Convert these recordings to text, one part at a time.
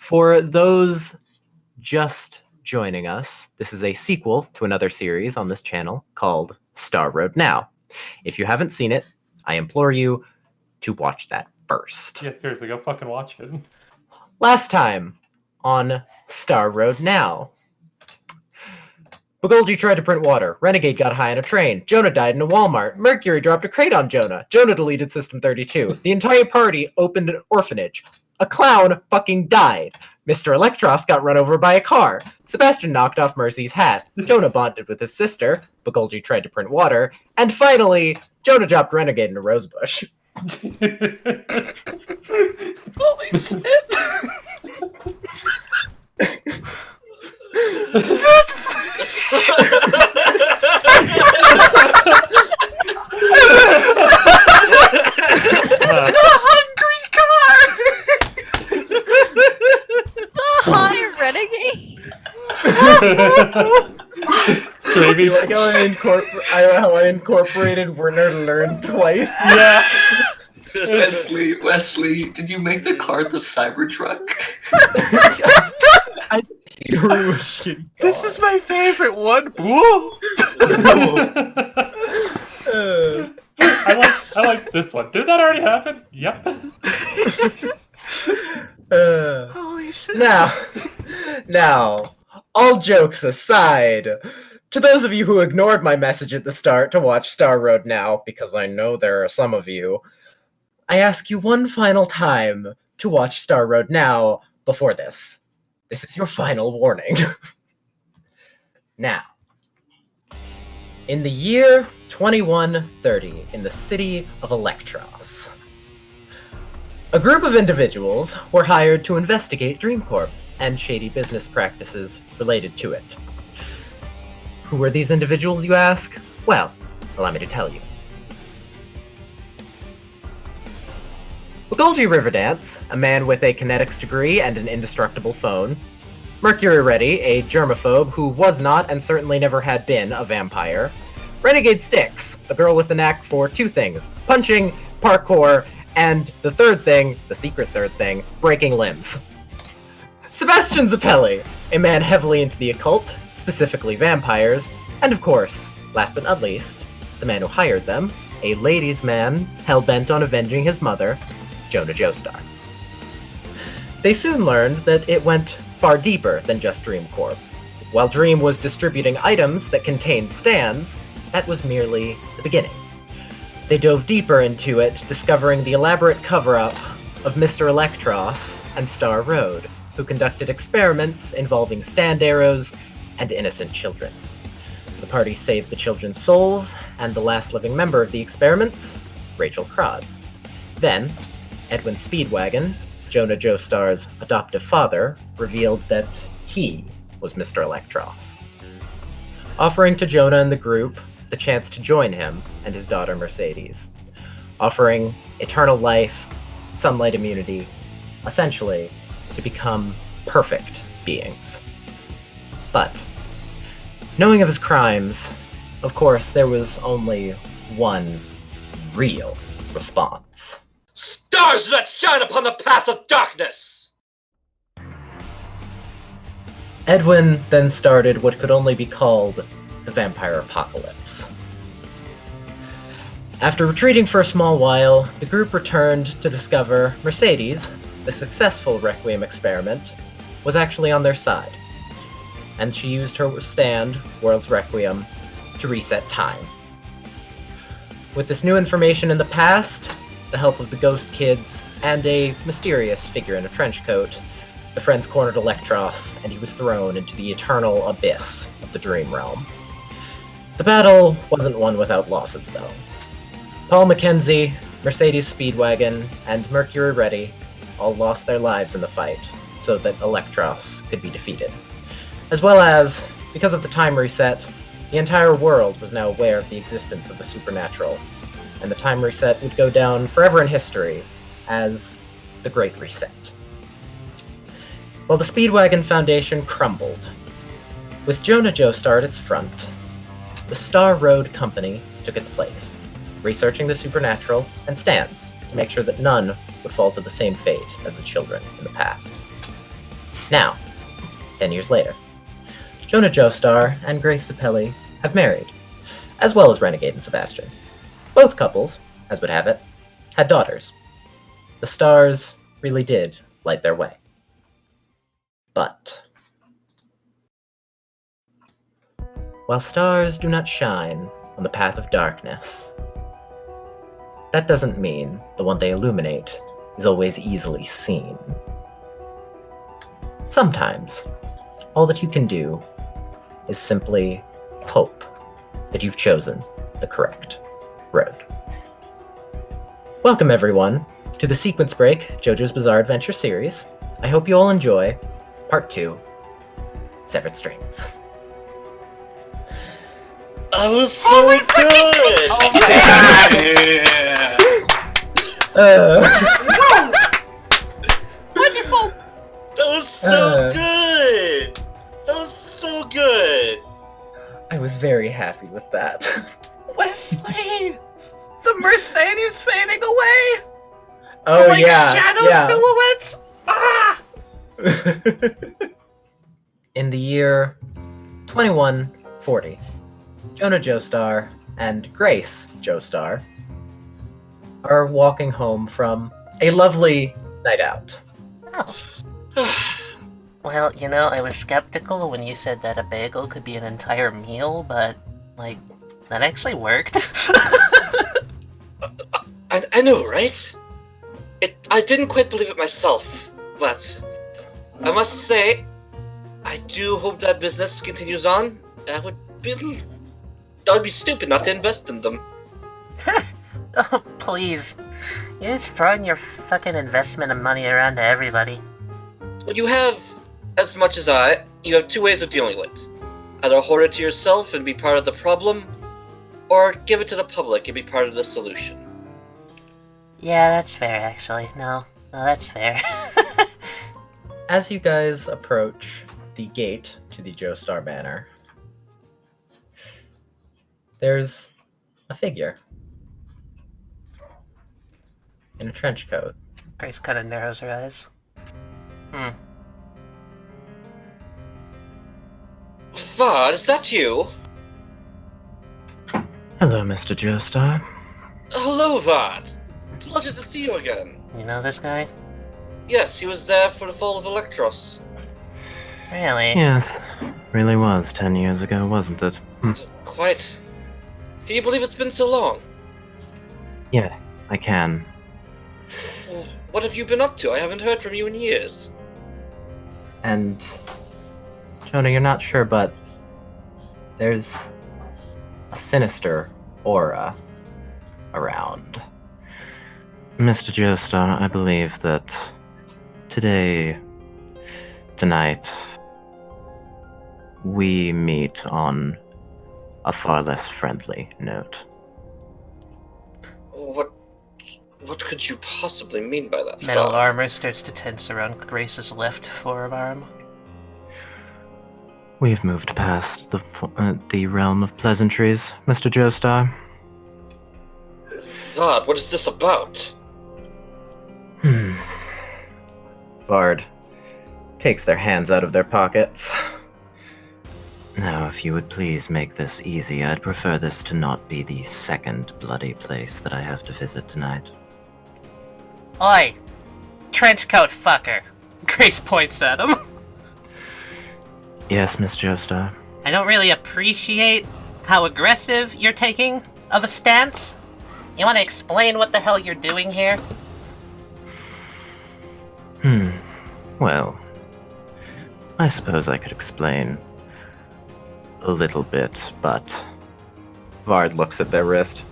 For those just joining us, this is a sequel to another series on this channel called Star Road Now. If you haven't seen it, I implore you to watch that first. Yeah, seriously, go fucking watch it. Last time on Star Road Now, Begolji tried to print water. Renegade got high on a train. Jonah died in a Walmart. Mercury dropped a crate on Jonah. Jonah deleted System 32. The entire party opened an orphanage. A clown fucking died. Mr. Electros got run over by a car. Sebastian knocked off Mercy's hat. Jonah bonded with his sister. Begolji tried to print water. And finally, Jonah dropped Renegade in a rosebush. Holy shit! The hungry car! The high renegade! Gravy. Like how I incorporated Werner learn twice. Yeah. Wesley, did you make the car the Cybertruck? This is my favorite one. I like this one. Did that already happen? Yep. Holy shit. Now, all jokes aside, to those of you who ignored my message at the start to watch Star Road Now, because I know there are some of you, I ask you one final time to watch Star Road Now before this. This is your final warning. Now, in the year 2130, in the city of Electros, a group of individuals were hired to investigate DreamCorp and shady business practices related to it. Who were these individuals, you ask? Well, allow me to tell you. Begolji Riverdance, a man with a kinetics degree and an indestructible phone. Mercury Ready, a germaphobe who was not and certainly never had been a vampire. Renegade Styx, a girl with a knack for two things: punching, parkour, and the third thing, the secret third thing, breaking limbs. Sebastian Zappelli, a man heavily into the occult, specifically vampires, and of course, last but not least, the man who hired them, a ladies' man hell-bent on avenging his mother, Jonah Joestar. They soon learned that it went far deeper than just DreamCorp. While Dream was distributing items that contained stands, that was merely the beginning. They dove deeper into it, discovering the elaborate cover-up of Mr. Electros and Star Road, who conducted experiments involving stand arrows and innocent children. The party saved the children's souls, and the last living member of the experiments, Rachel Crod. Then, Edwin Speedwagon, Jonah Joestar's adoptive father, revealed that he was Mr. Electros, offering to Jonah and the group the chance to join him and his daughter Mercedes, offering eternal life, sunlight immunity, essentially to become perfect beings. But, knowing of his crimes, of course, there was only one real response. Stars that shine upon the path of darkness! Edwin then started what could only be called the vampire apocalypse. After retreating for a small while, the group returned to discover Mercedes, the successful Requiem experiment, was actually on their side, and she used her stand, World's Requiem, to reset time. With this new information in the past, the help of the Ghost Kids, and a mysterious figure in a trench coat, the friends cornered Electros, and he was thrown into the eternal abyss of the Dream Realm. The battle wasn't one without losses, though. Paul Mackenzie, Mercedes Speedwagon, and Mercury Ready all lost their lives in the fight, so that Electros could be defeated. As well as, because of the time reset, the entire world was now aware of the existence of the supernatural, and the time reset would go down forever in history as the Great Reset. While the Speedwagon Foundation crumbled, with Jonah Joestar at its front, the Star Road Company took its place, researching the supernatural and stands to make sure that none would fall to the same fate as the children in the past. Now, 10 years later, Jonah Joestar and Grace Sapelli have married, as well as Renegade and Sebastian. Both couples, as would have it, had daughters. The stars really did light their way. But while stars do not shine on the path of darkness, that doesn't mean the one they illuminate is always easily seen. Sometimes, all that you can do is simply hope that you've chosen the correct road. Welcome, everyone, to the Sequence Break JoJo's Bizarre Adventure series. I hope you all enjoy Part 2, Severed Strings. That was so good! Oh my god! Wonderful! That was so good! That was so good! I was very happy with that. Wesley! The Mercedes fading away! Oh, like yeah. shadow yeah. silhouettes! Ah! In the year 2140, Jonah Joestar and Grace Joestar are walking home from a lovely night out. Well, you know, I was skeptical when you said that a bagel could be an entire meal, but, like, that actually worked. I know, right? I didn't quite believe it myself, but I must say, I do hope that business continues on. That would be stupid not to invest in them. Oh, please. You're just throwing your fucking investment of money around to everybody. When you have as much as you have two ways of dealing with it. Either hoard it to yourself and be part of the problem, or give it to the public and be part of the solution. Yeah, that's fair, actually. No, that's fair. As you guys approach the gate to the Joestar Manor, there's a figure in a trench coat. Grace kind of narrows her eyes. Vard, is that you? Hello, Mr. Joestar. Hello, Vard. Pleasure to see you again. You know this guy? Yes, he was there for the fall of Electros. Really? Yes, really was 10 years ago, wasn't it? Quite. Can you believe it's been so long? Yes, I can. Well, what have you been up to? I haven't heard from you in years. And, Jonah, you're not sure, but there's a sinister aura around. Mr. Joestar, I believe that tonight, we meet on a far less friendly note. What could you possibly mean by that? Metal Vard? armor starts to tense around Grace's left forearm. We've moved past the realm of pleasantries, Mr. Joestar. Vard, what is this about? Vard takes their hands out of their pockets. Now, if you would please make this easy, I'd prefer this to not be the second bloody place that I have to visit tonight. Oi! Trenchcoat fucker! Grace points at him. Yes, Miss Joestar. I don't really appreciate how aggressive you're taking of a stance. You want to explain what the hell you're doing here? Well, I suppose I could explain a little bit, but... Vard looks at their wrist.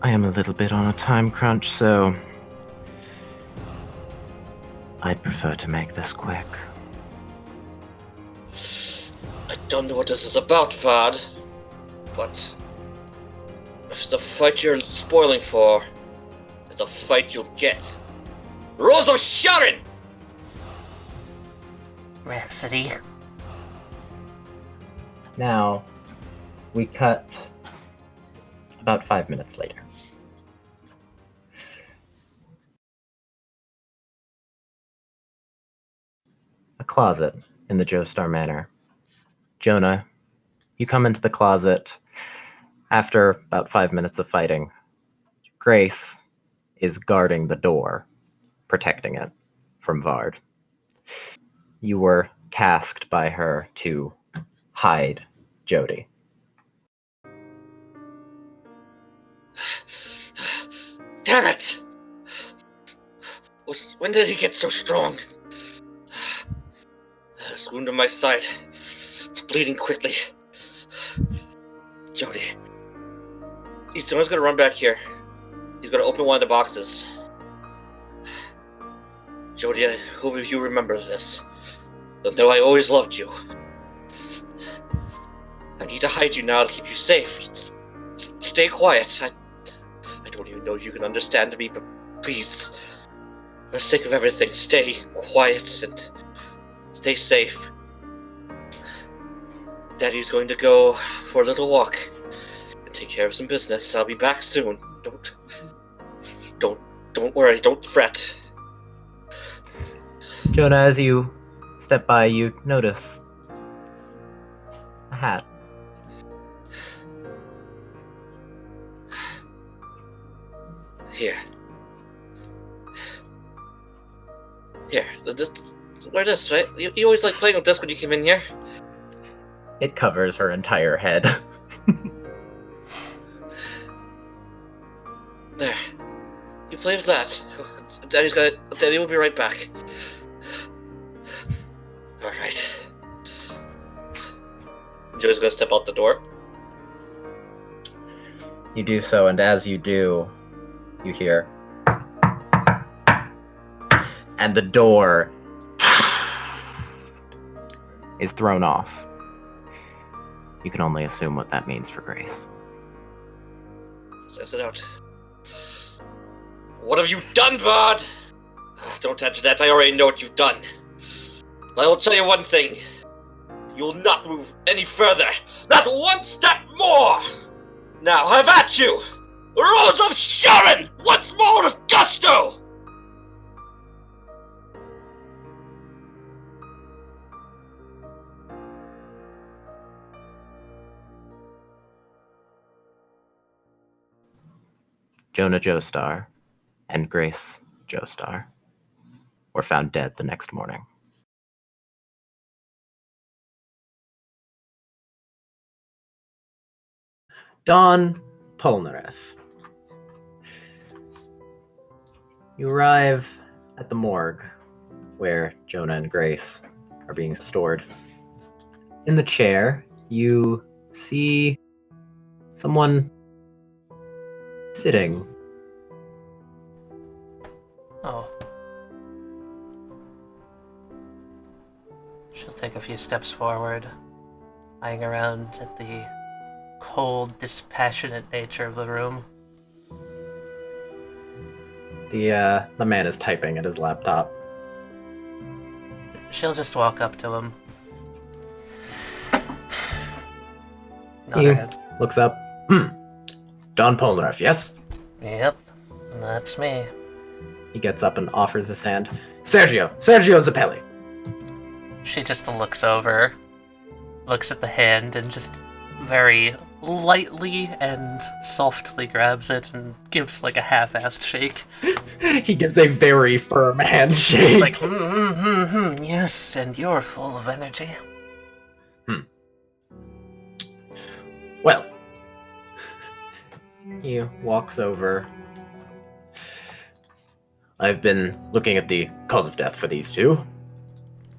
I am a little bit on a time crunch, so... I'd prefer to make this quick. I don't know what this is about, Vard, but if it's a fight you're spoiling for, it's a fight you'll get. Rose of Sharon! Rhapsody. Now, we cut about 5 minutes later. a closet in the Joestar Manor. Jonah, you come into the closet after about 5 minutes of fighting. Grace is guarding the door, protecting it from Vard. You were tasked by her to hide Jody. Damn it! When did he get so strong? This wound on my side. It's bleeding quickly. Jody. Someone's gonna run back here. He's gonna open one of the boxes. Jody, I hope you remember this. Though I always loved you. I need to hide you now to keep you safe. Just stay quiet. I don't even know if you can understand me, but please, for the sake of everything, stay quiet and stay safe. Daddy's going to go for a little walk and take care of some business. I'll be back soon. Don't worry. Don't fret. Jonah, as you step by, you notice a hat. Here. Wear this, right? You always like playing with this when you came in here. It covers her entire head. There. You play with that. Daddy will be right back. Alright. Joe's gonna step out the door. You do so, and as you do, you hear. And the door is thrown off. You can only assume what that means for Grace. Says it out. What have you done, Vard? Don't answer that, I already know what you've done. I will tell you one thing. You will not move any further. Not one step more! Now, have at you! Rose of Sharon! Once more with gusto! Jonah Joestar and Grace Joestar were found dead the next morning. Don Polnareff. You arrive at the morgue where Jonah and Grace are being stored. In the chair, you see someone sitting. Oh. She'll take a few steps forward, eyeing around at the cold, dispassionate nature of the room. The man is typing at his laptop. She'll just walk up to him. Nod He her head. looks up. Don Polnareff, yes? Yep, that's me. He gets up and offers his hand. Sergio Zappelli. She just looks over, looks at the hand, and just very lightly and softly grabs it and gives like a half-assed shake. He gives a very firm handshake. It's like, yes, and you're full of energy. Well, he walks over. I've been looking at the cause of death for these two.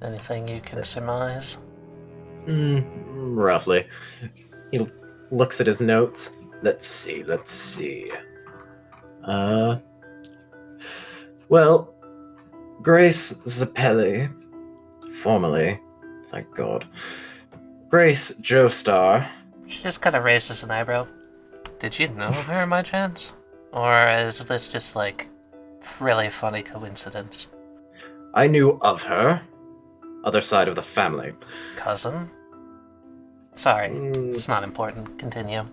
Anything you can surmise? Roughly. He looks at his notes. Let's see. Well, Grace Zappelli, formerly, thank God, Grace Joestar. She just kind of raises an eyebrow. Did you know her, by chance? Or is this just like really funny coincidence? I knew of her. Other side of the family. Cousin? Sorry, it's not important. Continue.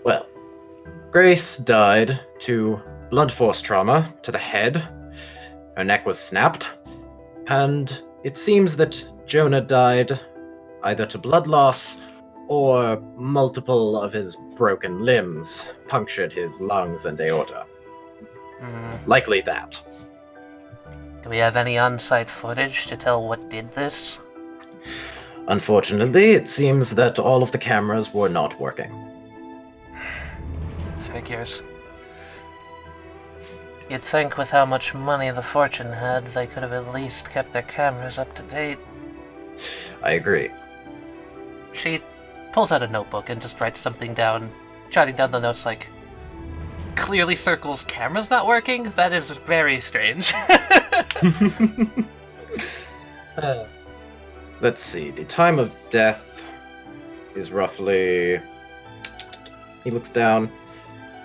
Well, Grace died to blunt force trauma to the head. Her neck was snapped. And it seems that Jonah died either to blood loss or multiple of his broken limbs punctured his lungs and aorta. Likely that. Do we have any on-site footage to tell what did this? Unfortunately, it seems that all of the cameras were not working. Figures. You'd think with how much money the Fortune had, they could have at least kept their cameras up to date. I agree. She pulls out a notebook and just writes something down, jotting down the notes like, clearly circles cameras not working? That is very strange. Let's see, the time of death is roughly... He looks down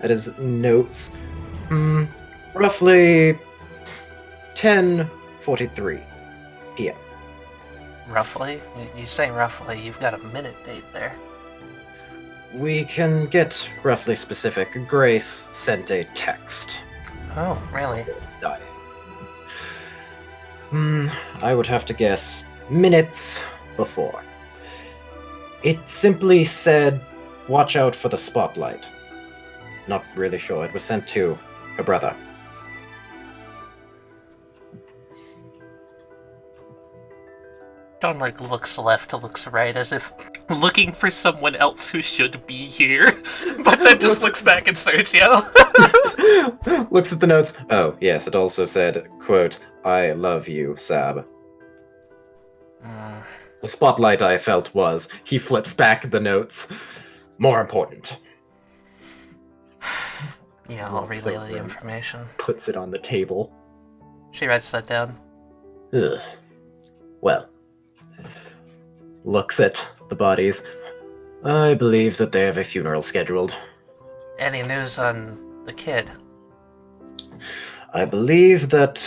at his notes. Roughly 10:43 p.m. Roughly? You say roughly, you've got a minute date there. We can get roughly specific. Grace sent a text. Oh, really? Dying. I would have to guess minutes before. It simply said, "Watch out for the spotlight." Not really sure. It was sent to her brother. John looks left, looks right, as if looking for someone else who should be here, but then just looks back at Sergio. Looks at the notes. Oh, yes, it also said, quote, "I love you, Sab." The spotlight I felt was, he flips back the notes. More important. Yeah, I'll relay the information. Puts it on the table. She writes that down. Ugh. Well. Looks at the bodies. I believe that they have a funeral scheduled. Any news on the kid? I believe that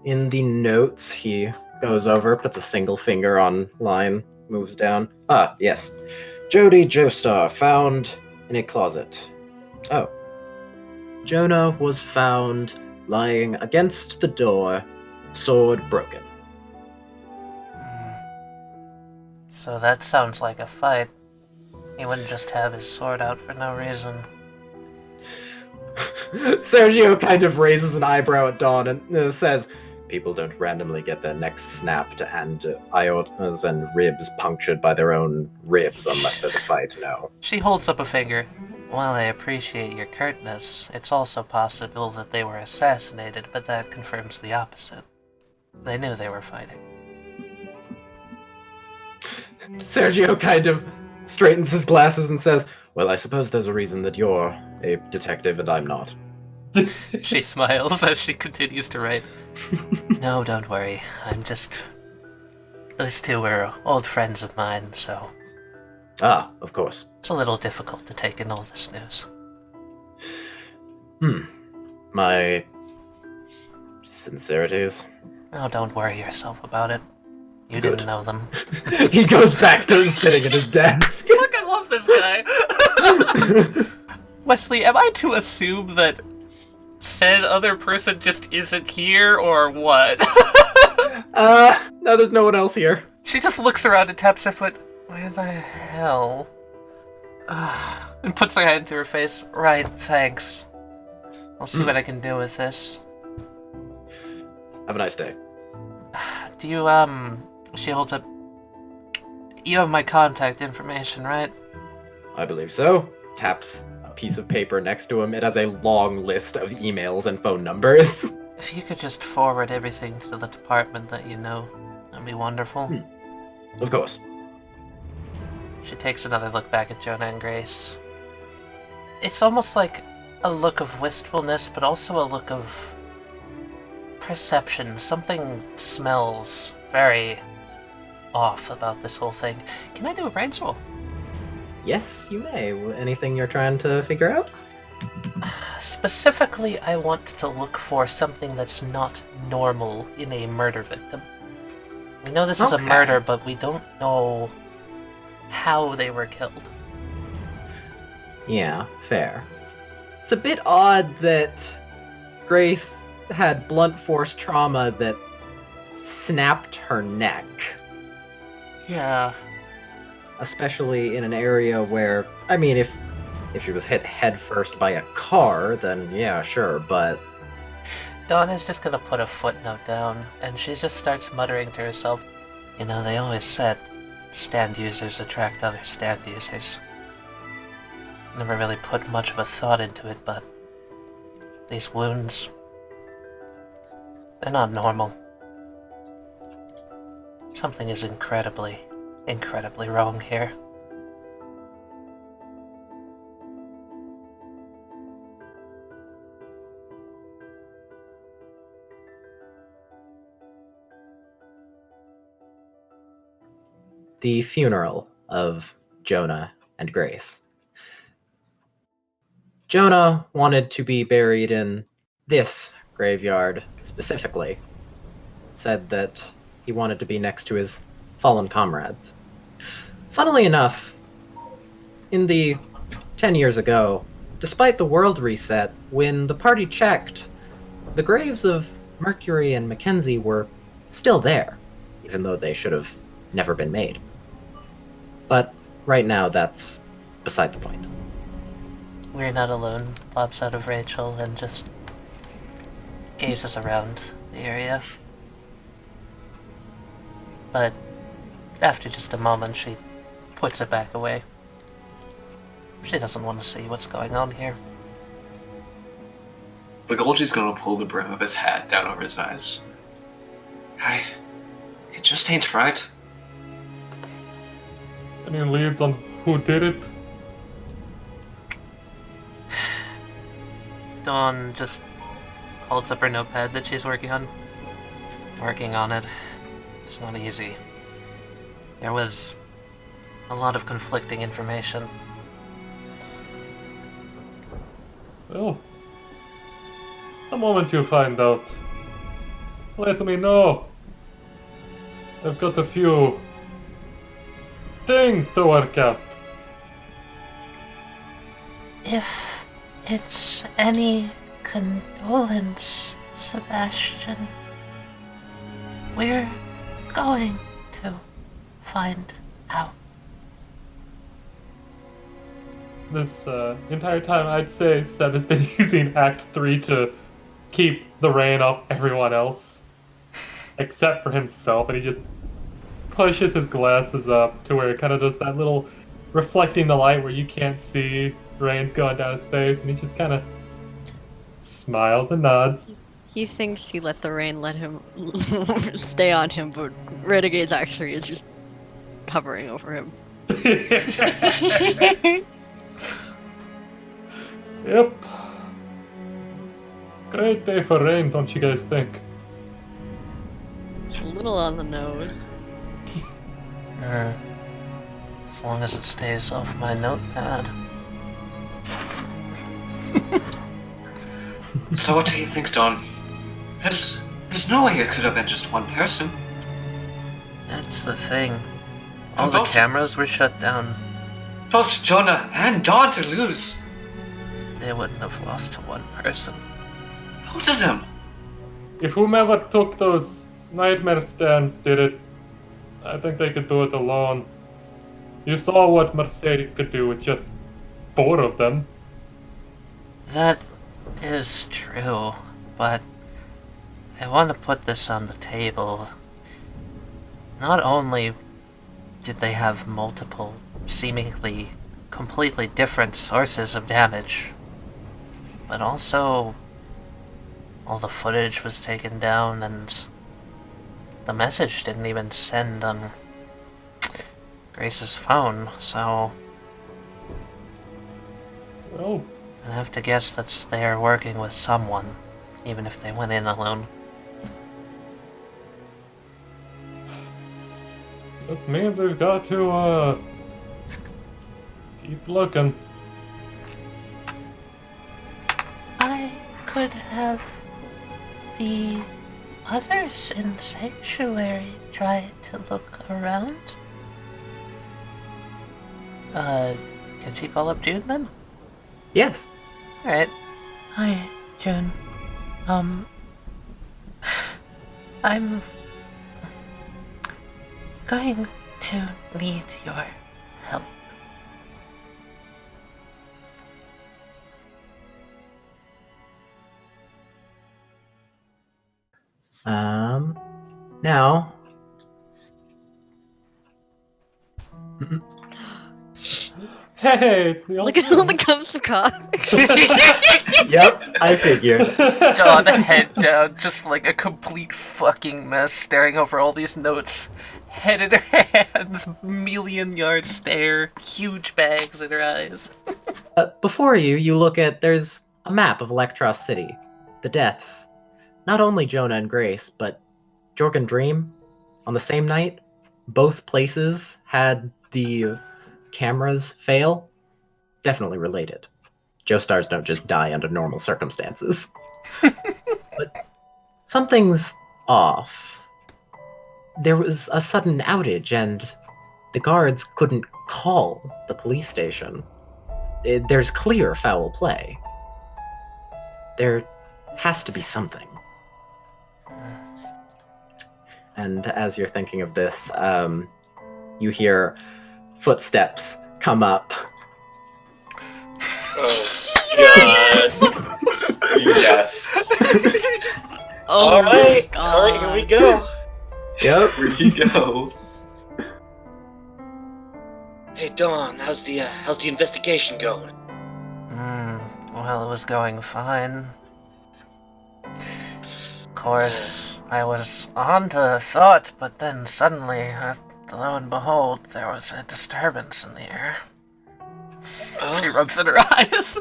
in the notes he goes over, puts a single finger on line, moves down. Ah, yes. Jody Joestar found in a closet. Oh. Jonah was found lying against the door, sword broken. So that sounds like a fight. He wouldn't just have his sword out for no reason. Sergio kind of raises an eyebrow at Dawn and says, "People don't randomly get their necks snapped and aortas and ribs punctured by their own ribs unless there's a fight, no." She holds up a finger. While I appreciate your curtness, it's also possible that they were assassinated, but that confirms the opposite. They knew they were fighting. Sergio kind of straightens his glasses and says, "Well, I suppose there's a reason that you're a detective and I'm not." She smiles as she continues to write. No, don't worry. I'm just... Those two were old friends of mine, so... Ah, of course. It's a little difficult to take in all this news. My sincerities. Oh, don't worry yourself about it. You didn't know them. He goes back to sitting at his desk. Fuck, I love this guy! Westley, am I to assume that said other person just isn't here, or what? No, there's no one else here. She just looks around and taps her foot. Where the hell? And puts her hand to her face. Right, thanks. I'll see what I can do with this. Have a nice day. Do you, she holds up... You have my contact information, right? I believe so. Taps a piece of paper next to him. It has a long list of emails and phone numbers. If you could just forward everything to the department that you know, that'd be wonderful. Of course. She takes another look back at Jonah and Grace. It's almost like a look of wistfulness, but also a look of perception. Something smells very off about this whole thing. Can I do a brains roll? Yes, you may. Anything you're trying to figure out? Specifically, I want to look for something that's not normal in a murder victim. We know this is a murder, but we don't know how they were killed. Yeah, fair. It's a bit odd that Grace had blunt force trauma that snapped her neck. Yeah. Especially in an area where, I mean, if she was hit head first by a car, then yeah, sure, but... Dawn is just gonna put a footnote down, and she just starts muttering to herself, you know, they always said stand users attract other stand users. Never really put much of a thought into it, but these wounds, they're not normal. Something is incredibly wrong here. The funeral of Jonah and Grace. Jonah wanted to be buried in this graveyard specifically. Said that he wanted to be next to his fallen comrades. Funnily enough, in the 10 years ago, despite the world reset, when the party checked, the graves of Mercury and Mackenzie were still there, even though they should have never been made. But right now, that's beside the point. We're not alone. Pops out of Rachel and just gazes around the area. But after just a moment, she puts it back away. She doesn't want to see what's going on here. Begolji's gonna pull the brim of his hat down over his eyes. It just ain't right. Any leads on who did it? Dawn just holds up her notepad that she's working on. Working on it. It's not easy. There was a lot of conflicting information. Well, the moment you find out, let me know. I've got a few things to work out. If it's any condolence, Sebastian, we're going to find out. This entire time, I'd say Seb has been using Act 3 to keep the rain off everyone else. Except for himself, and he just pushes his glasses up to where it kind of does that little reflecting the light where you can't see rain's going down his face, and he just kind of smiles and nods. He thinks he let the rain let him stay on him, but Renegade's actually is just hovering over him. Yep. Great day for rain, don't you guys think? It's a little on the nose. As long as it stays off my notepad. So what do you think, Dawn? There's no way it could have been just one person. That's the thing. All the both- cameras were shut down. Both Jonah and Dawn to lose. They wouldn't have lost to one person. Both of them. If whomever took those nightmare stands did it, I think they could do it alone. You saw what Mercedes could do with just 4 of them. That is true, but I want to put this on the table. Not only did they have multiple, seemingly completely different sources of damage, but also all the footage was taken down and the message didn't even send on Grace's phone, so Well, I have to guess that they're working with someone, even if they went in alone. this means we've got to, keep looking. I could have the others in Sanctuary try to look around. Can she call up June then? Yes. Alright. Hi, June. I'm going to need your help. Now. Hey, it's the old Look at all the cups of coffee. Yep, I figured. Dawn, head down, just like a complete fucking mess, staring over all these notes. Head in her hands, million-yard stare, huge bags in her eyes. Before you look at, there's a map of Electros City. The deaths. Not only Jonah and Grace, but Jorg and Dream. On the same night, both places had the cameras fail. Definitely related. Joestars don't just die under normal circumstances. But something's off. There was a sudden outage and the guards couldn't call the police station. There's clear foul play. There has to be something. And as you're thinking of this, you hear footsteps come up. Oh, God. Yes. Oh All right, my all right, here we God. go. Yep. Here you go. Hey, Dawn, how's the investigation going? Well, it was going fine. Of course, I was on to the thought, but then suddenly, lo and behold, there was a disturbance in the air. She Oh, rubs in her eyes.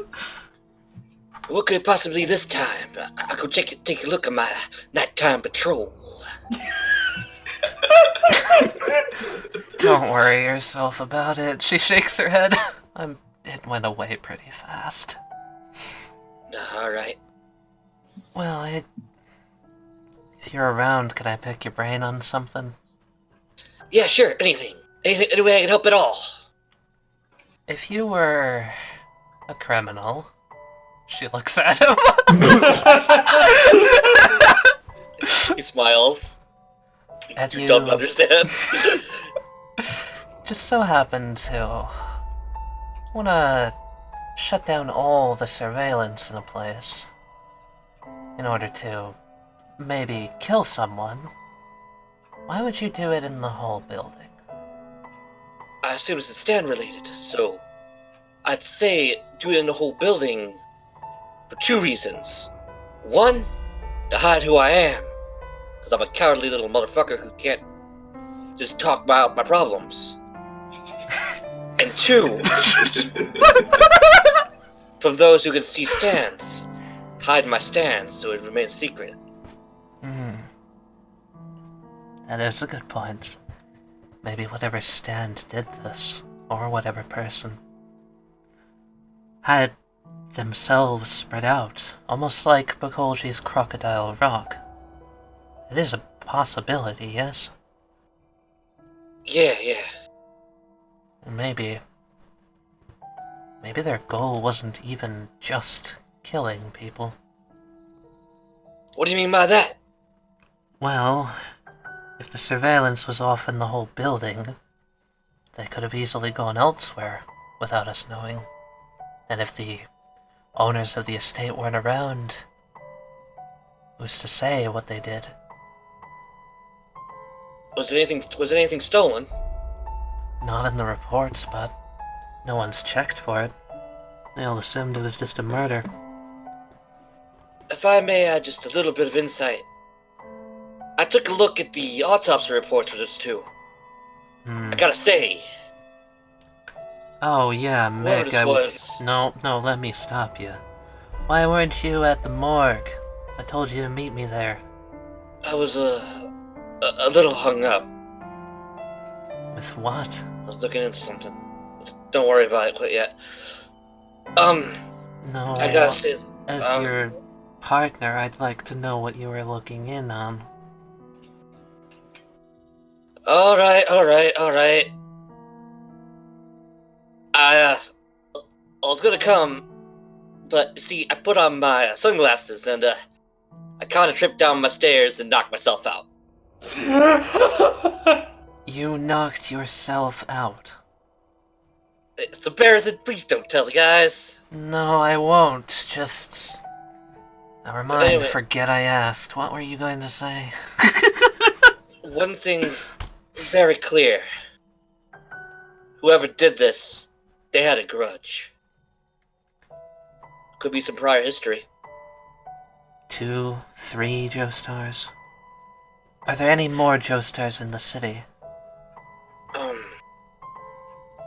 what could it possibly be this time? I'll go take a look at my nighttime patrol. Don't worry yourself about it. She shakes her head. It went away pretty fast. All right. Well, if you're around, could I pick your brain on something? Yeah, sure. Anything. Any way I can help at all. If you were a criminal, she looks at him. He smiles. And You don't understand. just so happen to want to shut down all the surveillance in a place in order to maybe kill someone. Why would you do it in the whole building? I assume it's stand related, so I'd say do it in the whole building for two reasons. One, to hide who I am, because I'm a cowardly little motherfucker who can't just talk about my problems. And two, from those who can see stands, hide my stands so it remains secret. That is a good point. Maybe whatever stand did this, or whatever person, had themselves spread out, almost like Begolji's crocodile rock. It is a possibility, yes? Yeah. Maybe their goal wasn't even just killing people. What do you mean by that? Well, if the surveillance was off in the whole building, they could have easily gone elsewhere without us knowing. And if the owners of the estate weren't around, who's to say what they did? Was anything stolen? Not in the reports, but no one's checked for it. They all assumed it was just a murder. If I may add just a little bit of insight, I took a look at the autopsy reports for this too. I gotta say, Oh yeah, Mick, this was- No, let me stop you. Why weren't you at the morgue? I told you to meet me there. I was a little hung up. With what? I was looking into something. Don't worry about it quite yet. No, I gotta say, as your partner, I'd like to know what you were looking in on. alright. I was gonna come, but see, I put on my sunglasses and I kinda tripped down my stairs and knocked myself out. You knocked yourself out. It's embarrassing. Please don't tell the guys. No, I won't. Just... Never mind, Anyway. forget I asked. What were you going to say? One thing's very clear. Whoever did this, they had a grudge. Could be some prior history. 2, 3 Joestars? Are there any more Joestars in the city?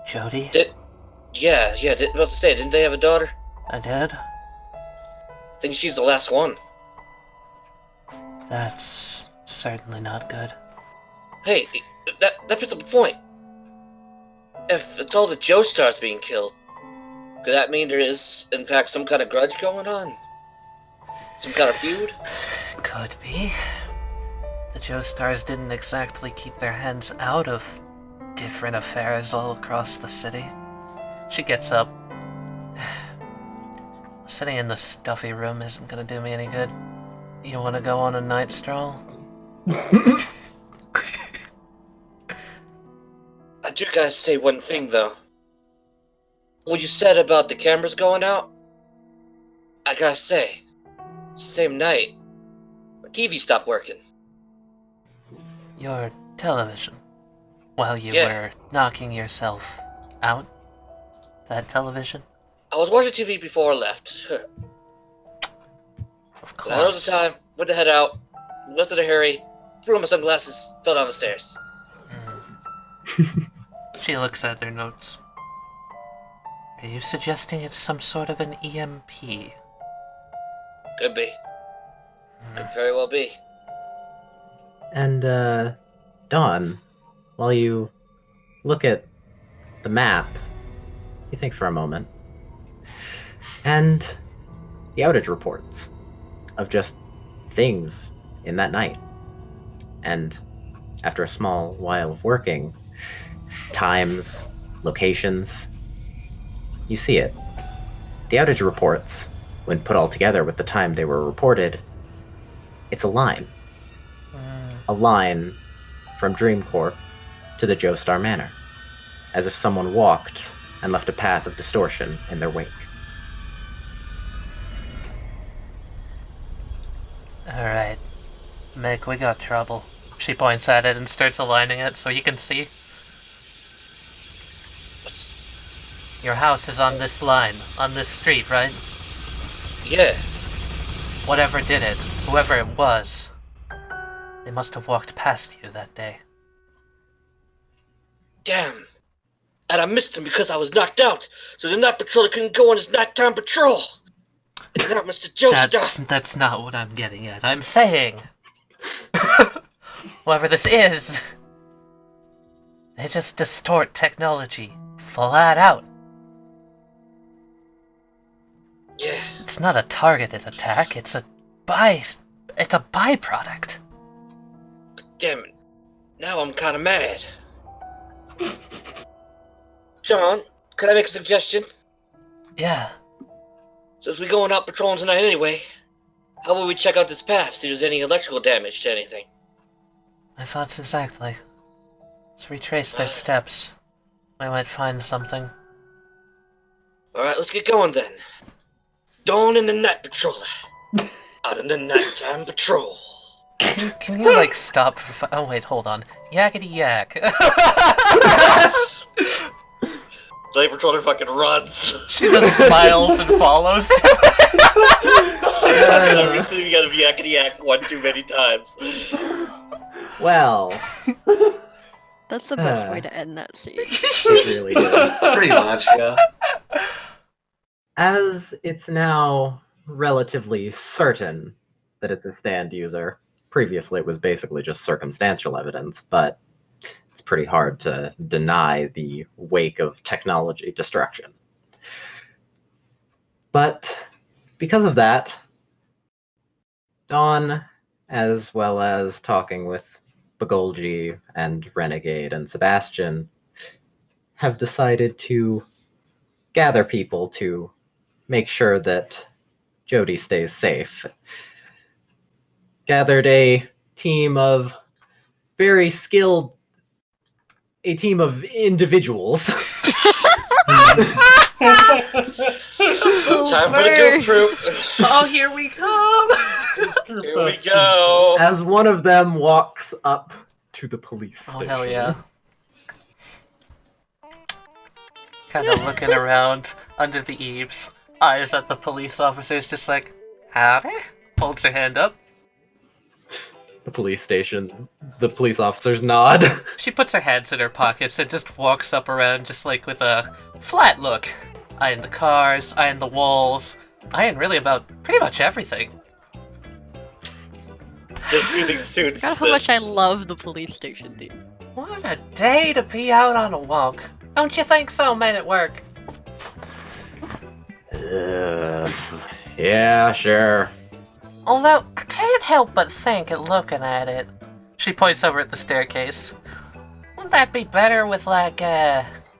Jody? About to say, didn't they have a daughter? I did? I think she's the last one. That's certainly not good. Hey, that brings up a point. If it's all the Joestars being killed, could that mean there is, in fact, some kind of grudge going on? Some kind of feud? Could be. The Joestars didn't exactly keep their hands out of different affairs all across the city. She gets up. Sitting in the stuffy room isn't gonna do me any good. You wanna go on a night stroll? I do gotta say one thing, though. What you said about the cameras going out, I gotta say, same night, my TV stopped working. Your television. While you Yeah. were knocking yourself out? That television? I was watching TV before I left. Of I know course. the time, went to head out, left in a hurry, threw on my sunglasses, fell down the stairs. She looks at their notes. Are you suggesting it's some sort of an EMP? Could be. Could very well be. And, Dawn, while you look at the map, you think for a moment. And the outage reports of just things in that night. And after a small while of working, times, locations, you see it. The outage reports, when put all together with the time they were reported, it's a line. A line from Dream Corp to the Joestar Manor, as if someone walked and left a path of distortion in their wake. Alright. Mick, we got trouble. She points at it and starts aligning it so you can see. Your house is on this line, on this street, right? Yeah. Whatever did it, whoever it was, they must have walked past you that day. Damn. And I missed him because I was knocked out, so the night patroller couldn't go on his nighttime patrol. It's not Mr. Joestar. That's not what I'm getting at. I'm saying, whoever this is, they just distort technology flat out. Yeah. It's not a targeted attack. It's a byproduct. Damn it. Now I'm kinda mad. John, could I make a suggestion? Yeah. Since we're going out patrolling tonight anyway, how about we check out this path, see if there's any electrical damage to anything? My thoughts exactly. Let's retrace their steps. We might find something. Alright, let's get going then. Dawn and the night patroller. Out on the nighttime patrol. Can you like stop? Oh wait, hold on. Yakety yak. The night patroller fucking runs. She just smiles and follows. Obviously, we gotta be yakety yak one too many times. Well, That's the best way to end that scene. it really is. Pretty much, yeah. As it's now relatively certain that it's a stand user, previously it was basically just circumstantial evidence, but it's pretty hard to deny the wake of technology destruction. But because of that, Dawn, as well as talking with Begolji and Renegade and Sebastian, have decided to gather people to make sure that Jody stays safe. Gathered a team of very skilled a team of individuals. Time for the goof troop. Oh, here we come! Here we go. As one of them walks up to the police station. Oh, hell yeah. Kind of looking around under the eaves, eyes at the police officers, just like, howdy? Holds her hand up. The police station. The police officers nod. She puts her hands in her pockets and just walks up around just like with a flat look. Eyeing the cars, eyeing the walls, eyeing really about pretty much everything. This music suits God, how this. much I love the police station theme. What a day to be out on a walk. Don't you think so, men at work? Yeah, sure. Although, I can't help but think at looking at it. She points over at the staircase. Wouldn't that be better with, like,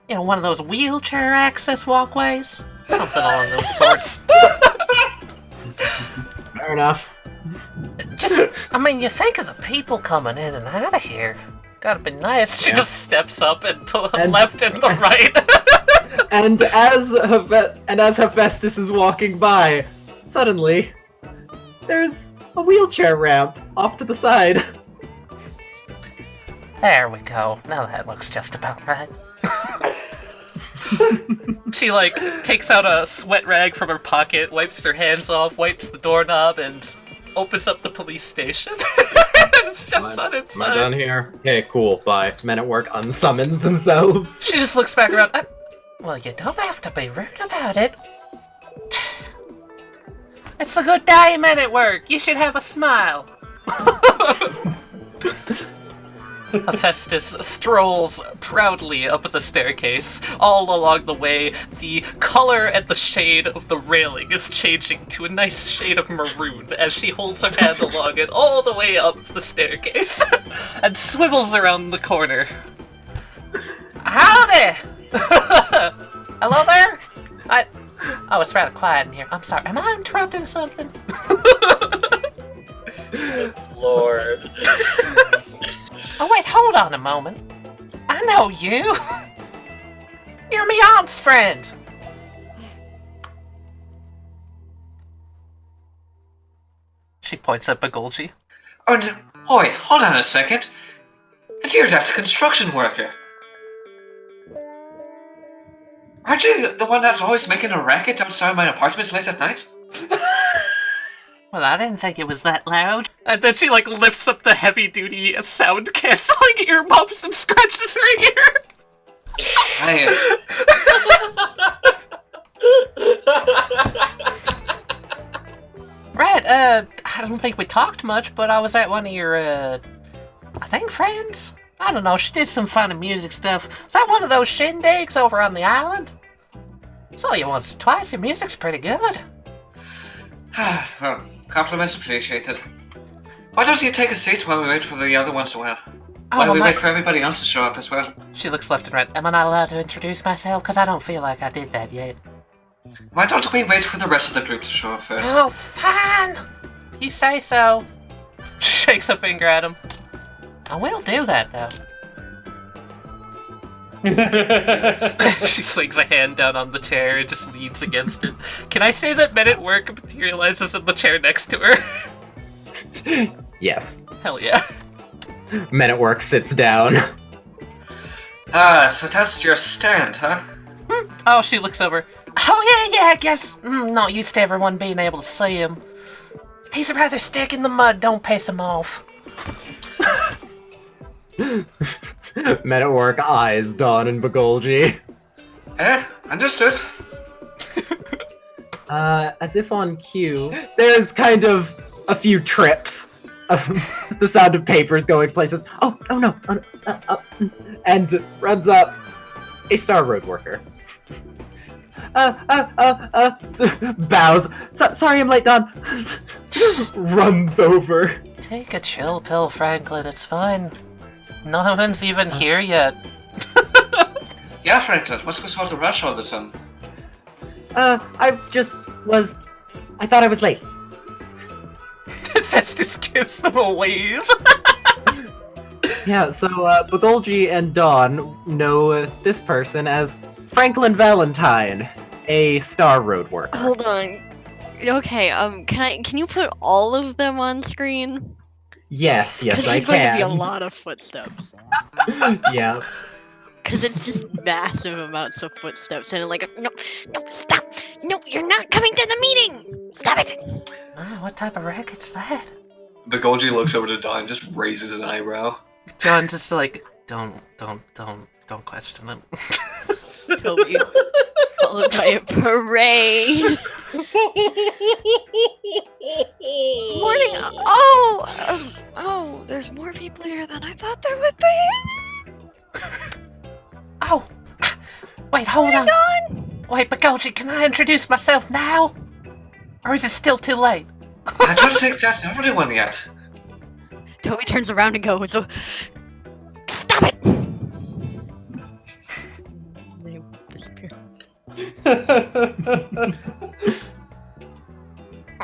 one of those wheelchair access walkways? Something along those sorts. Fair enough. You think of the people coming in and out of here. Gotta be nice. She just steps up and to the left and the right. And as Hephaestus is walking by, suddenly, there's a wheelchair ramp off to the side. There we go. Now that looks just about right. She, takes out a sweat rag from her pocket, wipes her hands off, wipes the doorknob, and opens up the police station. And steps on inside. Am I done here? Okay, cool, bye. Men at work unsummons themselves. She just looks back around. Well, you don't have to be rude about it. It's a good day, men at work. You should have a smile. Hephaestus strolls proudly up the staircase. All along the way, the color and the shade of the railing is changing to a nice shade of maroon as she holds her hand along it all the way up the staircase and swivels around the corner. Howdy! Hello there? Oh, it's rather quiet in here. I'm sorry. Am I interrupting something? Lord. Oh, wait, hold on a moment. I know you. You're me aunt's friend. She points at Begolji. And, oi, hold on a second. And you're that construction worker. Aren't you the one that's always making a racket outside my apartment late at night? Well, I didn't think it was that loud. And then she, lifts up the heavy-duty sound-canceling earmuffs and scratches her ear. Right, I don't think we talked much, but I was at one of your, I think friends? I don't know, she did some funny music stuff. Is that one of those shindigs over on the island? Saw you once or twice, your music's pretty good. Well, compliments appreciated. Why don't you take a seat while we wait for the other ones to wait? While we wait for everybody else to show up as well. She looks left and right. Am I not allowed to introduce myself? Because I don't feel like I did that yet. Why don't we wait for the rest of the group to show up first? Oh, fine! You say so. She shakes a finger at him. I will do that, though. She slings a hand down on the chair and just leans against it. Can I say that Men at Work materializes in the chair next to her? Yes. Hell yeah. Men at Work sits down. Ah, so that's your stand, huh? Oh, she looks over. Oh, yeah, I guess. Not used to everyone being able to see him. He's a rather stick in the mud, don't piss him off. Men at Work eyes dawn in Begolji. Understood. As if on cue, there's kind of a few trips. The sound of papers going places. Oh no. And runs up a Star Road worker. Bows. Sorry I'm late, Don. Runs over. Take a chill pill, Franklin, it's fine. No one's even here yet. Yeah, Franklin, what's with all the rush all of a sudden? I thought I was late. Hephaestus gives them a wave. Yeah, so Begolji and Dawn know this person as Franklin Valentine, a Star Road worker. Hold on. Okay, can you put all of them on screen? Yes, I There's going to be a can. lot of footsteps. Yeah. Because it's just massive amounts of footsteps, and like, no, stop! No, you're not coming to the meeting! Stop it! What type of racket's that? Begolji looks over to Don and just raises an eyebrow. John just like, don't question them. Toby, followed by a parade. Morning! Oh, there's more people here than I thought there would be. Oh! Wait, hold on! Wait, Begolji, can I introduce myself now? Or is it still too late? I don't think that's everyone yet. Toby turns around and goes, "Stop it!" They disappear.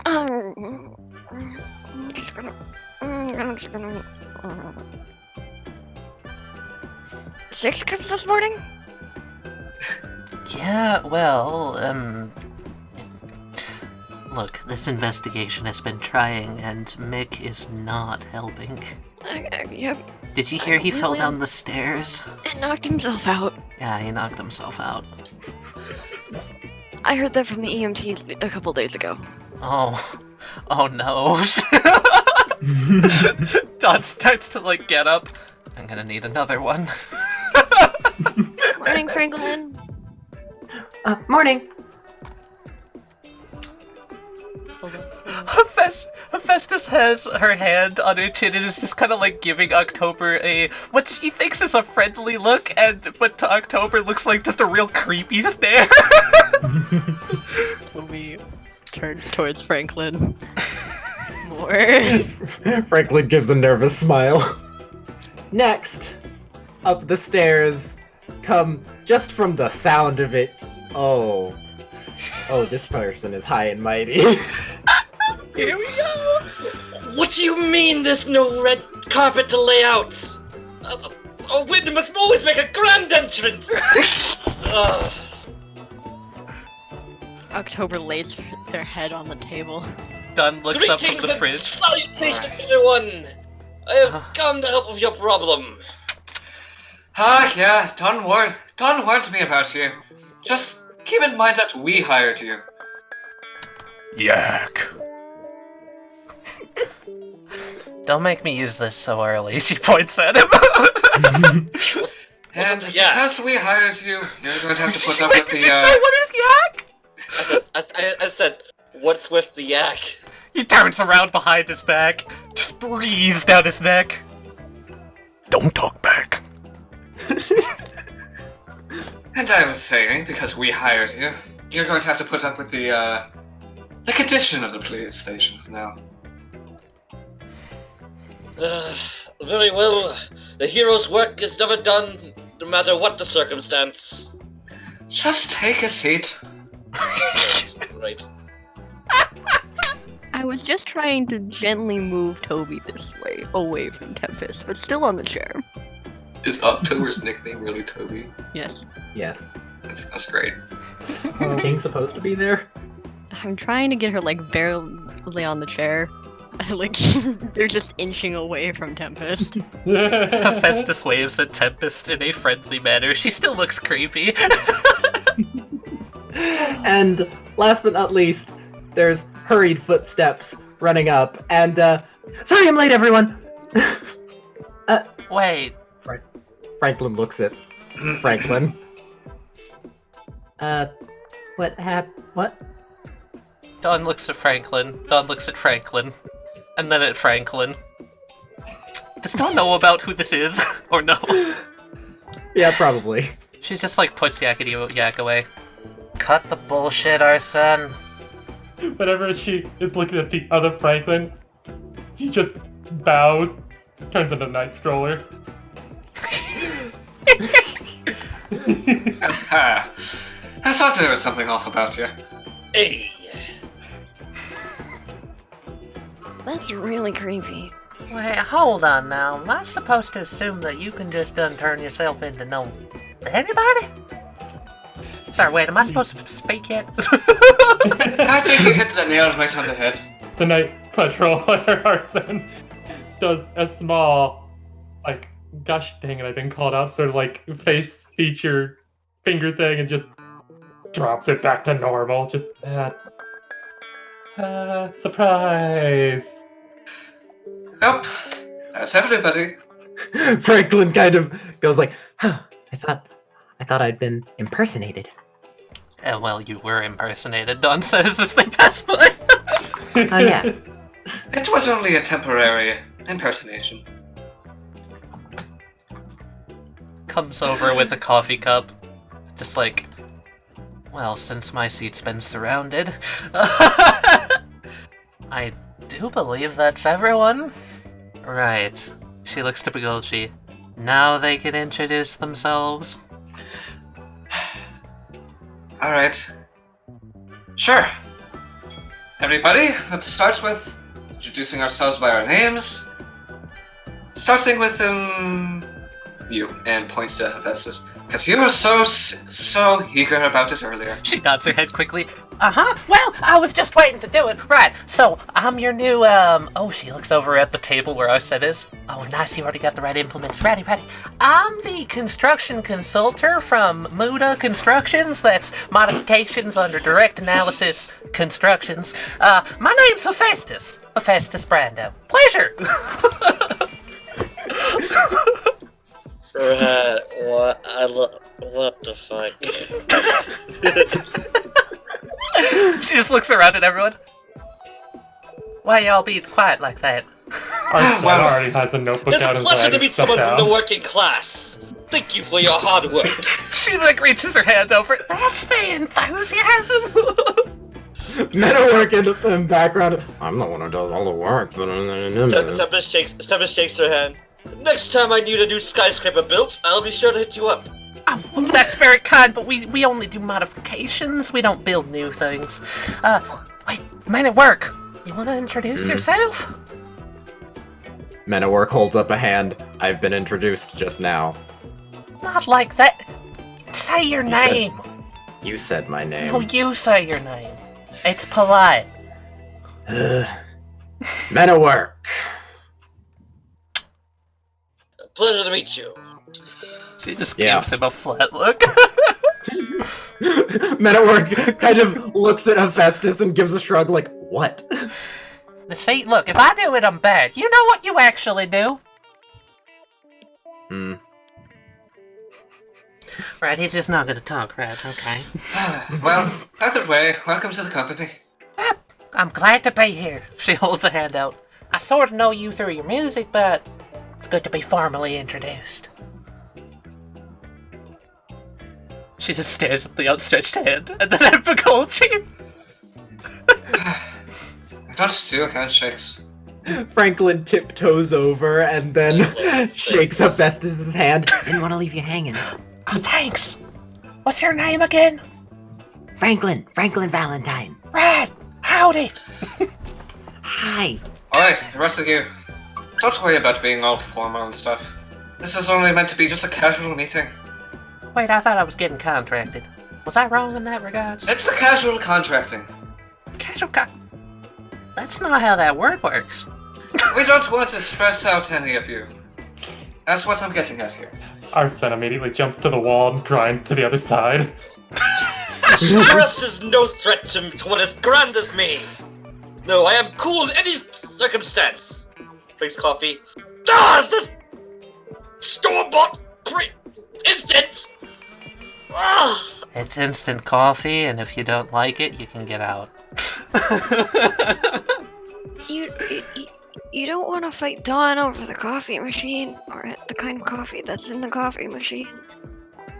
I'm just gonna. 6 cups this morning? Yeah, well, look, this investigation has been trying, and Mick is not helping. Yep. Did you hear he fell down the stairs? And knocked himself out. Yeah, he knocked himself out. I heard that from the EMTs a couple days ago. Oh no. Don starts to, like, get up. I'm gonna need another one. Morning, Franklin. Morning. Hephaestus has her hand on her chin and is just kind of like giving October what she thinks is a friendly look, but to October looks like just a real creepy stare. Toby turns towards Franklin. More. Franklin gives a nervous smile. Next, up the stairs, come just from the sound of it. Oh, this person is high and mighty. Here we go. What do you mean there's no red carpet to lay out? Wynd must always make a grand entrance! October lays their head on the table. Dunn looks up from Greetings the and fridge. salutations, everyone! I have come to help with your problem. Yeah, Don warned me about you. Just keep in mind that we hired you. Yak. Don't make me use this so early, she points at him. And yak? because we hired you, you're going to have to put up Wait, with did the, you say what is yak? I said, what's with the yak? He turns around behind his back, just breathes down his neck. Don't talk back. And I was saying, because we hired you, you're going to have to put up with the condition of the police station now. Very well. The hero's work is never done, no matter what the circumstance. Just take a seat. Right. I was just trying to gently move Toby this way, away from Tempest, but still on the chair. Is October's nickname really Toby? Yes. Yes. That's great. Is King supposed to be there? I'm trying to get her, like, barely on the chair. Like, they're just inching away from Tempest. Hephaestus waves at Tempest in a friendly manner. She still looks creepy. And last but not least, there's hurried footsteps running up, and sorry I'm late, everyone. Wait. Franklin looks at Franklin. What? Don looks at Franklin. Don looks at Franklin. And then at Franklin. Does Don know about who this is? Or no? Yeah, probably. She just like puts Yak away. Cut the bullshit, Arsene. Whenever she is looking at the other Franklin, he just bows, turns into a night stroller. I thought there was something off about you. Hey. That's really creepy. Wait, hold on now. Am I supposed to assume that you can just turn yourself into anybody? Sorry, wait, am I supposed to speak yet? I think you hit the nail right on the head. The night patroller Arsene does a small, like, gush thing, and I've been called out, sort of like face feature finger thing, and just drops it back to normal. Just surprise. Yep, that's everybody. Franklin kind of goes like, huh, I thought I'd been impersonated. Well, you were impersonated, Don says as they pass by. Oh yeah. It was only a temporary impersonation. Comes over with a coffee cup. Just like, well, since my seat's been surrounded. I do believe that's everyone. Right. She looks to Begolji. Now they can introduce themselves. Alright. Sure. Everybody, let's start with introducing ourselves by our names. Starting with, you, and points to Hephaestus. Because you were so eager about it earlier. She nods her head quickly. Well, I was just waiting to do it. Right, so I'm your new, oh, she looks over at the table where Arsene is. Oh, nice, you already got the right implements. Ready. I'm the construction consultant from Muda Constructions. That's modifications under direct analysis constructions. My name's Hephaestus. Hephaestus Brando. Pleasure. Right, what the fuck? She just looks around at everyone. Why y'all be quiet like that? Arsene already has a notebook It's out a and pleasure to writing meet stuff someone from the down. working class. Thank you for your hard work. She like reaches her hand over. That's the enthusiasm. Meta work in background. I'm the one who does all the work. Tempest shakes her hand. Next time I need a new skyscraper built, I'll be sure to hit you up. Oh, well, that's very kind, but we only do modifications. We don't build new things. Wait, Men at Work. You want to introduce yourself? Men at Work holds up a hand. I've been introduced just now. Not like that. Say your name. You said my name. No, you say your name. It's polite. Men at Work. Pleasure to meet you. She just gives him a flat look. Men at Work kind of looks at Hephaestus and gives a shrug like, what? See, look, if I do it, I'm bad. You know what you actually do? Right, he's just not gonna talk, right? Okay. Well, either way, welcome to the company. I'm glad to be here. She holds a hand out. I sort of know you through your music, but it's good to be formally introduced. She just stares at the outstretched hand, and then at Begolji. I don't do handshakes. Franklin tiptoes over and then shakes Hephaestus' hand. Didn't want to leave you hanging. Oh, thanks. What's your name again? Franklin Valentine. Right. Howdy. Hi. Alright, the rest of you, don't worry about being all formal and stuff. This is only meant to be just a casual meeting. Wait, I thought I was getting contracted. Was I wrong in that regards? It's a casual contracting. Casual That's not how that word works. We don't want to stress out any of you. That's what I'm getting at here. Arsene immediately jumps to the wall and grinds to the other side. Stress is no threat to what is grand as me. No, I am cool in any circumstance. Drinks coffee. Is this store-bought instant? It's instant coffee, and if you don't like it, you can get out. You don't want to fight Dawn over the coffee machine, or the kind of coffee that's in the coffee machine.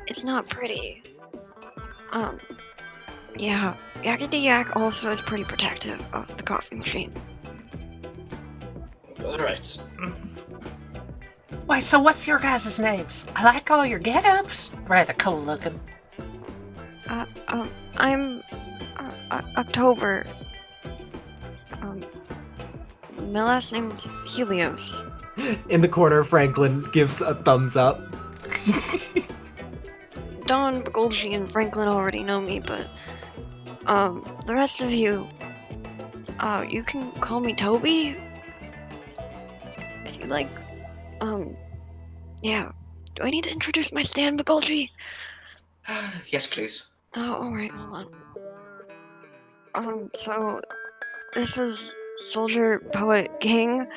It's not pretty. Yeah, Yakety Yak also is pretty protective of the coffee machine. Alright. Wait, so what's your guys' names? I like all your get-ups. Rather cool looking. I'm October. my last name's Helios. In the corner, Franklin gives a thumbs up. Dawn, Begolji, and Franklin already know me, but the rest of you, you can call me Toby. If you like, yeah. Do I need to introduce my stand, Begolji? Yes, please. Oh, alright, hold on. So, this is Soldier, Poet, King.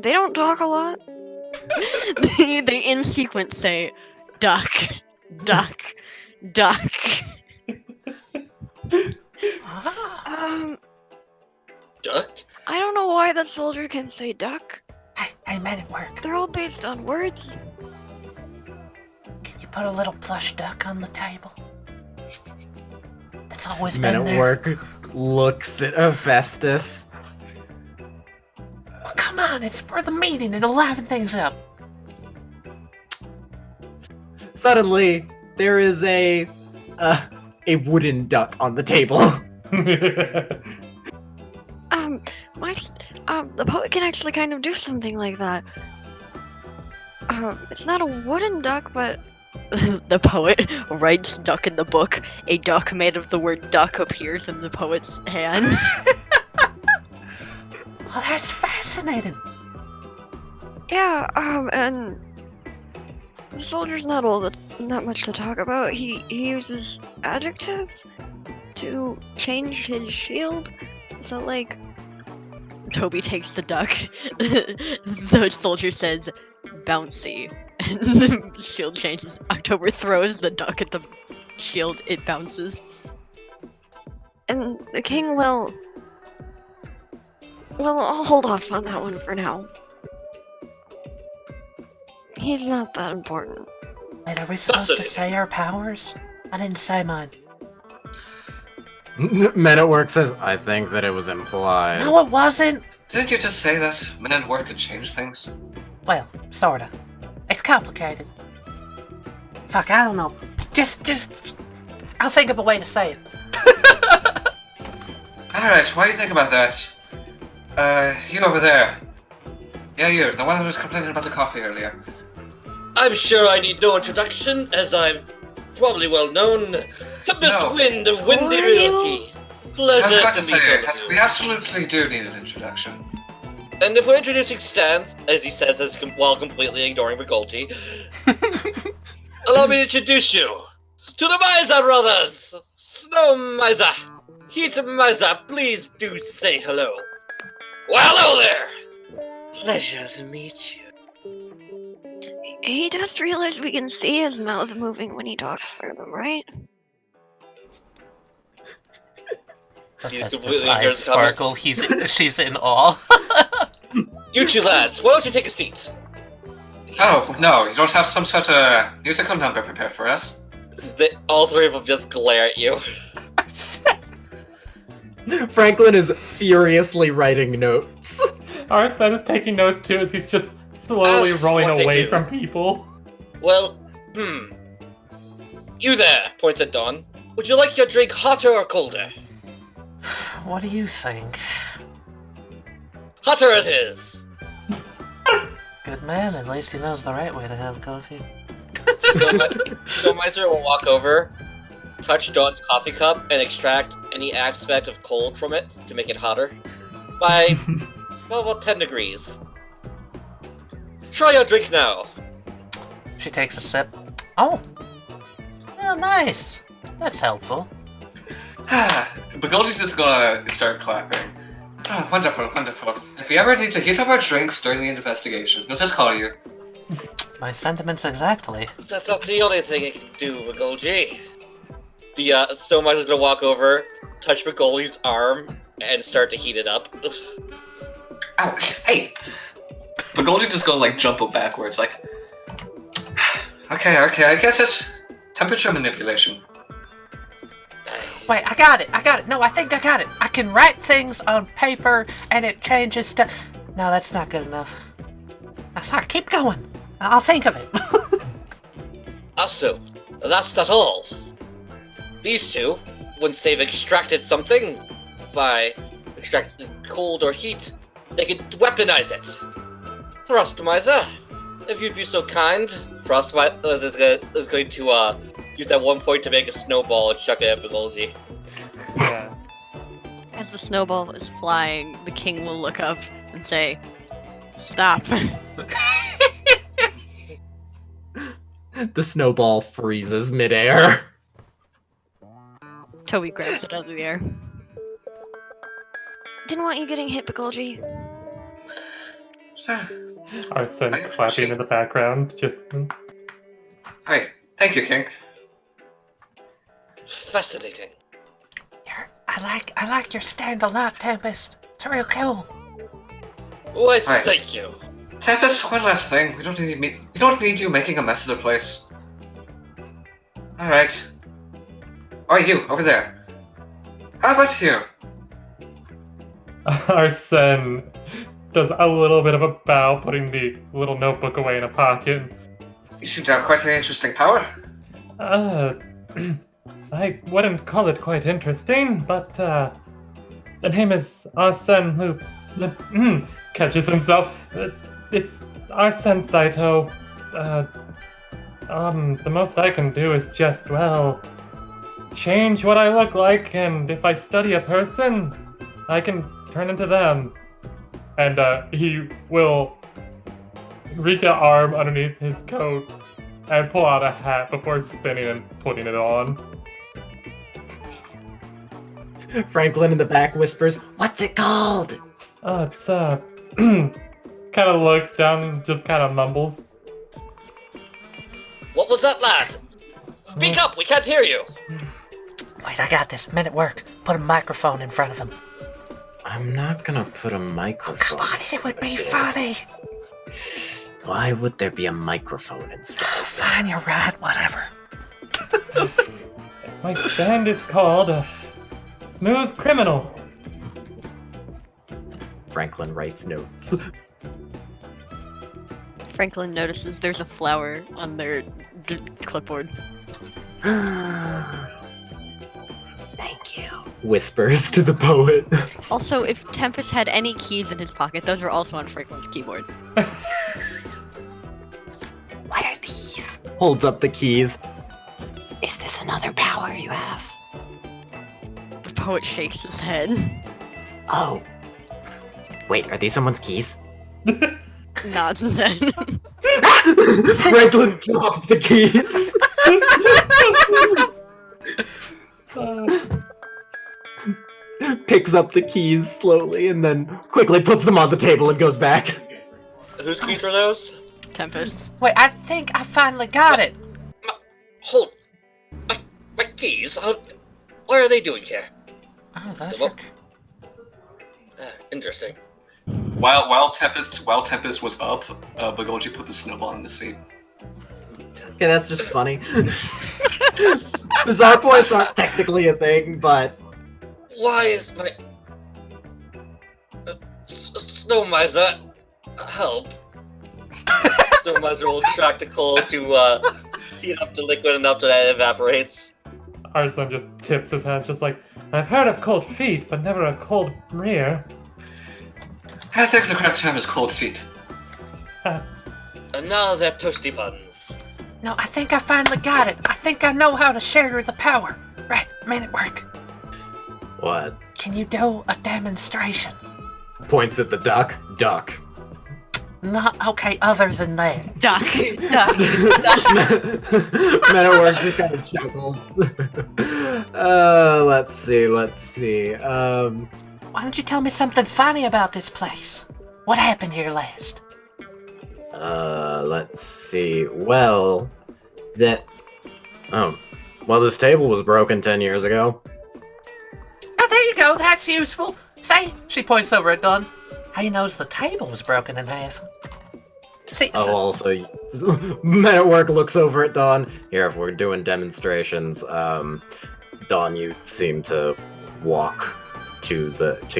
They don't talk a lot. they in sequence say, duck, duck, duck. Duck? I don't know why that soldier can say duck. I made it work. They're all based on words. Can you put a little plush duck on the table? It's always Men been at there. work looks at Hephaestus. Well, come on, it's for the meeting. It'll liven things up. Suddenly, there is a wooden duck on the table. The poet can actually kind of do something like that. It's not a wooden duck, but the poet writes duck in the book. A duck made of the word duck appears in the poet's hand. Well, that's fascinating. Yeah, and the soldier's not much to talk about. He uses adjectives to change his shield. So, like, Toby takes the duck. The soldier says, bouncy. And the shield changes. October throws the duck at the shield. It bounces. And the king, well, I'll hold off on that one for now. He's not that important. Wait, are we supposed to say our powers? I didn't say mine. Men at work says, I think that it was implied. No, it wasn't. Didn't you just say that men at work could change things? Well, sorta. It's complicated. Fuck, I don't know. Just... I'll think of a way to say it. Alright, what do you think about that? You over there. Yeah, you, the one who was complaining about the coffee earlier. I'm sure I need no introduction, as I'm probably well known. Tempest No. Wynd of Windy Who are you? Realty. I was Pleasure about to to meet say, all of yes, you. we absolutely do need an introduction. And if we're introducing Stans, as he says, while completely ignoring Begolji, allow me to introduce you to the Miser brothers! Snow Miser! Heat Miser, please do say hello. Well, hello there! Pleasure to meet you. He does realize we can see his mouth moving when he talks through them, right? He's Hephaestus' completely eyes ignored the comment. sparkle. She's in awe. You two lads, why don't you take a seat? Oh, no, you don't have some sort of musical number prepared for us? All three of them just glare at you. Franklin is furiously writing notes. Arsene is taking notes too as he's just slowly That's rolling what they away do. from people. Well, You there, points at Dawn. Would you like your drink hotter or colder? What do you think? Hotter it is! Good man, at least he knows the right way to have coffee. So Miser will walk over, touch Dawn's coffee cup, and extract any aspect of cold from it to make it hotter. By, well, about 10 degrees. Try your drink now. She takes a sip. Oh! Oh, nice! That's helpful. Begolji's just gonna start clapping. Oh, wonderful, wonderful. If we ever need to heat up our drinks during the investigation, we'll just call you. My sentiments exactly. That's not the only thing I can do, Begolji. The Stone Miser's gonna walk over, touch Begolji's arm, and start to heat it up. Ow, hey! Begolji just gonna like jump up backwards, like. Okay, I get it. Temperature manipulation. Wait, I got it! No, I think I got it! I can write things on paper and it changes stuff. No, that's not good enough. I'm sorry, keep going. I'll think of it. Also, that's not all. These two, once they've extracted something, by extracting cold or heat, they could weaponize it. Thrustomizer, if you'd be so kind. Thrustomizer is going to use that 1 point to make a snowball and chuck it at Begolji. Yeah. As the snowball is flying, the king will look up and say, "Stop." The snowball freezes midair. Toby grabs it out of the air. Didn't want you getting hit, Begolji. Arsene I clapping appreciate in the it. background. Just. Hey, thank you, King. Fascinating. I like your stand a lot, Tempest. It's real cool. Why, Hi. thank you. Tempest, one last thing. We don't need you making a mess of the place. Alright. Oh, you, over there. How about you? Arsene does a little bit of a bow, putting the little notebook away in a pocket. You seem to have quite an interesting power. I wouldn't call it quite interesting, but the name is Arsene who catches himself. It's Arsene Saito. The most I can do is just, well, change what I look like, and if I study a person, I can turn into them. And he will reach an arm underneath his coat and pull out a hat before spinning and putting it on. Franklin in the back whispers, "What's it called?" It's kind of looks down, just kind of mumbles. What was that, lad? Speak up, we can't hear you. Wait, I got this. Men at work. Put a microphone in front of him. I'm not gonna put a microphone. Come on, it would be funny. Why would there be a microphone instead? Fine, you're right. Whatever. My stand is called Smooth Criminal. Franklin writes notes. Franklin notices there's a flower on their clipboard. Thank you. Whispers to the poet. Also, if Tempest had any keys in his pocket, those are also on Franklin's keyboard. What are these? Holds up the keys. Is this another power you have? The poet shakes his head. Oh. Wait, are these someone's keys? Nods his head. Franklin drops the keys. Picks up the keys slowly and then quickly puts them on the table and goes back. Whose keys were those? Tempest. Wait, I think I finally got it. Hold. My keys? What are they doing here? Oh, that's So, interesting. While Tempest was up, Begolji put the snowball in the seat. Okay, that's just funny. Bizarre points aren't technically a thing, but Why is my... Snow Miser... help. Snow Miser will extract the coal to heat up the liquid enough that it evaporates. Arsene just tips his head, just like, I've heard of cold feet, but never a cold rear. I think the correct term is cold seat. And now they're toasty buns. No, I think I finally got it. I think I know how to share the power. Right, men at work. what? Can you do a demonstration? Points at the duck. Duck. Not okay, other than that. Duck. Duck. Men at work just kind of chuckles. Let's see. Why don't you tell me something funny about this place? What happened here last? Let's see. Well, this table was broken 10 years ago. Oh, there you go. That's useful. Say, she points over at Don. He knows the table was broken in half. See, Also, Men at Work looks over at Dawn. Here, if we're doing demonstrations, Dawn, you seem to walk to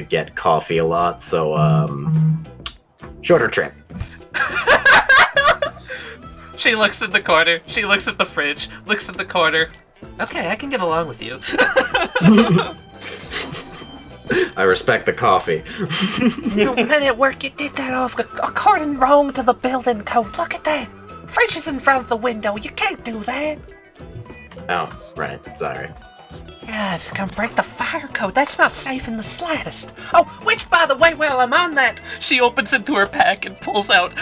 get coffee a lot, so, shorter trip. She looks in the corner. She looks at the fridge. Looks at the corner. Okay, I can get along with you. I respect the coffee. No men at work, you did that off according wrong to the building code. Look at that. Fridge is in front of the window. You can't do that. Oh, right. Sorry. Yeah, it's gonna break the fire code. That's not safe in the slightest. Oh, which, by the way, while I'm on that, she opens into her pack and pulls out,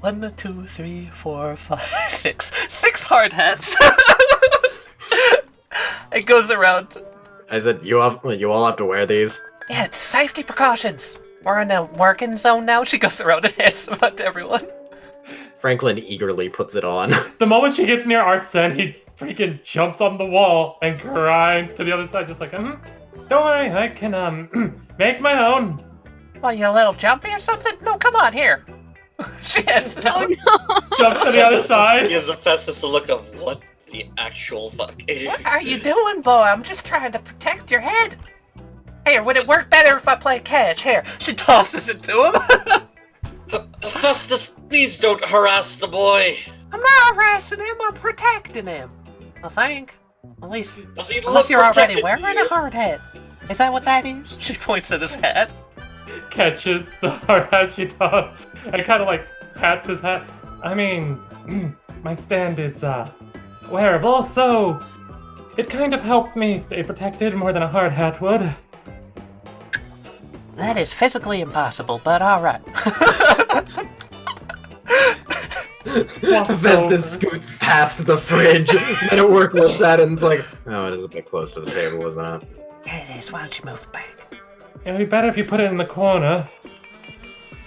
1, 2, 3, 4, 5, 6. 6 hard hats. It goes around. I said, you all have to wear these? Yeah, it's safety precautions. We're in a working zone now. She goes around and hands them out to everyone. Franklin eagerly puts it on. The moment she gets near Arsene, he freaking jumps on the wall and grinds to the other side, just like, don't worry, I can, make my own. Well, you a little jumpy or something? No, come on, here. She has no. Oh no! Jumps to the other side. Gives Hephaestus a look of what the actual fuck. What are you doing, boy? I'm just trying to protect your head. Here, would it work better if I play catch? Here, she tosses it to him. Hephaestus, please don't harass the boy. I'm not harassing him, I'm protecting him. I think. At least, Does he unless look you're already protected wearing to a hard hat. Is that what that is? She points at his hat. Catches the hard hat she does and kind of like pats his hat. I mean, my stand is wearable, so it kind of helps me stay protected more than a hard hat would. That is physically impossible, but alright. Hephaestus scoots past the fridge, and at work looks at it and is like, oh, it is a bit close to the table, isn't it? Yeah, it is. Why don't you move it back? It'd be better if you put it in the corner.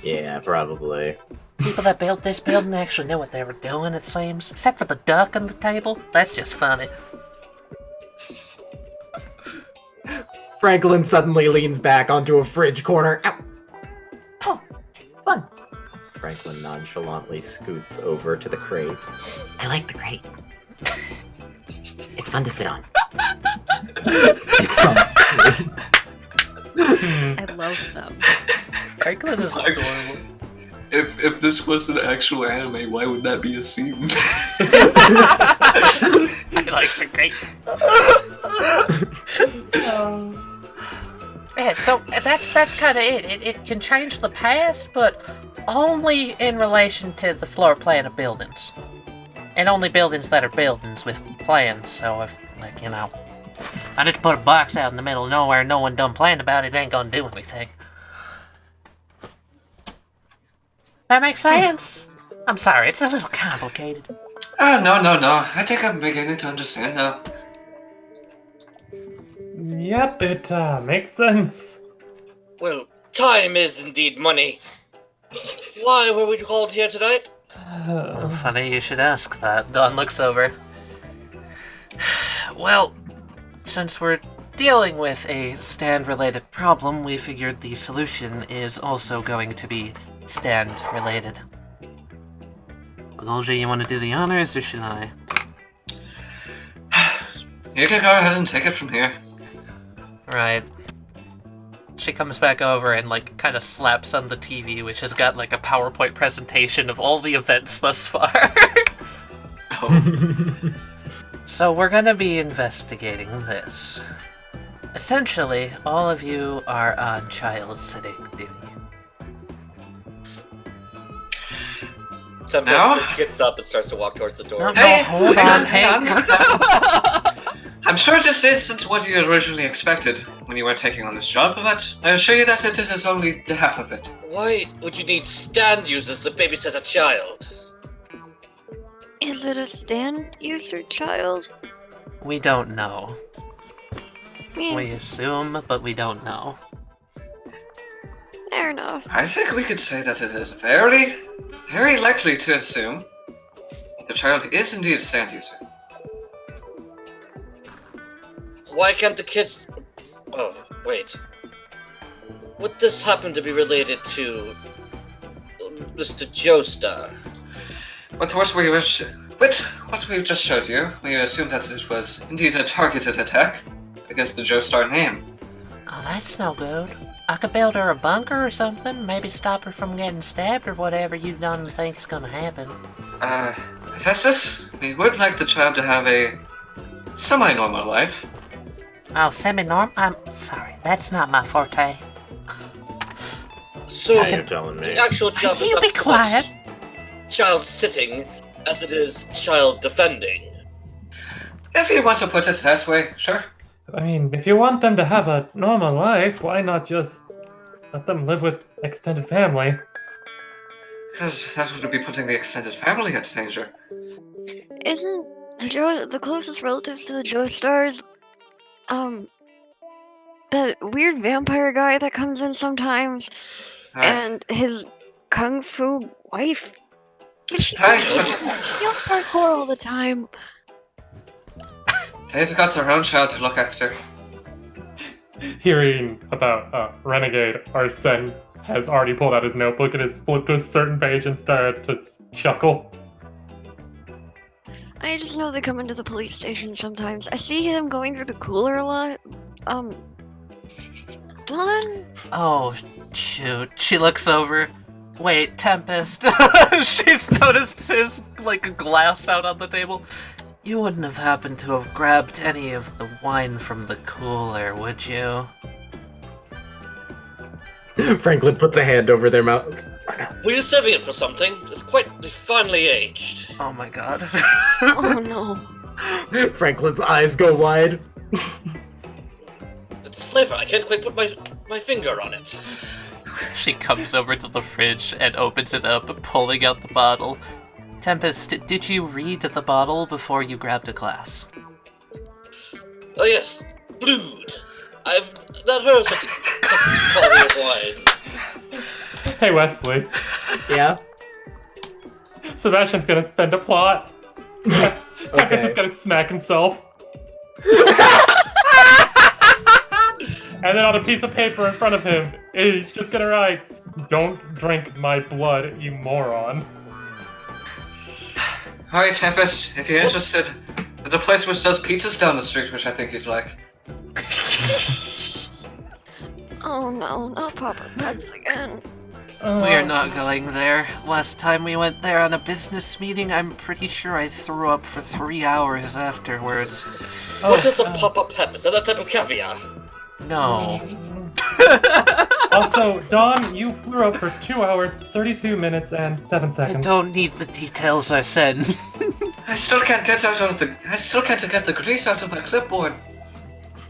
Yeah, probably. People that built this building actually knew what they were doing, it seems. Except for the duck on the table. That's just funny. Franklin suddenly leans back onto a fridge corner. Ow! Oh, fun. Franklin nonchalantly scoots over to the crate. I like the crate. It's fun to sit on. I love them. Franklin is adorable. If this was an actual anime, why would that be a scene? I like the crate. Yeah, so that's kind of it. It can change the past, but only in relation to the floor plan of buildings. And only buildings that are buildings with plans, so if, like, you know, I just put a box out in the middle of nowhere, no one done planned about it, ain't gonna do anything. That makes sense? I'm sorry, it's a little complicated. No. I think I'm beginning to understand now. Yep, it makes sense. Well, time is indeed money. Why were we called here tonight? Well, funny you should ask that. Don looks over. Well, since we're dealing with a stand-related problem, we figured the solution is also going to be stand-related. Begolji, you want to do the honors, or should I? You can go ahead and take it from here. Right. She comes back over and, like, kind of slaps on the TV, which has got, like, a PowerPoint presentation of all the events thus far. Oh. So we're gonna be investigating this. Essentially, all of you are on child sitting duty. Tempest gets up and starts to walk towards the door. No, hold on, hang on. Hank. I'm sure this isn't what you originally expected when you were taking on this job, but I assure you that it is only the half of it. Why would you need stand users to babysit a child? Is it a stand user child? We don't know. Yeah, We assume, but we don't know. fair enough. I think we could say that it is very, very likely to assume that the child is indeed a stand user. Why can't the kids... Oh, wait. Would this happen to be related to... Mr. Joestar? With what we just showed you, we assumed that it was indeed a targeted attack against the Joestar name. Oh, that's no good. I could build her a bunker or something, maybe stop her from getting stabbed or whatever you don't think is gonna happen. Hephaestus, we would like the child to have a semi-normal life. Oh, semi-norm? I'm sorry, that's not my forte. So, Yeah, you're telling me. the actual job Can is you not be so quiet? much child sitting as it is child defending. If you want to put it that way, sure. I mean, if you want them to have a normal life, why not just let them live with extended family? Because that would be putting the extended family at danger. Isn't the closest relatives to the Joestars, that weird vampire guy that comes in sometimes, Aye. and his kung fu wife? But she Aye, yells parkour all the time. they've got their own child to look after. Hearing about Renegade, Arsene has already pulled out his notebook and has flipped to a certain page and started to chuckle. I just know they come into the police station sometimes. I see him going through the cooler a lot. Dawn? Oh, shoot. She looks over. Wait, Tempest. She's noticed his, like, a glass out on the table. You wouldn't have happened to have grabbed any of the wine from the cooler, would you? Franklin puts a hand over their mouth. Were you saving it for something? It's quite finely aged. Oh my god. Oh no. Franklin's eyes go wide. It's flavor. I can't quite put my finger on it. She comes over to the fridge and opens it up, pulling out the bottle. Tempest, did you read the bottle before you grabbed a glass? Oh yes, blood. I've not heard of such quality of wine. Hey, Westley. Yeah? Sebastian's gonna spend a plot. Tempest is gonna smack himself. And then on a piece of paper in front of him, he's just gonna write, "Don't drink my blood, you moron." Alright, Tempest, if you're interested, there's a place which does pizzas down the street, which I think you'd like. Oh no, not Papa Peps again. We're not going there. Last time we went there on a business meeting, I'm pretty sure I threw up for 3 hours afterwards. What is a pop-up pep? Is that a type of caviar? No. Also, Dawn, you flew up for 2 hours, 32 minutes, and 7 I seconds. don't need the details I said. I still can't get the grease out of my clipboard.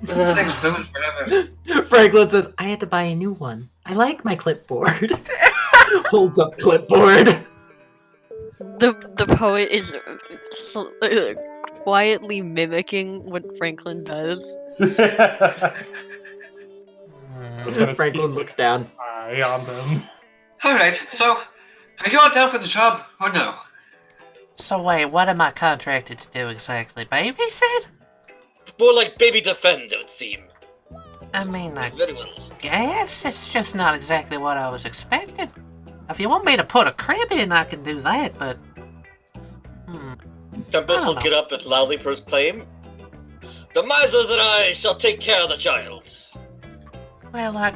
This thing's ruined forever. Franklin says, I had to buy a new one. I like my clipboard. Holds up clipboard. The poet is quietly mimicking what Franklin does. Franklin looks down. Eye on them. Alright, so, are you all down for the job, or no? So wait, what am I contracted to do exactly? Babysit? More like baby defend, it would seem. I mean, I Very well. guess it's just not exactly what I was expecting. If you want me to put a crib in, I can do that, but... Tempest I will don't get up and loudly proclaim, "The misers and I shall take care of the child." Well, I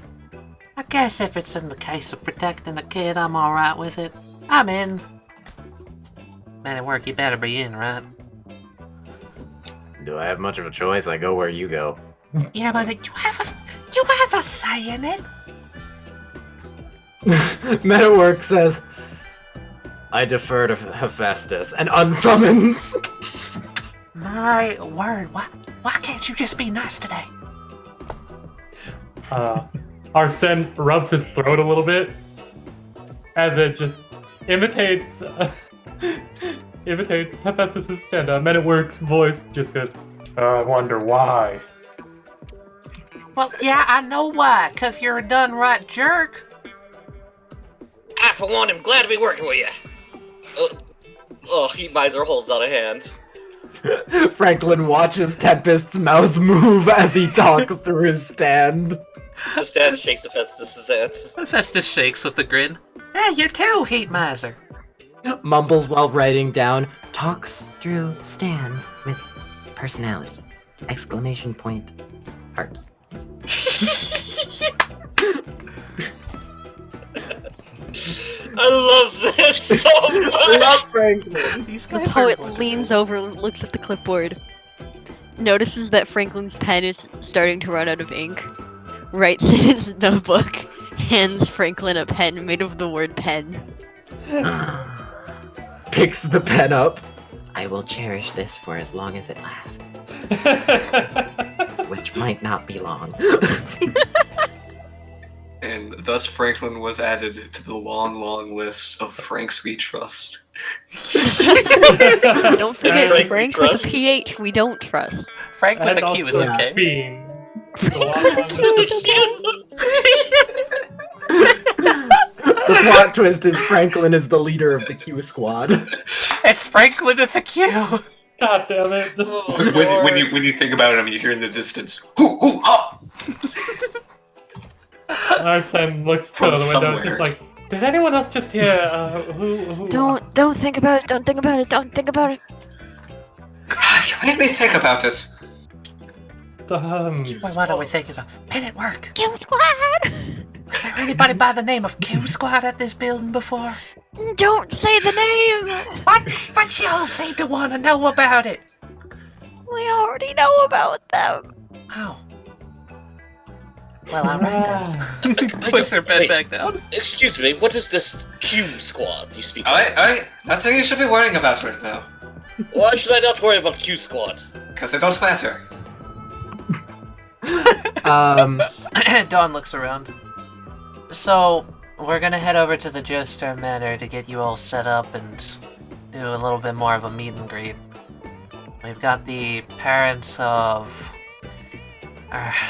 guess if it's in the case of protecting a kid, I'm alright with it. I'm in. Man at work, you better be in, right? Do I have much of a choice? I go where you go. Yeah, but you have a say in it. Men at Work says, I defer to Hephaestus and unsummons. My word, why can't you just be nice today? Arsene rubs his throat a little bit, and then just imitates Hephaestus' and Men at Work's voice. Just goes, "I wonder why." Well, yeah, I know why. 'Cause you're a done right jerk. I, for one, am glad to be working with you. Heat Miser holds out a hand. Franklin watches Tempest's mouth move as he talks through his stand. The stand shakes Hephaestus' hand. Hephaestus shakes with a grin. Hey, you too, Heat Miser. Mumbles while writing down, talks through stand with personality. Exclamation point. Heart. I love this so much! I love Franklin. These The guys poet are leans over and looks at the clipboard. notices that Franklin's pen is starting to run out of ink, writes in his notebook, hands Franklin a pen made of the word pen. Picks the pen up. I will cherish this for as long as it lasts, which might not be long. And thus Franklin was added to the long, long list of Franks we trust. Don't forget, Frank we Frank with a trust. PH, we don't trust. Frank with And a Q is also okay. Bean. The plot twist is Franklin is the leader of the Q Squad. It's Franklin with a Q. God damn it. Oh, When you think about him, you hear in the distance, hoo hoo ha! Arsene looks From to the window, somewhere. just like, did anyone else just hear, who? Don't think about it, don't think about it, don't think about it. You made me think about it. Why don't we think about Men at work. Q Squad! Was there anybody by the name of Q Squad at this building before? Don't say the name! But y'all seem to want to know about it. We already know about them. Oh. Well, alright. Puts her pen back down. Excuse me, what is this Q Squad you speak of? Nothing you should be worrying about right now. Why should I not worry about Q Squad? Because they don't matter. Dawn looks around. So, we're gonna head over to the Joestar Manor to get you all set up and do a little bit more of a meet and greet. We've got the parents of...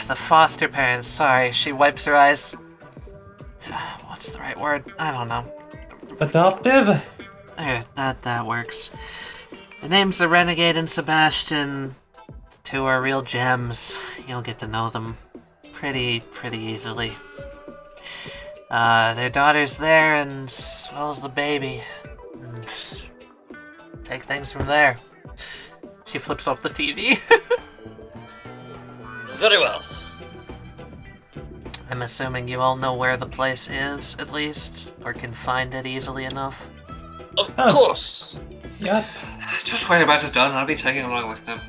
the foster parents, sorry, she wipes her eyes. What's the right word? I don't know. Adoptive? There, that works. The names are Renegade and Sebastian. Two are real gems. You'll get to know them pretty easily. Their daughter's there, and as well as the baby. And take things from there. She flips up the TV. Very well. I'm assuming you all know where the place is, at least, or can find it easily enough. Of course. Yep. Just wait about it done. I'll be taking along with them.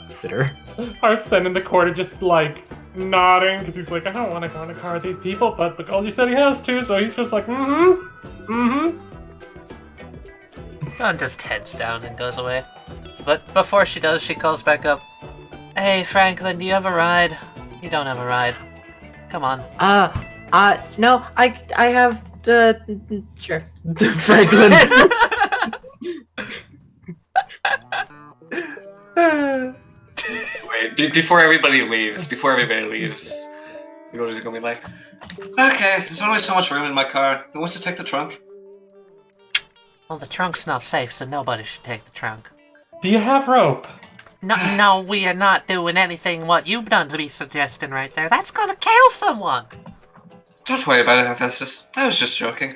Consider. Arsene in the corner just like nodding because he's like, I don't want to go in a car with these people, but Begolji said he has to, so he's just like, Dawn just heads down and goes away. But before she does, she calls back up. Hey, Franklin, do you have a ride? You don't have a ride. Come on. No, I have, sure. Franklin. Wait, before everybody leaves, you're just gonna be like, okay, there's only so much room in my car. Who wants to take the trunk? Well, the trunk's not safe, so nobody should take the trunk. do you have rope? No, we are not doing anything what you've done to be suggesting right there. That's gonna kill someone! Don't worry about it, Hephaestus. I was just joking.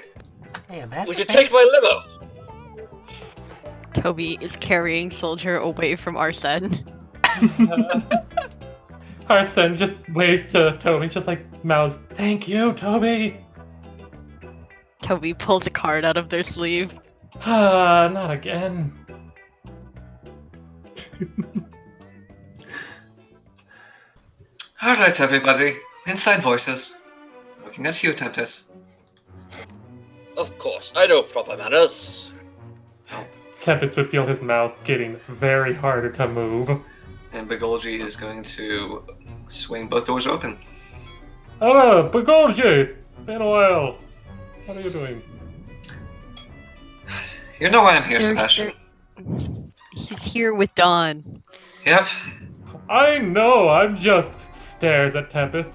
Hey, man. We should take my limo. Toby is carrying Soldier away from Arsene. Arsene just waves to Toby, just like mouths, thank you, Toby. Toby pulls a card out of their sleeve. Not again. Alright, everybody. Inside voices. Looking at you, Tempest. Of course, I know proper manners. Tempest would feel his mouth getting very harder to move. And Begolji is going to swing both doors open. Hello, Begolji! Been a while. How are you doing? You know why I'm here, They're- Sebastian. He's here with Dawn. Yep. I know, I'm just stares at Tempest.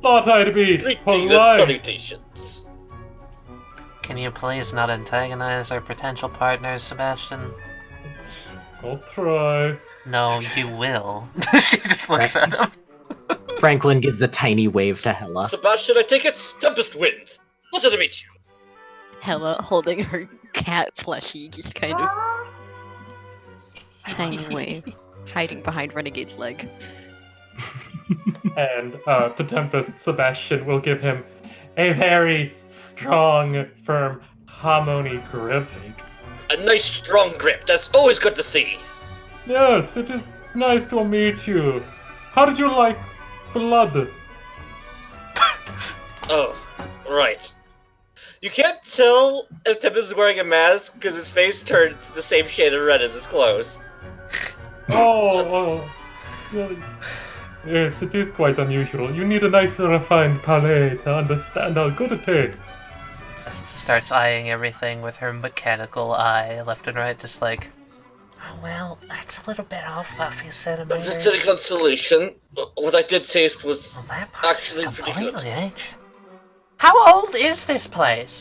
Thought I'd be Greetings and polite. salutations. Can you please not antagonize our potential partners, Sebastian? I'll try. No, you will. She just looks at him. Franklin gives a tiny wave to Hella. Sebastian, I take it, Tempest wins. Pleasure to meet you. Hella holding her cat plushie, just kind of tiny wave, hiding behind Renegade's leg. And to Tempest, Sebastian will give him a very strong, firm harmony grip. A nice strong grip, that's always good to see. Yes, it is nice to meet you. How did you like blood? Oh, right. You can't tell if Tempest is wearing a mask because his face turns the same shade of red as his clothes. Oh. Yes, it is quite unusual. You need a nice refined palate to understand our good tastes. Starts eyeing everything with her mechanical eye, left and right, just like, oh, well, that's a little bit off by a few centimeters. If it's any consolation, what I did taste was Well, that part actually is pretty good. completely ancient. How old is this place?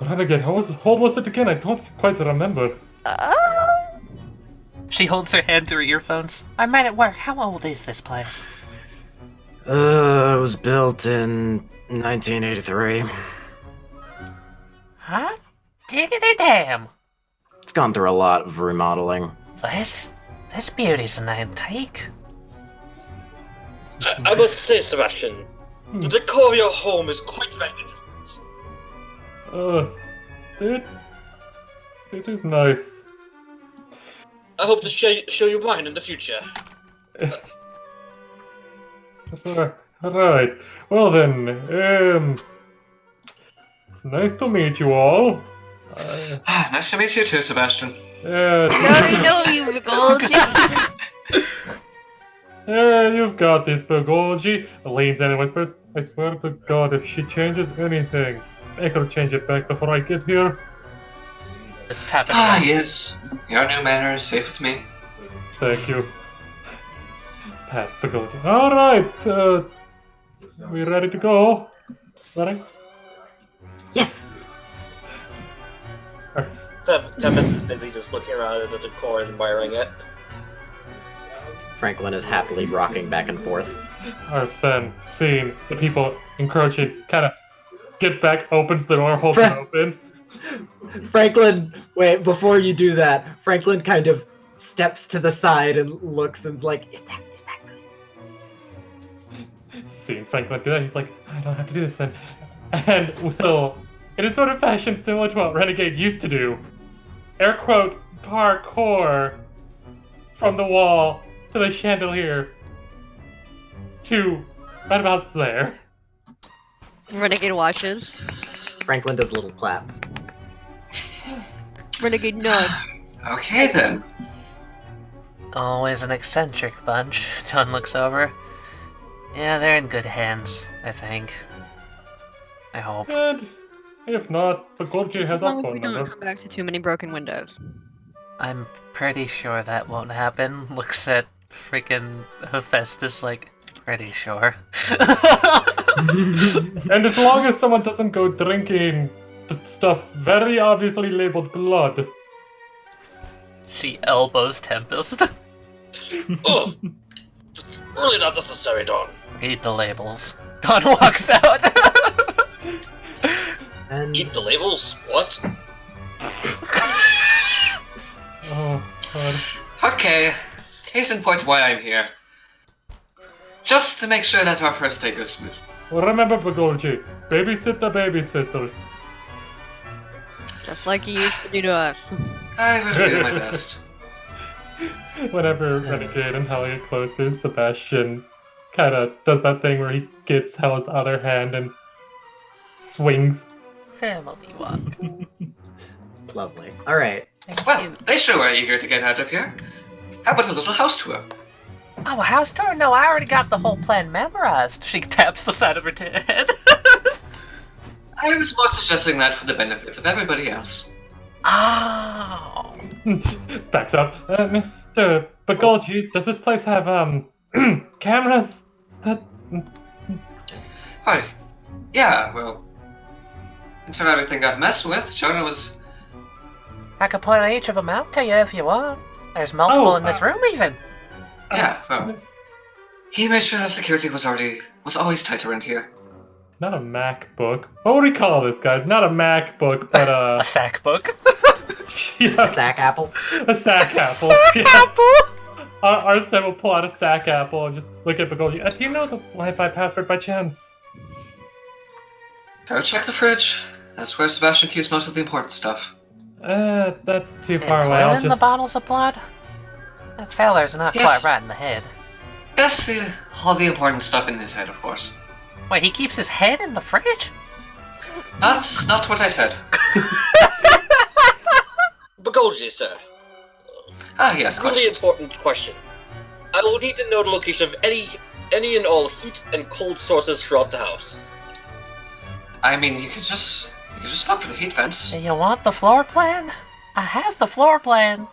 Renegade, how old was it again? I don't quite remember. She holds her hand to her earphones. I met at work. How old is this place? It was built in 1983. Huh? Diggity damn. It's gone through a lot of remodeling. This beauty's an antique. I must say, Sebastian, the decor of your home is quite magnificent. It is nice. I hope to show you mine in the future. Right. Well then, it's nice to meet you all. Nice to meet you too, Sebastian. I know you, Begolji. You've got this, Begolji. Leans in and whispers, I swear to God, if she changes anything, make her change it back before I get here. Just tap it. Yes. Your new manner is safe with me. Thank you. Pat Begolji. Alright, we ready to go? Ready? Yes! Nice. Tempest is busy just looking around at the decor and admiring it. Franklin is happily rocking back and forth. Arsene, seeing the people encroaching, kind of gets back, opens the door, holds it open. Franklin, wait, before you do that, Franklin kind of steps to the side and looks and's like, is that good? Seeing Franklin do that, he's like, I don't have to do this then. And will, in a sort of fashion similar to what Renegade used to do, air quote, parkour from the wall to the chandelier to right about there. Renegade watches. Franklin does little claps. Renegade nods. Okay then. Always an eccentric bunch. Ton looks over. Yeah, they're in good hands, I think. I hope. And if not, Begolji Just has as our long as phone we don't number. come back to too many broken windows. I'm pretty sure that won't happen. Looks at freaking Hephaestus like, pretty sure. And as long as someone doesn't go drinking the stuff very obviously labeled blood. She elbows Tempest. Oh, really not necessary, Don. Read the labels. Don walks out. And Eat the labels? What? Oh, God. Okay. Case in point why I'm here. Just to make sure that our first day goes smooth. Well, remember, Begolji, babysit the babysitters. Just like you used to do to us. I will do my best. Whenever Renegade and Heli get closer, Sebastian kind of does that thing where he gets Hela's other hand and swings. Family walk. lovely. Alright. Thank Well, you. they sure are eager to get out of here. How about a little house tour? Oh, a house tour? No, I already got the whole plan memorized. She taps the side of her head. I was more suggesting that for the benefit of everybody else. Oh. Backs up. Mr. Begolji, does this place have, cameras? Right. Yeah, well, until everything got messed with, JoJo was... I could point each of them out to you if you want. There's multiple in this room, even. Yeah, well... He made sure that security was always tight around here. Not a MacBook. What would we call this, guys? Not a MacBook, but A sack book. yeah, Sack apple. a sack apple. Sack Yeah. apple. Arsene will pull out a sack apple and just look at Begolji. Do you know the Wi-Fi password by chance? Go check the fridge. That's where Sebastian keeps most of the important stuff. That's too far away. Including I'll the just. bottles of blood? That feller's not Yes. quite right in the head. Yes, all the important stuff in his head, of course. Wait, he keeps his head in the fridge? That's not what I said. Begolji, sir. Ah, yes, Really questions. important question. I will need to know the location of any and all heat and cold sources throughout the house. I mean, you could just look for the heat vents. Do you want the floor plan? I have the floor plan.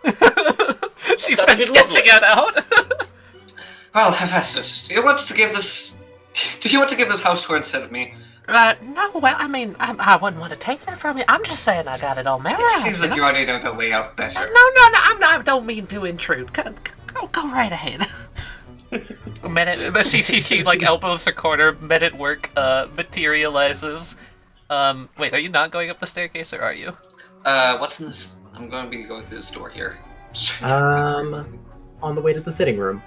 She's That'd been be lovely. sketching it out. Well, Hephaestus, do you want to give this house tour instead of me? No, well, I mean, I wouldn't want to take that from you. I'm just saying I got it all memorized. It seems like you already know the layout better. No, I don't mean to intrude. Go right ahead. A minute, but she like elbows her corner. Men at work materializes. Wait, are you not going up the staircase, or are you? What's in this? I'm going to be going through this door here. On the way to the sitting room.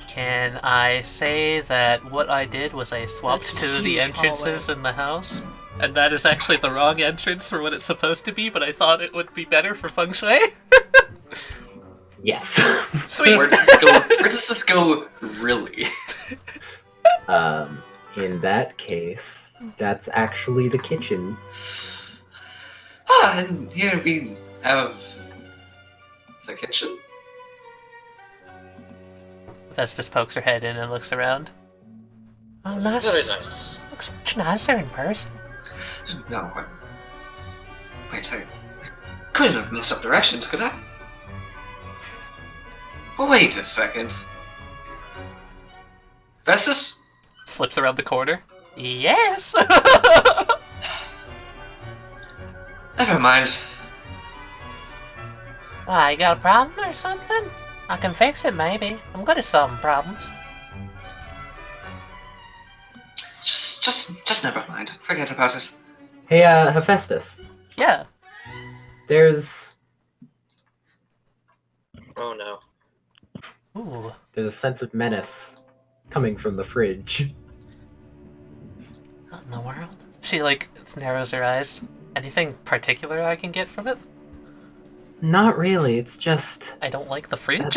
Can I say that what I did was I swapped That's to a the huge entrances in the house? And that is actually the wrong entrance for what it's supposed to be, but I thought it would be better for feng shui. Yes. Sweet! Where does this go, really? In that case, that's actually the kitchen. Ah, and here we have the kitchen. Hephaestus pokes her head in and looks around. Oh, nice. Very nice. Looks much nicer in person. No, wait, I couldn't have messed up directions, could I? Wait a second. Hephaestus? Slips around the corner. Yes! Never mind. Why, you got a problem or something? I can fix it, maybe. I'm good at solving problems. Just never mind. Forget about it. Hey, Hephaestus. Yeah. There's Oh no. Ooh. a sense of menace coming from the fridge. What in the world? She, like, narrows her eyes. Anything particular I can get from it? Not really. It's just I don't like the fridge.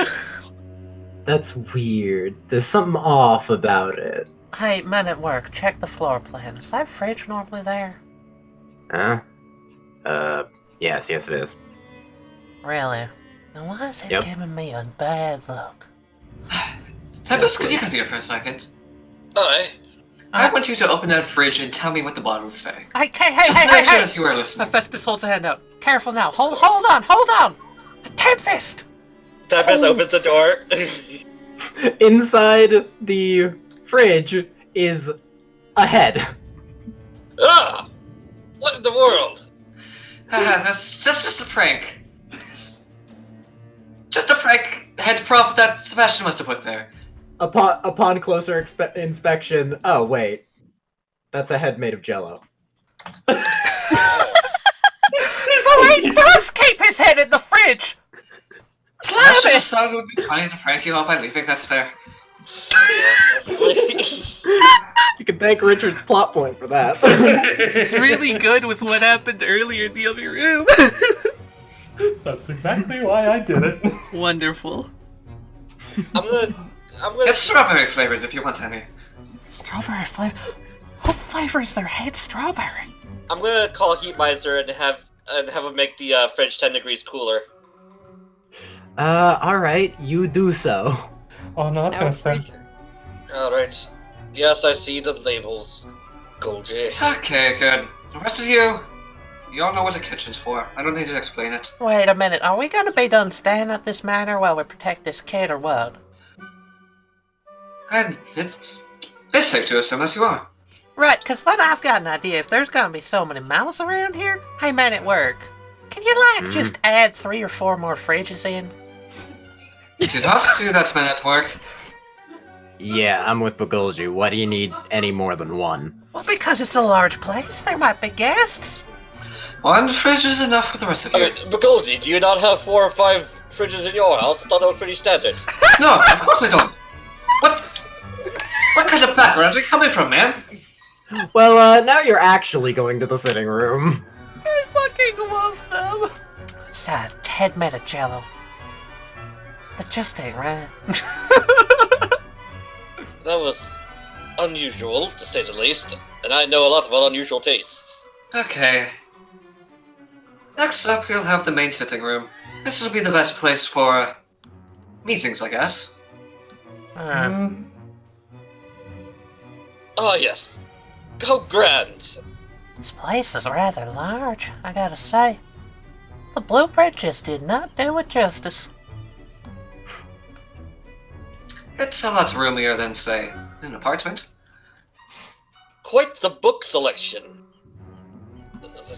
that's weird. There's something off about it. Hey, men at work, check the floor plan. Is that fridge normally there? Huh? Yes, it is. Really? Now why is it Yep. giving me a bad look? Tempest, could you come here for a second? Aye. I want you to open that fridge and tell me what the bottles say. Hey, Just make sure that you are listening. Hephaestus holds a hand out. Careful now. Hold on! A Tempest! Tempest opens the door. Inside the fridge is a head. Ah! What in the world? That's just a prank. Just a prank head prop that Sebastian must have put there. Upon closer inspection, oh wait, that's a head made of Jello. So he does keep his head in the fridge! Sebastian just thought it would be funny to prank you all by leaving that there. You can thank Richard's plot point for that. He's really good with what happened earlier in the other room. That's exactly why I did it. Wonderful. I'm gonna. It's strawberry flavored if you want any. Strawberry flavor? What flavor is their head strawberry? I'm gonna call Heatmiser and have him make the fridge 10 degrees cooler. Alright, you do so. Oh no, that's Now gonna it's start. freezing. Alright. Yes, I see the labels. Golgi. Okay, good. The rest of you all know what a kitchen's for. I don't need to explain it. Wait a minute, are we gonna be done staying at this manor while we protect this kid or what? And it's safe to assume that you are. Right, cause then I've got an idea. If there's gonna be so many mouths around here, hey men at work, can you like just add 3 or 4 more fridges in? Do not do that, man at work. Yeah, I'm with Begolji. What do you need any more than one? Well, because it's a large place, there might be guests. One fridge is enough for the rest of you. I mean, Begolji, do you not have 4 or 5 fridges in your house? I thought that was pretty standard. No, of course I don't. What kind of background are you coming from, man? Well, now you're actually going to the sitting room. I fucking love them. it's head made of jello. That just ain't right. That was unusual, to say the least, and I know a lot about unusual tastes. Okay. Next up, we'll have the main sitting room. This will be the best place for meetings, I guess. Ah, yes. How grand! This place is rather large, I gotta say. The blueprint just did not do it justice. It's a lot roomier than, say, an apartment. Quite the book selection.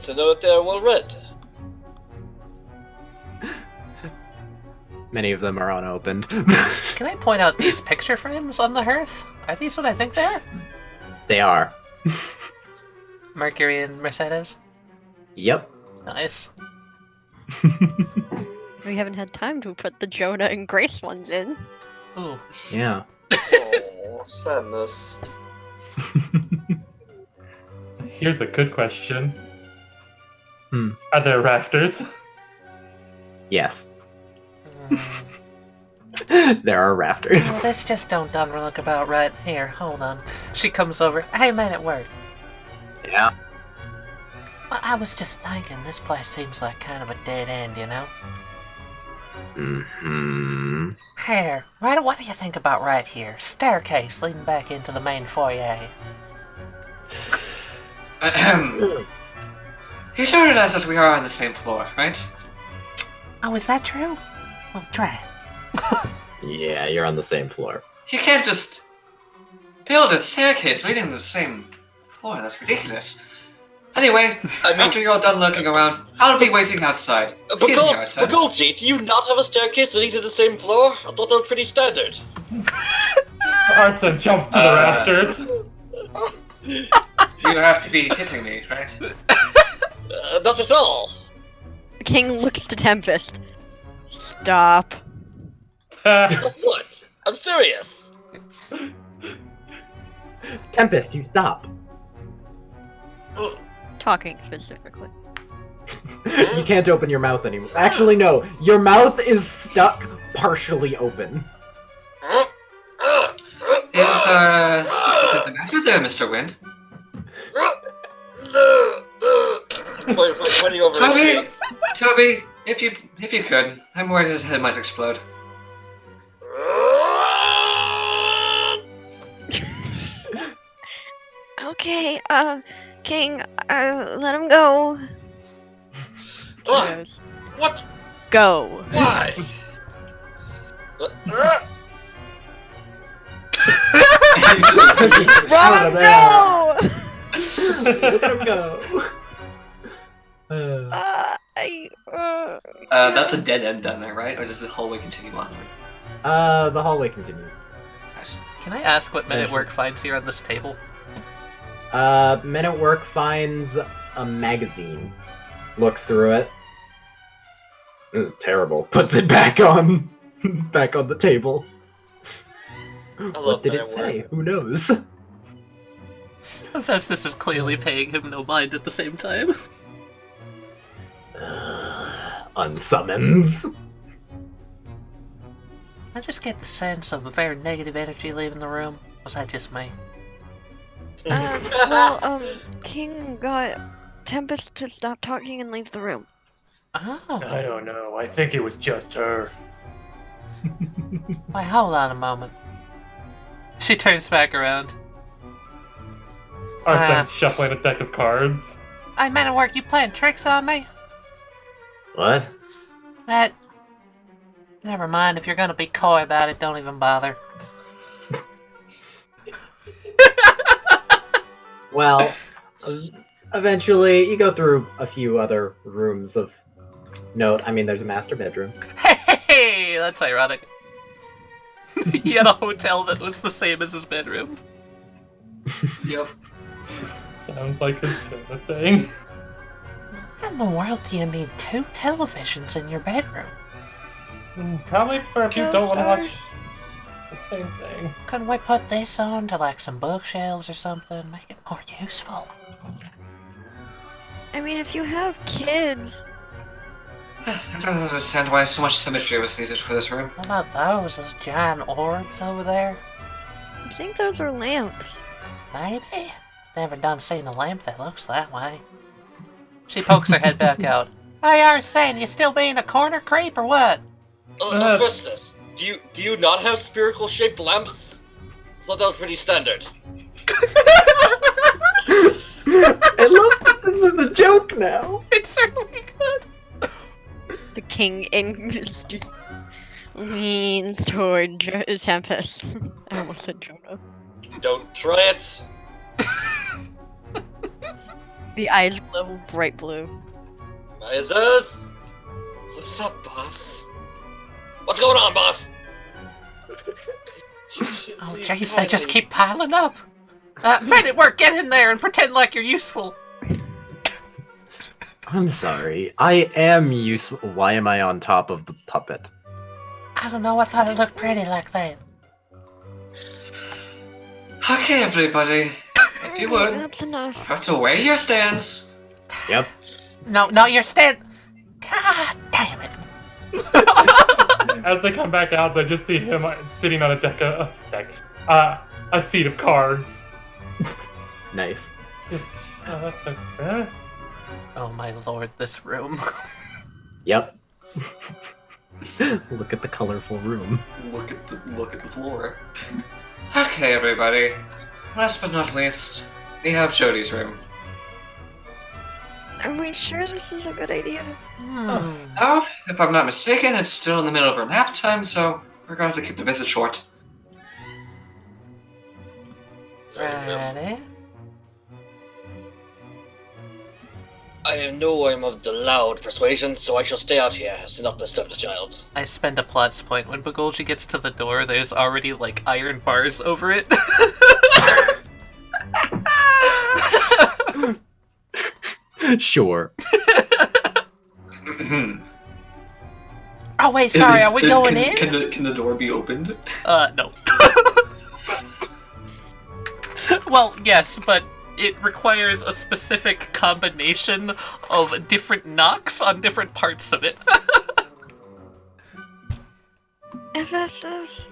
To know if they're well read. Many of them are unopened. Can I point out these picture frames on the hearth? Are these what I think they are? They are. Mercury and Mercedes? Yep. Nice. We haven't had time to put the Jonah and Grace ones in. Ooh. Yeah. Oh, sadness. Here's a good question. Hmm. Are there rafters? Yes. Mm. There are rafters. Well, this just don't look about right. Here, hold on. She comes over. Hey, man at work. Yeah. Well, I was just thinking, this place seems like kind of a dead end, you know? Mm-hmm. Here, right, what do you think about right here? Staircase leading back into the main foyer. Ahem. You do realize that we are on the same floor, right? Oh, is that true? Well, try it. Yeah, you're on the same floor. You can't just build a staircase leading to the same floor. That's ridiculous. Anyway, after you're all done looking around, I'll be waiting outside. Excuse me, Arsene. Begolji, do you not have a staircase leading to the same floor? I thought that was pretty standard. Arsene jumps to the rafters. You have to be hitting me, right? Not at all. The king looks to Tempest. Stop. What? I'm serious. Tempest, you stop. Talking specifically. You can't open your mouth anymore. Actually, no. Your mouth is stuck partially open. Is something the matter there, Mr. Wynd? Pointing over at me. Toby, if you could, I'm worried his head might explode. Okay, King, let him go. What? He goes, What? go. Why? Let him go! Let him go. That's a dead end down there, right? Or does the hallway continue onward? The hallway continues. Nice. Can I ask what Men at Work finds here on this table? Men at Work finds a magazine. Looks through it. It's terrible. Puts it back on the table. What did it say? Who knows? Hephaestus is clearly paying him no mind at the same time. Unsummons. I just get the sense of a very negative energy leaving the room. Was that just me? King got Tempest to stop talking and leave the room. Oh. I don't know. I think it was just her. Wait, hold on a moment. She turns back around. Arsene's shuffling a deck of cards. I Men at Work, you playing tricks on me? What? Never mind, if you're gonna be coy about it, don't even bother. Well, eventually you go through a few other rooms of note. I mean, there's a master bedroom. Hey, that's ironic. He had a hotel that was the same as his bedroom. Yep. Sounds like his Jonah thing. What in the world do you need 2 televisions in your bedroom? Probably for if you don't want to watch Joestars? the same thing. Couldn't we put this on to like some bookshelves or something? Make it more useful. I mean, if you have kids, I don't understand why so much symmetry was needed for this room. What about those giant orbs over there? I think those are lamps. Maybe? Never done seen a lamp that looks that way. She pokes her head back out. Hey, Arsene, you still being a corner creep or what? Hephaestus, do you not have spherical shaped lamps? I thought that was pretty standard. I love that this is a joke now. It's certainly good. The king just leans toward Tempest. I almost said JoJo. Don't try it. The eyes glow bright blue. Misers! What's up, boss? What's going on, boss? Oh, jeez, they just keep piling up. Men at work, get in there and pretend like you're useful. I'm sorry. I am useful. Why am I on top of the puppet? I don't know, I thought it looked pretty like that. Okay, everybody. If you would, That's enough. have to weigh your stands. Yep. No, you're stand. God damn it. As they come back out, they just see him sitting on a seat of cards. Nice. Oh my lord, this room. Yep. Look at the colorful room. Look at the floor. Okay, everybody. Last but not least, we have Jody's room. Are we sure this is a good idea? Now, if I'm not mistaken, it's still in the middle of her nap time, so we're going to have to keep the visit short. Ready? I know I'm of the loud persuasion, so I shall stay out here to not disturb the child. I spend a plot point. When Begolji gets to the door, there's already, like, iron bars over it. Sure. Oh wait, sorry, are we going in? Can the door be opened? No. Well, yes, but it requires a specific combination of different knocks on different parts of it. Hephaestus?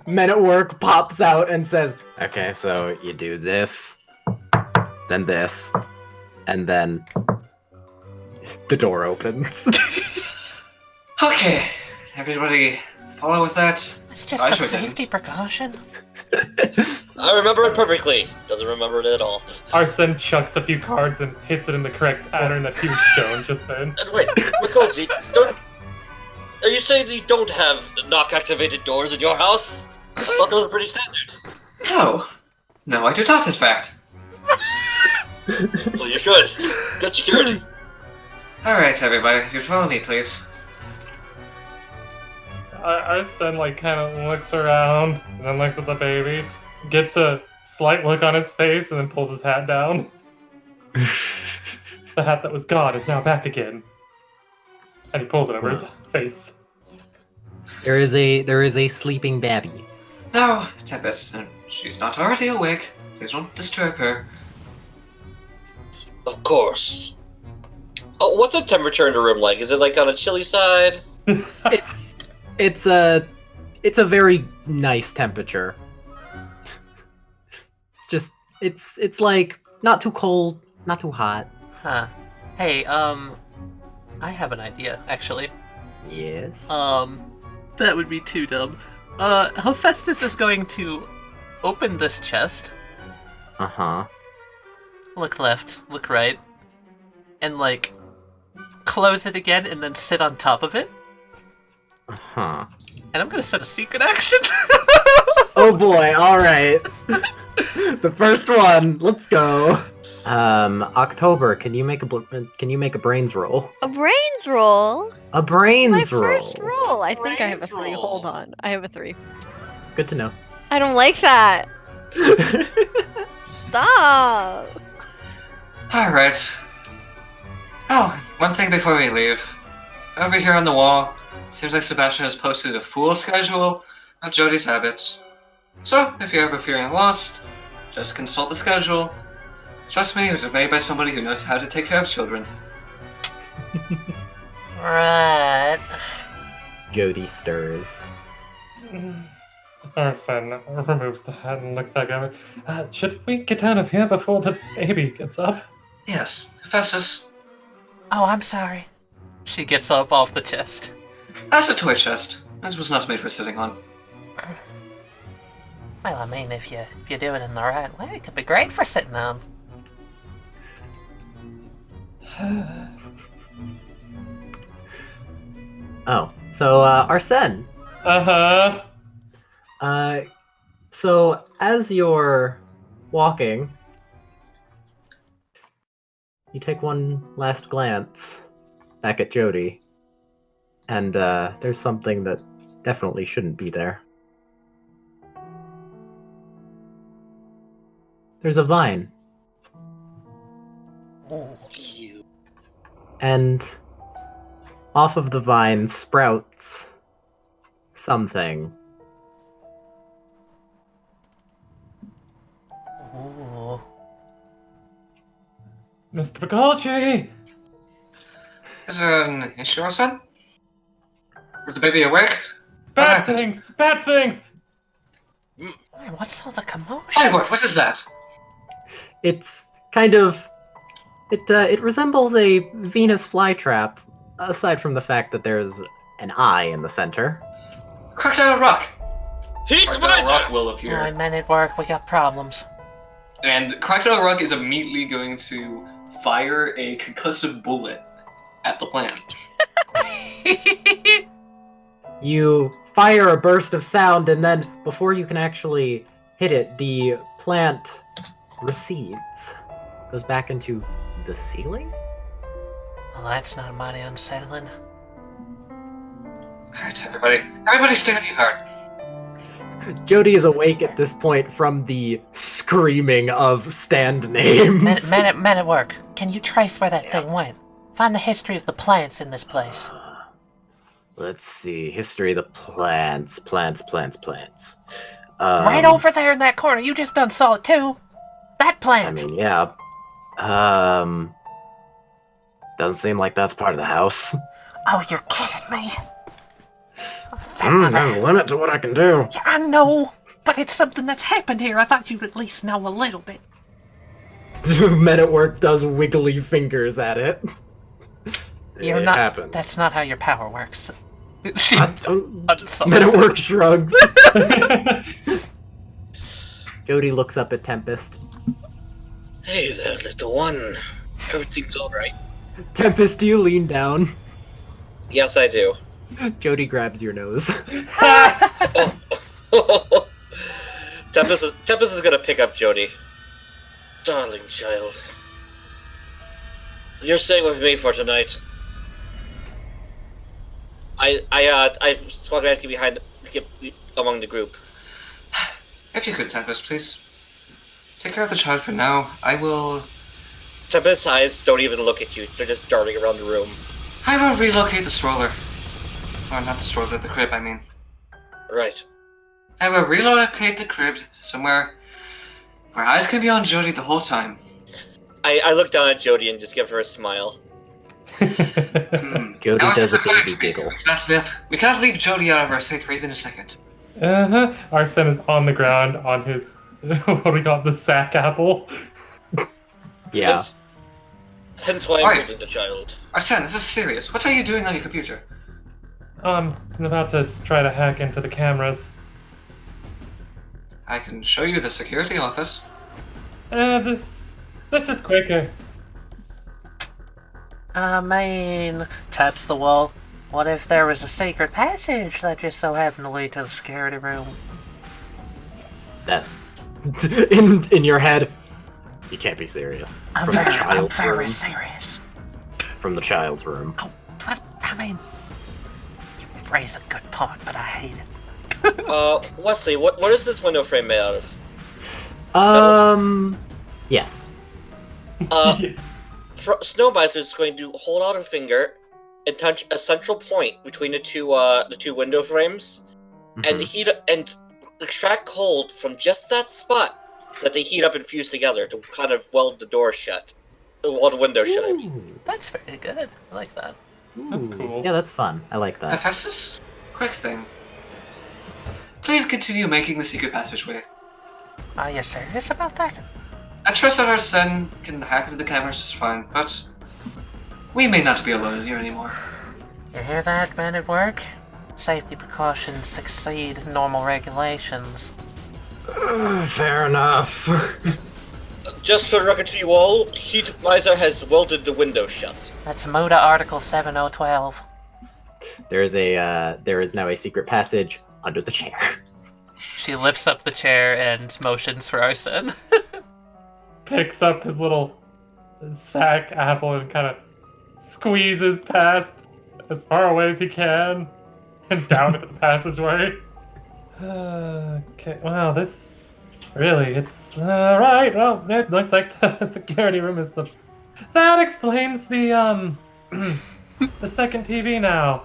Men at work pops out and says, okay, so you do this, then this, and then the door opens. Okay, everybody follow with that? It's just I a sure safety didn't. precaution. I remember it perfectly. Doesn't remember it at all. Arsene chucks a few cards and hits it in the correct pattern that he was shown just then. And wait, Begolji, are you saying you don't have knock-activated doors in your house? I thought those were pretty standard. No, I do not, in fact. Well, you should. Good security. Alright, everybody, if you'd follow me, please. Arsene, kind of looks around and then looks at the baby, gets a slight look on his face, and then pulls his hat down. The hat that was gone is now back again. And he pulls it over his face. There is a sleeping babby. No, Tempest, she's not already awake. Please don't disturb her. Of course. Oh, what's the temperature in the room like? Is it on a chilly side? It's a very nice temperature. It's like not too cold, not too hot. Huh. Hey, I have an idea, actually. Yes. That would be too dumb. Hephaestus is going to open this chest, Uh-huh. look left, look right, and, close it again and then sit on top of it. Uh-huh. And I'm gonna set a secret action. Oh boy, alright. The first one, let's go. October, can you make a brains roll? A brains roll? A brains My roll. first roll. I think I have a Brains 3. roll. Hold on. I have a 3. Good to know. I don't like that. Stop. Alright. Oh, one thing before we leave. Over here on the wall, seems like Sebastian has posted a full schedule of Jody's habits. So, if you're ever feeling lost, just consult the schedule. Trust me, it was made by somebody who knows how to take care of children. Right. Jody stirs. Arsene removes the hat and looks back at her. Should we get out of here before the baby gets up? Yes, Hephaestus. Oh, I'm sorry. She gets up off the chest. That's a toy chest. This was not made for sitting on. Well, I mean, if you do it in the right way, it could be great for sitting on. Oh, so Arsene. Uh-huh. So as you're walking, you take one last glance back at Jody, and there's something that definitely shouldn't be there. There's a vine. You. And off of the vine sprouts something. Ooh. Mr. Begolji! Is there an issue, Arsene? Is the baby awake? Bad things! Bad things! Wait, what's all the commotion? Hey, what is that? It's kind of it resembles a Venus flytrap, aside from the fact that there's an eye in the center. Crocodile Rock! Heat Crocodile Rock visor! will appear. 9 men at work, we got problems. And Crocodile Rock is immediately going to fire a concussive bullet at the plant. You fire a burst of sound, and then before you can actually hit it, the plant recedes, goes back into the ceiling. Well, that's not mighty unsettling. Alright, everybody stay on your guard. Jody is awake at this point from the screaming of stand names. Men at work, can you trace where that thing went? Find the history of the plants in this place. Let's see. History of the plants. Right over there in that corner, you just done saw it too. That I plant! mean, yeah. Doesn't seem like that's part of the house. Oh, you're kidding me. There's a limit to what I can do. Yeah, I know, but it's something that's happened here. I thought you'd at least know a little bit. Men at Work does wiggly fingers at it. You're It not. happened. That's not how your power works. She Men at Work shrugs. Jody looks up at Tempest. Hey there, little one. Everything's alright. Tempest, do you lean down? Yes, I do. Jody grabs your nose. Oh. Tempest is gonna pick up Jody. Darling child. You're staying with me for tonight. I swung back behind among the group. If you could, Tempest, please. Take care of the child for now. I will... Tempest's eyes don't even look at you. They're just darting around the room. I will relocate the stroller. Or not the stroller, the crib, I mean. Right. I will relocate the crib to somewhere where eyes can be on Jody the whole time. I look down at Jody and just give her a smile. Jody Now does a it's time baby to me. giggle. We cannot leave Jody out of our sight for even a second. Uh-huh. Arsene is on the ground on his, what do we call it, the sack apple. Yeah. Hence why I'm Alright. holding the child. Arsene, this is serious. What are you doing on your computer? I'm about to try to hack into the cameras. I can show you the security office. This is quicker. I mean, taps the wall. What if there was a secret passage that just so happened to lead to the security room? That in your head, you can't be serious. I'm From the very child's room. serious. From the child's room. Oh, but, I mean, you raise a good point, but I hate it. Wesley, what is this window frame made out of? Yes. Snowmiser is going to hold out a finger and touch a central point between the two window frames, and and extract cold from just that spot so that they heat up and fuse together to kind of weld the door shut, weld the window shut. I mean. That's very good. I like that. That's Ooh, cool. Yeah, that's fun. I like that. Hephaestus, quick thing. Please continue making the secret passageway. Are you serious about that? I trust that Arsene can hack into the cameras just fine, but we may not be alone in here anymore. You hear that, men at work? Safety precautions exceed normal regulations. Fair enough. Just for the record to you all, Heat Miser has welded the window shut. That's MODA Article 7012. there is now a secret passage under the chair. She lifts up the chair and motions for Arsene. Picks up his little sack apple and kind of squeezes past as far away as he can and down into the passageway. Okay, wow, this really, it's right. Well, it looks like the security room is the. That explains the the second TV now.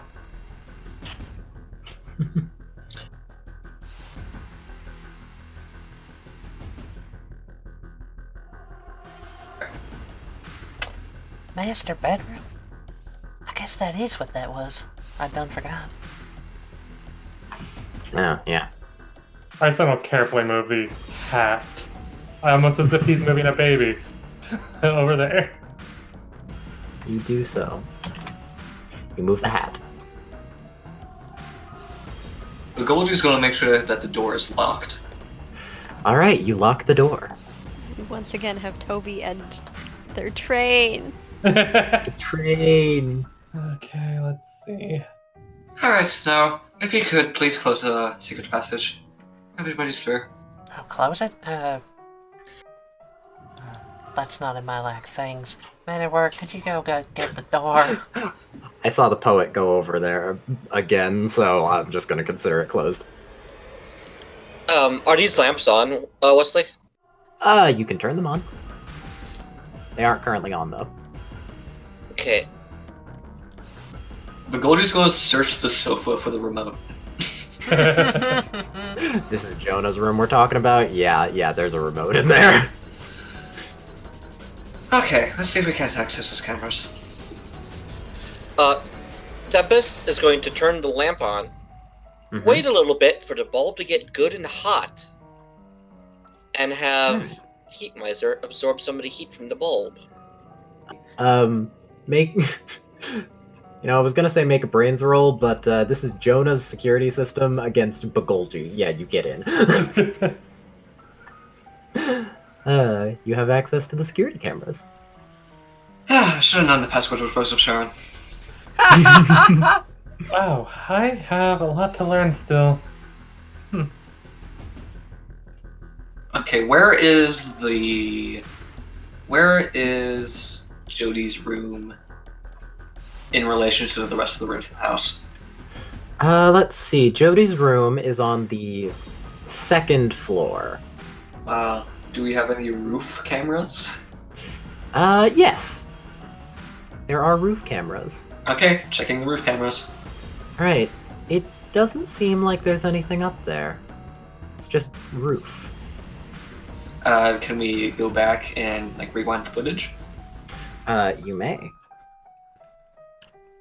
Master bedroom? I guess that is what that was. I done forgot. Oh, yeah. Arsene will carefully move the hat, almost as if he's moving a baby over there. You do so. You move the hat. Begolji's going to make sure that the door is locked. All right, you lock the door. We once again have Toby and their train. The train. Okay, let's see. Alright, now, if you could, please close the secret passage. Everybody's through. I'll close it? That's not in my lack things. Man at work, could you go get the door? I saw the poet go over there again, so I'm just gonna consider it closed. Are these lamps on, Westley? You can turn them on. They aren't currently on, though. Okay. Begolji's going to search the sofa for the remote. This is Jonah's room we're talking about? Yeah, there's a remote in there. Okay, let's see if we can't access those cameras. Tempest is going to turn the lamp on. Mhm. Wait a little bit for the bulb to get good and hot. And have Heat Miser absorb some of the heat from the bulb. Make... I was gonna say make a brains roll, but this is Jonah's security system against Begolji. Yeah, you get in. You have access to the security cameras. I should have known the password was Rose of Sharon. Wow, I have a lot to learn still. Okay, where is Jody's room in relation to the rest of the rooms in the house? Let's see. Jody's room is on the second floor. Do we have any roof cameras? Yes. There are roof cameras. Okay, checking the roof cameras. Alright. It doesn't seem like there's anything up there. It's just roof. Can we go back and rewind the footage? You may.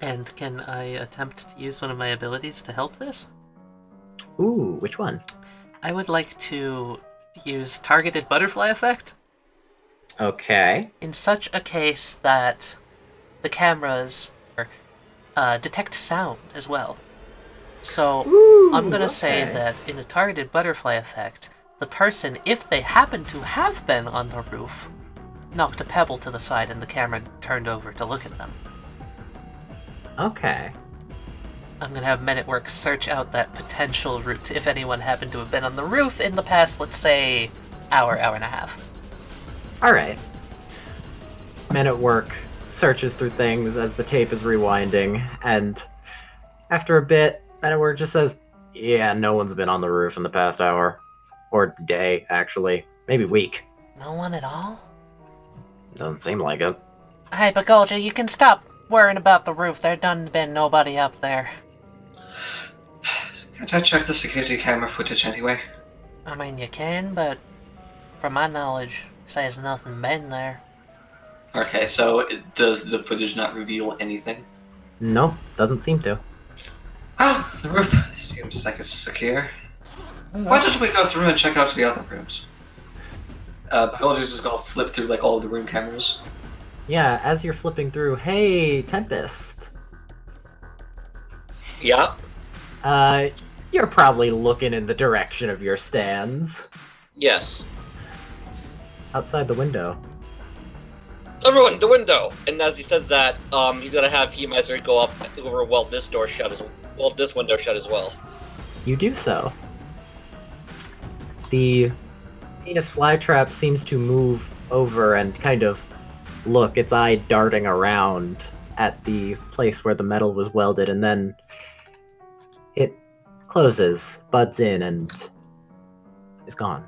And can I attempt to use one of my abilities to help this? Ooh, which one? I would like to use targeted butterfly effect Okay. in such a case that the cameras detect sound as well. So Ooh, I'm gonna say okay. that in a targeted butterfly effect, the person, if they happen to have been on the roof, knocked a pebble to the side and the camera turned over to look at them. Okay. I'm gonna have Men at Work search out that potential route if anyone happened to have been on the roof in the past, let's say, hour and a half. Alright. Men at Work searches through things as the tape is rewinding, and after a bit, Men at Work just says, yeah, no one's been on the roof in the past hour. Or day, actually. Maybe week. No one at all? Doesn't seem like it. Hey, Begolji, you can stop worrying about the roof. There done been nobody up there. Can't I check the security camera footage anyway? I mean, you can, but from my knowledge, says nothing been there. Okay, so does the footage not reveal anything? No, doesn't seem to. Oh, the roof seems like it's secure. Why don't we go through and check out the other rooms? Begolji's just gonna flip through like all of the room cameras. Yeah, as you're flipping through, hey, Tempest. Yeah. You're probably looking in the direction of your stands. Yes. Outside the window. Everyone, the window! And as he says that, he's gonna have Hephaestus go up over while this door shut this window shut as well. You do so. The Venus flytrap seems to move over and kind of look, its eye darting around at the place where the metal was welded, and then it closes, buds in, and is gone.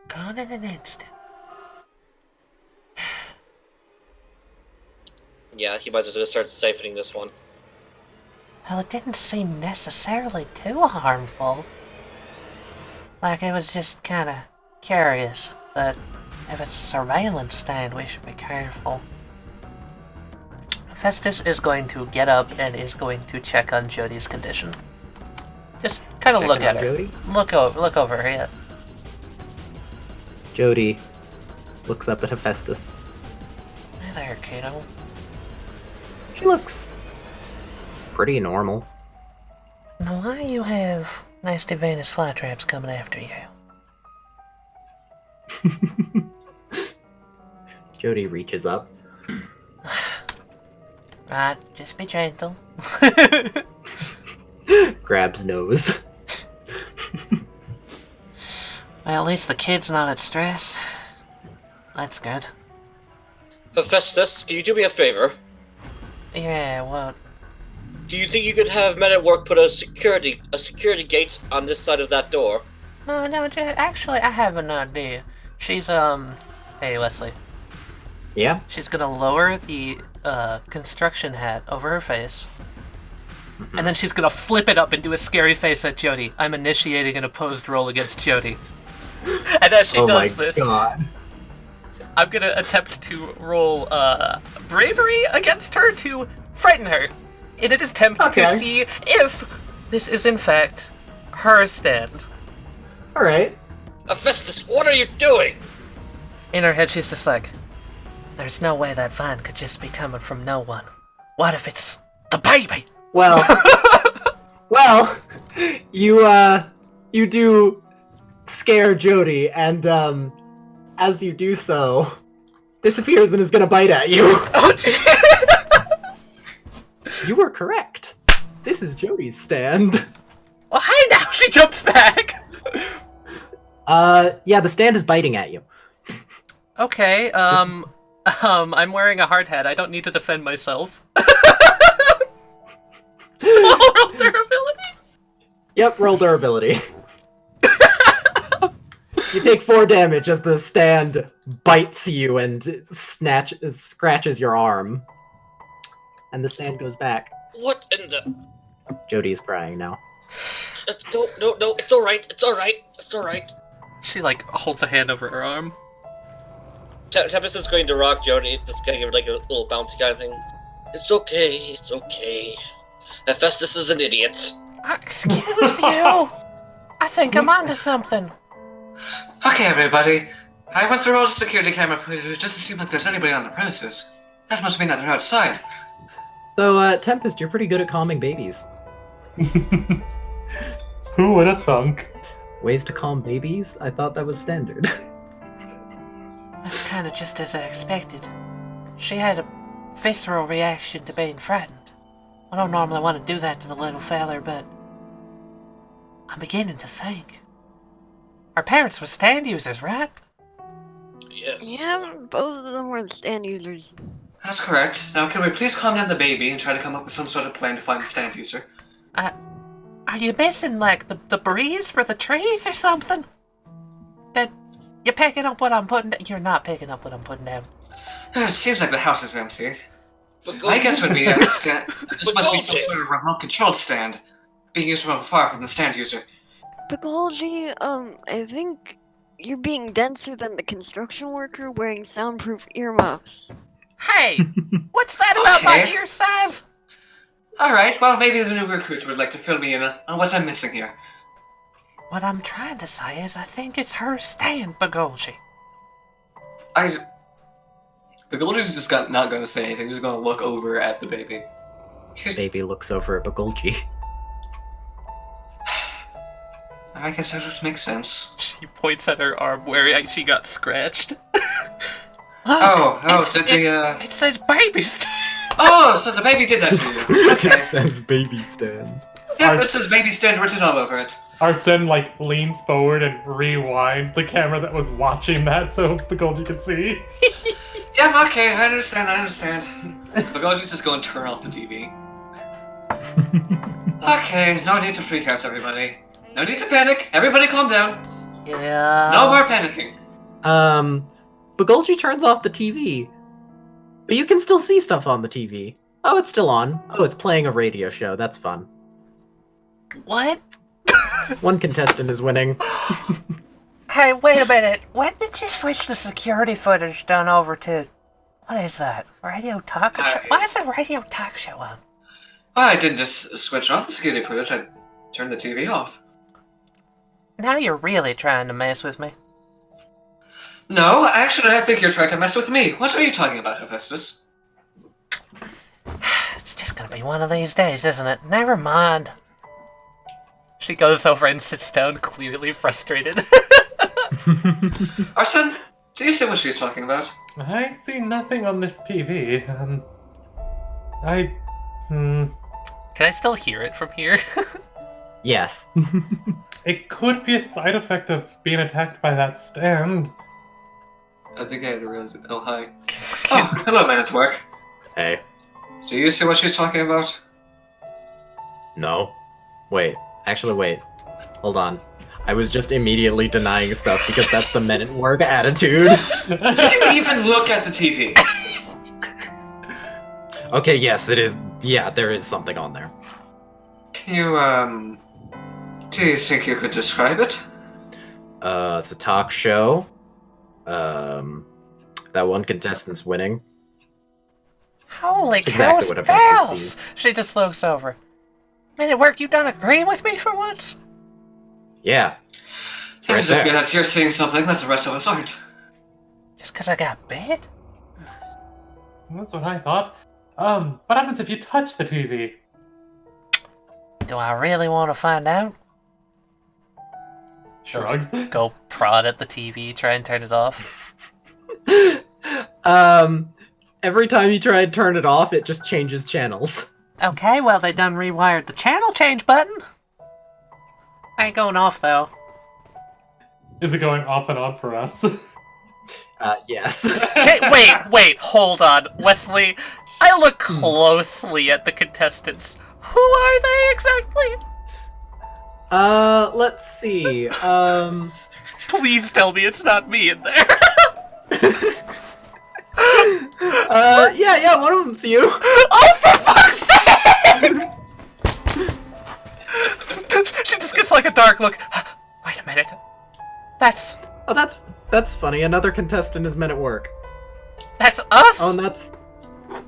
Gone in an instant. Yeah, Hephaestus is gonna start siphoning this one. Well, it didn't seem necessarily too harmful. Like, it was just kind of curious, but if it's a surveillance stand, we should be careful. Hephaestus is going to get up and is going to check on Jody's condition. Just kind of look at her. Jody? Look over her, yeah. Jody looks up at Hephaestus. Hey there, kiddo. She looks pretty normal. Now, why you have nasty Venus flytraps coming after you? Jody reaches up. Right, just be gentle. Grabs nose. Well, at least the kid's not at stress. That's good. Hephaestus, can you do me a favor? Yeah, what? Do you think you could have men at work put a security gate on this side of that door? No, actually, I have an idea. She's, hey, Westley. Yeah? She's gonna lower the, construction hat over her face. And then she's gonna flip it up and do a scary face at Jody. I'm initiating an opposed roll against Jody. And as she does this, God. I'm gonna attempt to roll, bravery against her to frighten her. In an attempt to see if this is in fact her stand. Alright. Hephaestus, what are you doing? In her head, she's just like, there's no way that vine could just be coming from no one. What if it's the baby? Well, you do scare Jody, and, as you do so, disappears and is gonna bite at you. Oh, gee. You were correct. This is Jody's stand. Well, hey now, she jumps back. Yeah, the stand is biting at you. Okay, I'm wearing a hard hat. I don't need to defend myself. Small roll durability? Yep, roll durability. You take 4 damage as the stand bites you and scratches your arm. And the stand goes back. What in the... Jody is crying now. No, it's alright. She, like, holds a hand over her arm. Tempest is going to rock Jody, just kind of give her like a little bouncy kind of thing. It's okay. Hephaestus is an idiot. Excuse you? I think I'm onto something. Okay, everybody. I went through all the security camera footage. It doesn't seem like there's anybody on the premises. That must mean that they're outside. So, Tempest, you're pretty good at calming babies. Who would have thunk? Ways to calm babies? I thought that was standard. That's kind of just as I expected. She had a visceral reaction to being frightened. I don't normally want to do that to the little feller, but I'm beginning to think. Our parents were stand users, right? Yes. Yeah, both of them were stand users. That's correct. Now, can we please calm down the baby and try to come up with some sort of plan to find the stand user? Are you missing, like, the breeze for the trees or something? That you're picking up what I'm putting down? You're not picking up what I'm putting down. It seems like the house is empty. Begolji. I guess it would be a stand. This must be some sort of remote-controlled stand, being used from afar from the stand user. Begolji, I think you're being denser than the construction worker wearing soundproof earmuffs. Hey, what's that about my Okay. ear size? Alright, well, maybe the new recruit would like to fill me in on what I'm missing here. What I'm trying to say is I think it's her stand, Begolji. Begolji's just not going to say anything, just going to look over at the baby. Baby looks over at Begolji. I guess that would make sense. She points at her arm where she got scratched. It says baby stand. Oh, so the baby did that to you. It Okay. says baby stand. Yeah, this is baby stand written all over it. Arsene leans forward and rewinds the camera that was watching that so Begolji could see. Yeah, okay, I understand. Begolji's just going to turn off the TV. Okay, no need to freak out, everybody. No need to panic. Everybody calm down. Yeah. No more panicking. Begolji turns off the TV. But you can still see stuff on the TV. Oh, it's still on. Oh, it's playing a radio show. That's fun. What? One contestant is winning. Hey, wait a minute. When did you switch the security footage down over to... What is that? Radio talk show? Why is that radio talk show on? Well, I didn't just switch off the security footage, I turned the TV off. Now you're really trying to mess with me. No, actually, I think you're trying to mess with me. What are you talking about, Hephaestus? It's just gonna be one of these days, isn't it? Never mind. She goes over and sits down, clearly frustrated. Arsene, do you see what she's talking about? I see nothing on this TV. Can I still hear it from here? Yes. It could be a side effect of being attacked by that stand. I think I had to realize it. Oh, hi. Oh, hello, man at work. Hey. Do you see what she's talking about? No. Wait. Actually, wait. Hold on. I was just immediately denying stuff because that's the men at work attitude. Did you even look at the TV? Okay, yes, it is. Yeah, there is something on there. Can you, do you think you could describe it? It's a talk show. That one contestant's winning. Holy Exactly cows, what Hephaestus bells! sees. She just looks over. Man, at work, you don't agree with me for once? Yeah. Right It's okay there. that you're seeing something that the rest of us aren't. Just because I got bit? That's what I thought. What happens if you touch the TV? Do I really want to find out? Shrugs. Go prod at the TV, try and turn it off. Every time you try and turn it off, it just changes channels. Okay, well, they done rewired the channel change button. Ain't going off, though. Is it going off and on for us? Yes. Okay, wait, hold on. Wesley, I look closely at the contestants. Who are they exactly? Let's see. Please tell me it's not me in there. Yeah, one of them's you. Oh, for fuck's sake! She just gets like a dark look. Wait a minute. That's Oh, that's funny. Another contestant is men at work. us. Oh,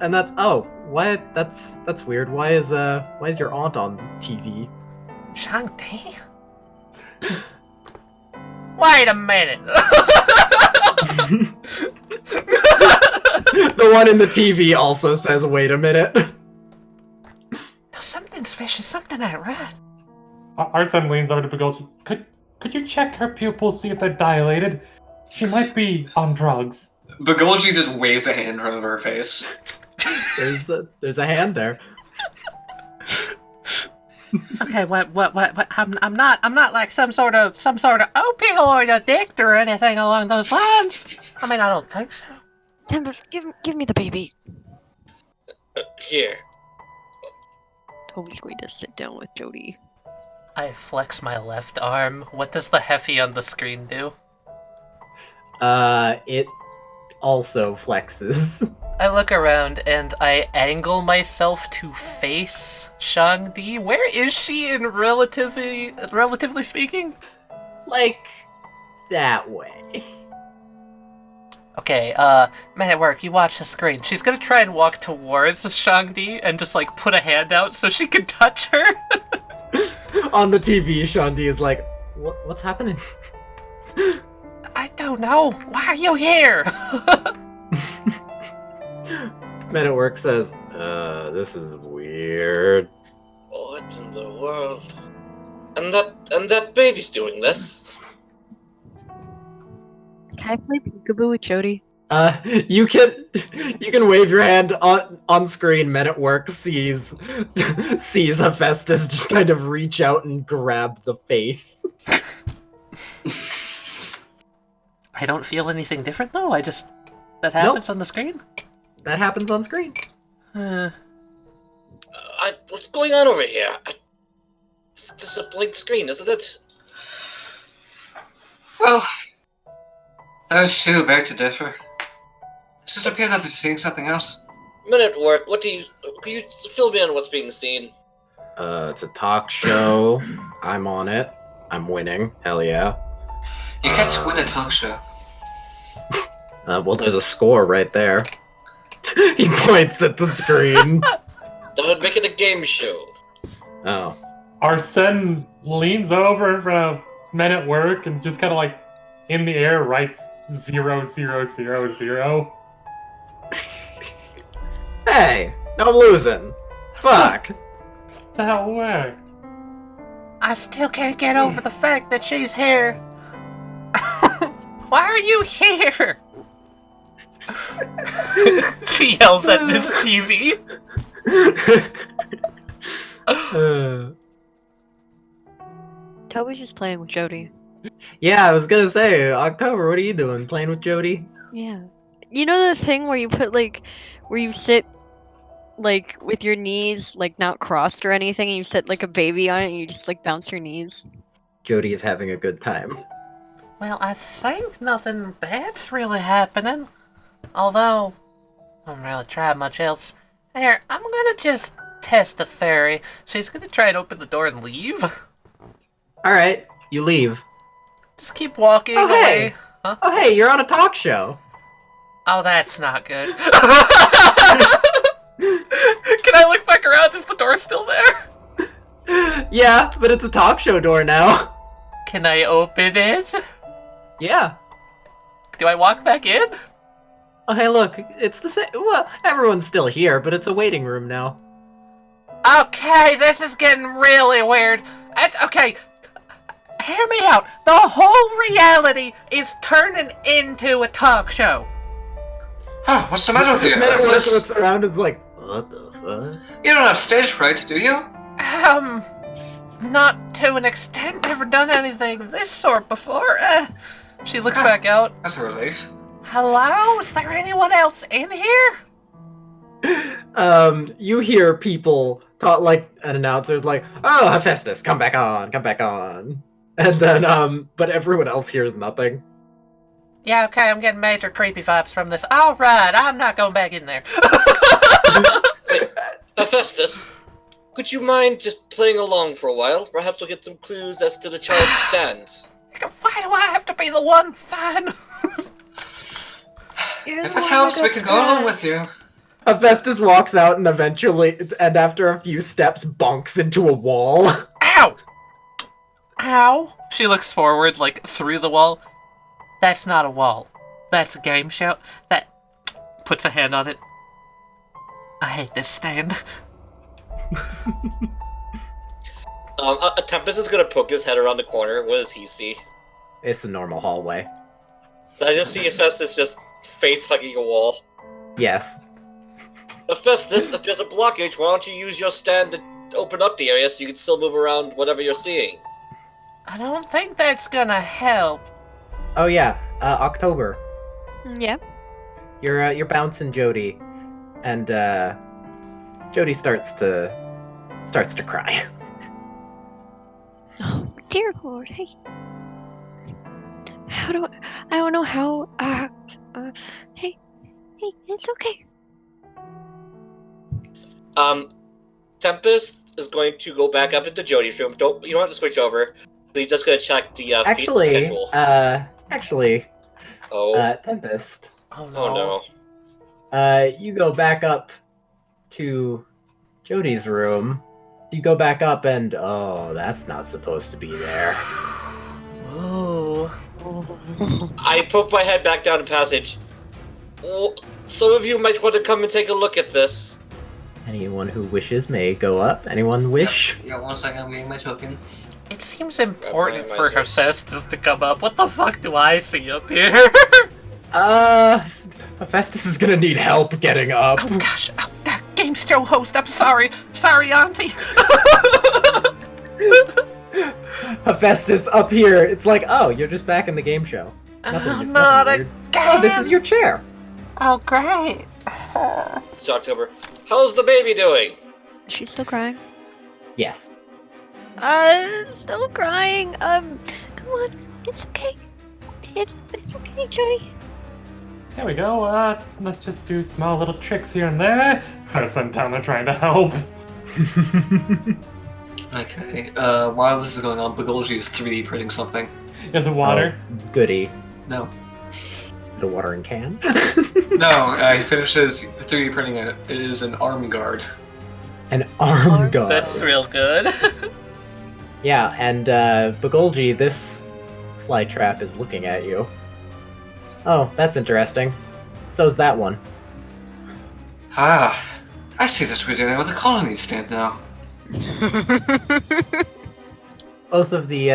and that's oh, what? That's weird. Why is your aunt on TV? Shang-Ti? Wait a minute. The one in the TV also says, "Wait a minute." No, something's fishy. Something ain't right. Arsene leans over to Begolji. Could you check her pupils, see if they're dilated? She might be on drugs. Begolji just waves a hand over her face. There's a hand there. Okay, what? I'm not like some sort of opioid addict or anything along those lines. I mean, I don't think so. Tempest, give me the baby. Here. Toby's going to sit down with Jody. I flex my left arm. What does the Heffy on the screen do? It also flexes. I look around and I angle myself to face Shang-Di. Where is she in relatively speaking? Like that way. Okay, man at work, you watch the screen. She's gonna try and walk towards Shangdi and just, like, put a hand out so she can touch her. On the TV, Shangdi is like, what's happening? I don't know. Why are you here? Man at work says, this is weird. What in the world? And that baby's doing this? Can I play peekaboo with Jody? You can wave your hand on screen. Men at work sees Hephaestus just kind of reach out and grab the face. I don't feel anything different though. That happens on the screen. That happens on screen. What's going on over here? It's just a blank screen, isn't it? Well, those two beg to differ. Does it appear that they're seeing something else? Men at work, can you fill me in on what's being seen? It's a talk show. I'm on it. I'm winning. Hell yeah. You can't win a talk show. Well, there's a score right there. He points at the screen. That would make it a game show. Oh. Arsene leans over in front of Men at Work and just kind of like in the air writes 0000. Hey, no losing. Fuck. That worked. I still can't get over the fact that she's here. Why are you here? She yells at this TV. Toby's just playing with Jody. Yeah, I was gonna say, October, what are you doing? Playing with Jody? Yeah. You know the thing where you put where you sit with your knees not crossed or anything and you sit like a baby on it and you just bounce your knees? Jody is having a good time. Well, I think nothing bad's really happening. Although, I haven't really tried much else. Here, I'm gonna just test a theory. She's gonna try and open the door and leave. Alright, you leave. Just keep walking away. Huh? Oh, hey, you're on a talk show. Oh, that's not good. Can I look back around? Is the door still there? Yeah, but it's a talk show door now. Can I open it? Yeah. Do I walk back in? Oh, hey, look, it's the same. Well, everyone's still here, but it's a waiting room now. Okay, this is getting really weird. Okay, hear me out. The whole reality is turning into a talk show. Huh, what's the matter with you? Man at Is work this... looks around and is like, what the fuck? You don't have stage fright, do you? Not to an extent. Never done anything this sort before. She looks back out. That's a relief. Hello? Is there anyone else in here? You hear people talk, like an announcer's like, oh, Hephaestus, come back on. And then, but everyone else hears nothing. Yeah, okay, I'm getting major creepy vibes from this. Alright, I'm not going back in there. Wait, Hephaestus, could you mind just playing along for a while? Perhaps we'll get some clues as to the child's stand. Why do I have to be the one? Fine. If it helps, we can go along with you. Hephaestus walks out and eventually, and after a few steps, bonks into a wall. Ow! Ow! She looks forward, through the wall. That's not a wall. That's a game show. That puts a hand on it. I hate this stand. Tempest is gonna poke his head around the corner. What does he see? It's a normal hallway. I just see Hephaestus just face-hugging a wall. Yes. Hephaestus, if there's a blockage, why don't you use your stand to open up the area so you can still move around whatever you're seeing? I don't think that's gonna help. Oh yeah, October. Yep. You're bouncing Jody, and Jody starts to cry. Oh, dear Lord, hey. I don't know how, hey, it's okay. Tempest is going to go back up into Jody's room. You don't have to switch over. He's just gonna check the feed schedule. Actually, Oh. Tempest. Oh Oh no. You go back up to Jody's room. You go back up and, oh, that's not supposed to be there. Ooh. I poke my head back down the passage. Well, some of you might want to come and take a look at this. Anyone who wishes may go up. Anyone wish? Yeah, 1 second, I'm getting my token. It seems important my for measures. Hephaestus to come up. What the fuck do I see up here? Hephaestus is gonna need help getting up. Oh gosh, oh, that game show host, I'm sorry. Sorry, auntie. Hephaestus up here. It's like, oh, you're just back in the game show. Nothing not weird. again. Oh, this is your chair. Oh, great. It's October. How's the baby doing? She's still crying. Yes. Still crying. Come on. It's okay. It's okay, Jody. There we go. Let's just do small little tricks here and there. I'm down there trying to help. Okay, while this is going on, Begolji is 3D printing something. Is it water? Oh, goody. No. The watering can. No, he finishes 3D printing it. It is an arm guard. An arm guard. That's real good. Yeah, and Begolji, this fly trap is looking at you. Oh, that's interesting. So's that one. Ah, I see that we're dealing with a colony stand now. Both of the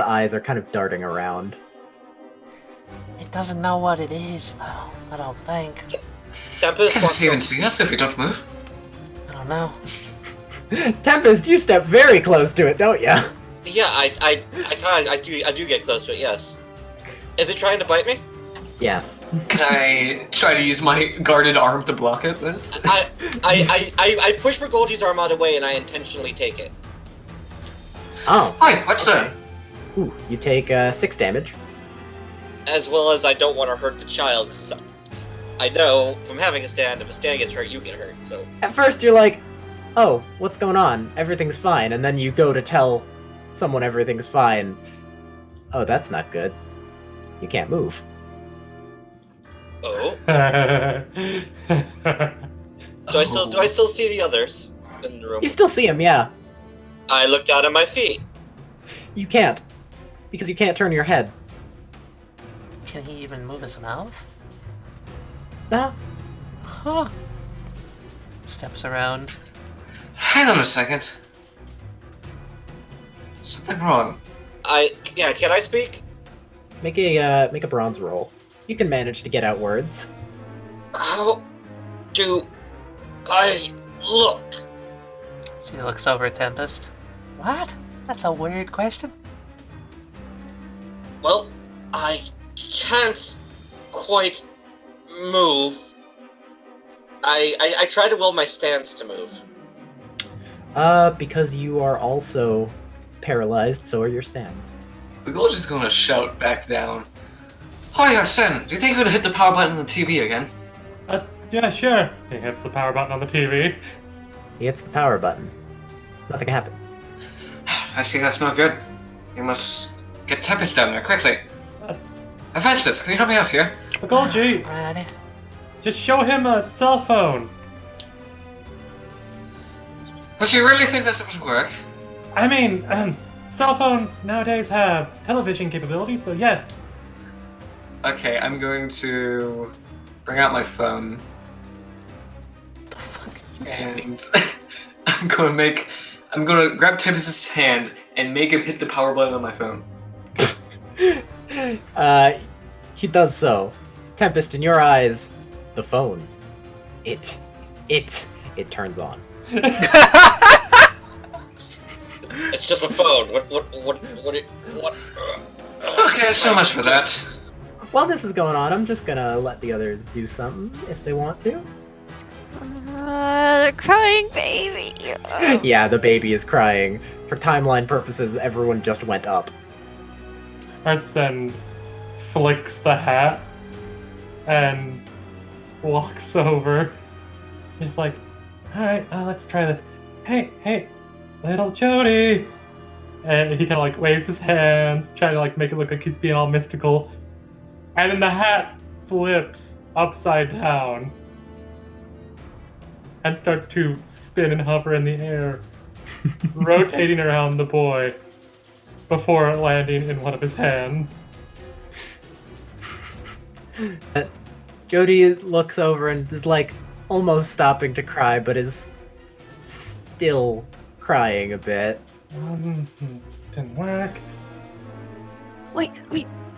eyes are kind of darting around. It doesn't know what it is, though. I don't think. Tempest Can't wants it even to... see us if we don't move? I don't know. Tempest, you step very close to it, don't ya? Yeah, I do get close to it, yes. Is it trying to bite me? Yes. Can I try to use my guarded arm to block it with? I push Begolji's arm out of the way and I intentionally take it. Oh. Hi, what's that? Ooh, you take 6 damage. As well as I don't want to hurt the child, because I know from having a stand, if a stand gets hurt, you get hurt, so... At first you're like, oh, what's going on? Everything's fine. And then you go to tell someone everything's fine. Oh, that's not good. You can't move. Oh? Do I still see the others in the room? You still see him, yeah. I look down at my feet. You can't. Because you can't turn your head. Can he even move his mouth? No. Huh. Steps around. Hang on a second. Something wrong. Can I speak? Make a bronze roll. You can manage to get out words. How do I look? She looks over at Tempest. What? That's a weird question. Well, I can't quite move. I try to will my stance to move. Because you are also paralyzed, so are your stands. Begolji's gonna shout back down. Hi, Arsene, do you think you're gonna hit the power button on the TV again? Yeah, sure. He hits the power button on the TV. He hits the power button. Nothing happens. I see that's no good. You must get Tempest down there, quickly. Hephaestus, can you help me out here? Begolji, Ready? just show him a cell phone. But you really think that would work? I mean, cell phones nowadays have television capabilities, so yes. Okay, I'm going to bring out my phone. The fuck? And I'm gonna grab Tempest's hand and make him hit the power button on my phone. He does so. Tempest, in your eyes, the phone. It turns on. It's just a phone. What? Okay, so much for that. While this is going on, I'm just gonna let the others do something if they want to. The crying baby. Yeah, the baby is crying. For timeline purposes, everyone just went up. Arsene flicks the hat and walks over. He's like, alright, let's try this. Hey, little Jody! And he kind of like waves his hands, trying to like make it look like he's being all mystical. And then the hat flips upside down and starts to spin and hover in the air, rotating around the boy before landing in one of his hands. Jody looks over and is like almost stopping to cry, but is still crying a bit. Then whack. Wait,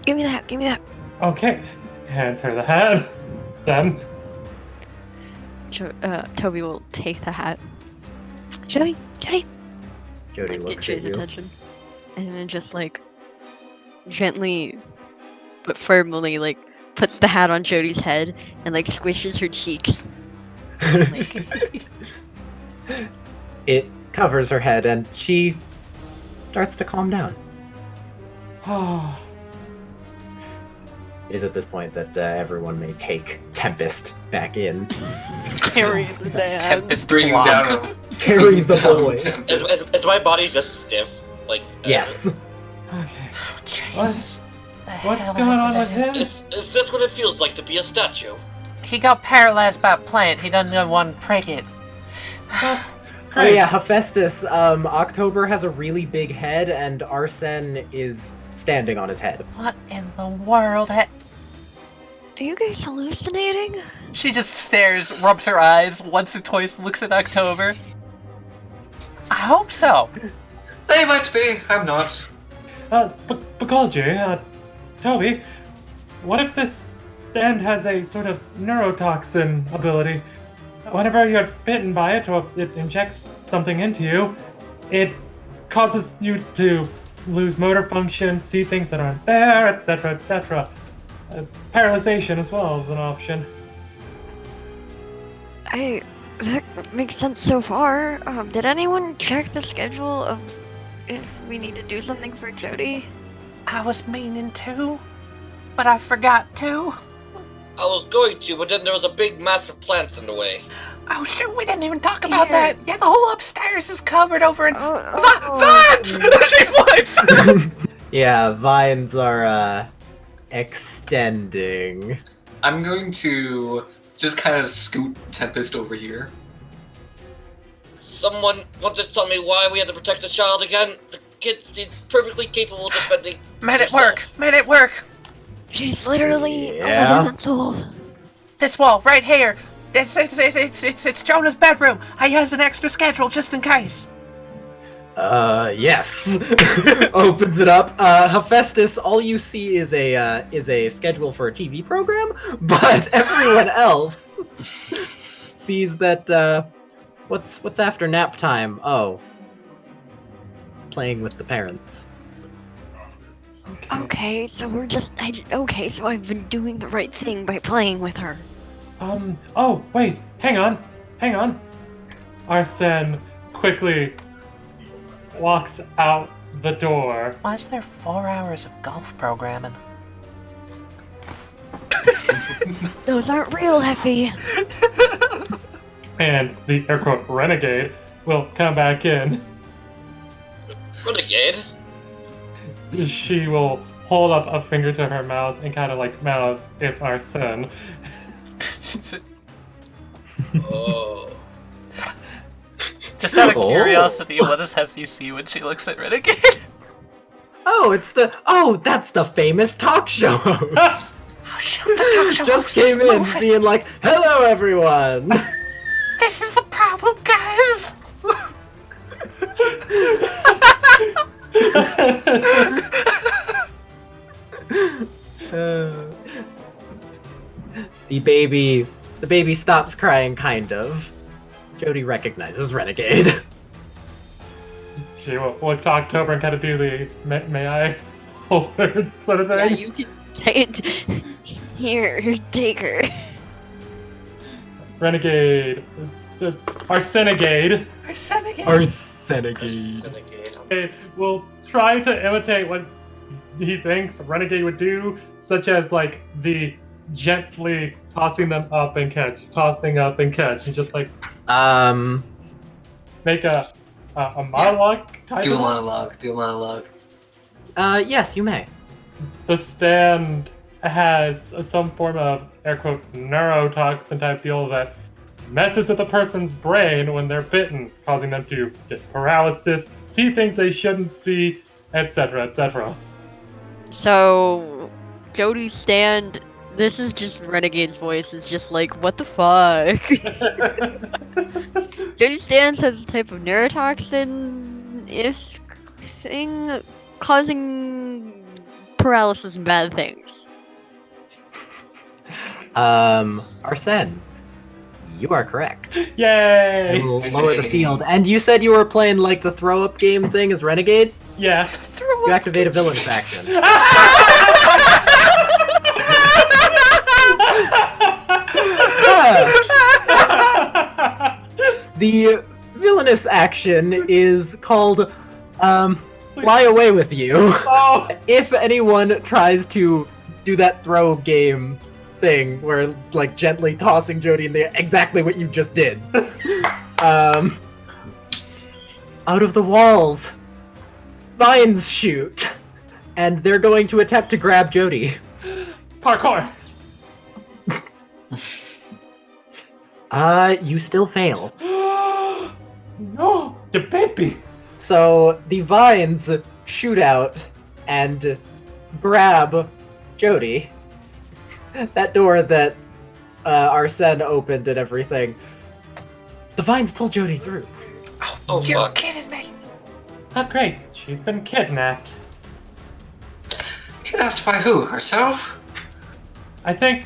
give me that. Okay, hands her the hat. Then Toby will take the hat. Jody. Jody Get looks at Jody's you. attention, and then just like gently but firmly like puts the hat on Jody's head and like squishes her cheeks. It covers her head, and she starts to calm down. It is at this point that everyone may take Tempest back in. Carry the dad. Tempest Bring him block. down. Carry the Down boy. Tempest. Is my body just stiff? Like Yes. okay, Oh, Jesus. what's going on with him? Is this what it feels like to be a statue? He got paralyzed by a plant. He doesn't want to prick it. Oh yeah, Hephaestus. October has a really big head, and Arsene is standing on his head. What in the world? Are you guys hallucinating? She just stares, rubs her eyes once or twice, looks at October. I hope so. They might be. I'm not. Begolji, Toby, what if this stand has a sort of neurotoxin ability? Whenever you're bitten by it or it injects something into you, it causes you to lose motor function, see things that aren't there, etc., etc. Paralyzation as well is an option. That makes sense so far. Did anyone check the schedule of if we need to do something for Jody? I was meaning to, but I forgot to. I was going to, but then there was a big mass of plants in the way. Oh shoot, we didn't even talk about Yeah. that. Yeah, the whole upstairs is covered over in Oh. vines! She flips! Yeah, vines are extending. I'm going to just kind of scoot Tempest over here. Someone want to tell me why we had to protect the child again? The kid seemed perfectly capable of defending Made it herself. work! Made it work! She's literally Yeah. 11 months old. This wall, right here. It's Jonah's bedroom. I has an extra schedule just in case. Yes. Opens it up. Hephaestus, all you see is a schedule for a TV program, but everyone else sees that what's after nap time? Oh. Playing with the parents. Okay, so so I've been doing the right thing by playing with her. Oh, wait, hang on. Arsene quickly walks out the door. Why is there 4 hours of golf programming? Those aren't real, Heffy. And the air quote renegade will come back in. Renegade? She will hold up a finger to her mouth and kind of like mouth, it's Arsene. Oh. Just out of Oh. curiosity, what does Heffy see when she looks at Renegade? That's the famous talk show host. Oh shoot, the talk show Just host is came in moving. being like, "Hello, everyone." This is a problem, guys. The baby stops crying, kind of. Jody recognizes Renegade. She will look to October and kind of do the may I hold her sort of Yeah, thing. you can say it. Here, take her. Renegade. Arsenegade. Renegade. Renegade. Will try to imitate what he thinks Renegade would do, such as like the gently tossing them up and catch, tossing up and catch, and just like make a monologue type Do a of monologue. Yes, you may. The stand has some form of, air quote, neurotoxin type deal that messes with a person's brain when they're bitten, causing them to get paralysis, see things they shouldn't see, etc., etc. So, Jody's stand. This is just Renegade's voice. Is just like, what the fuck? Jody's stand has a type of neurotoxin-ish thing causing paralysis and bad things. Arsene, you are correct. Yay! We'll lower the field. And you said you were playing like the throw-up game thing as Renegade? Yeah. You activate a villainous action. The villainous action is called Fly Away With You. Oh. If anyone tries to do that throw game thing where like gently tossing Jody in the exactly what you just did. Out of the walls, vines shoot, and they're going to attempt to grab Jody. Parkour! You still fail. No! The baby! So the vines shoot out and grab Jody. That door that Arsene opened and everything. The vines pull Jody through. Oh, You're fuck. kidding me. Oh, great. She's been kidnapped. Kidnapped by who? Herself? I think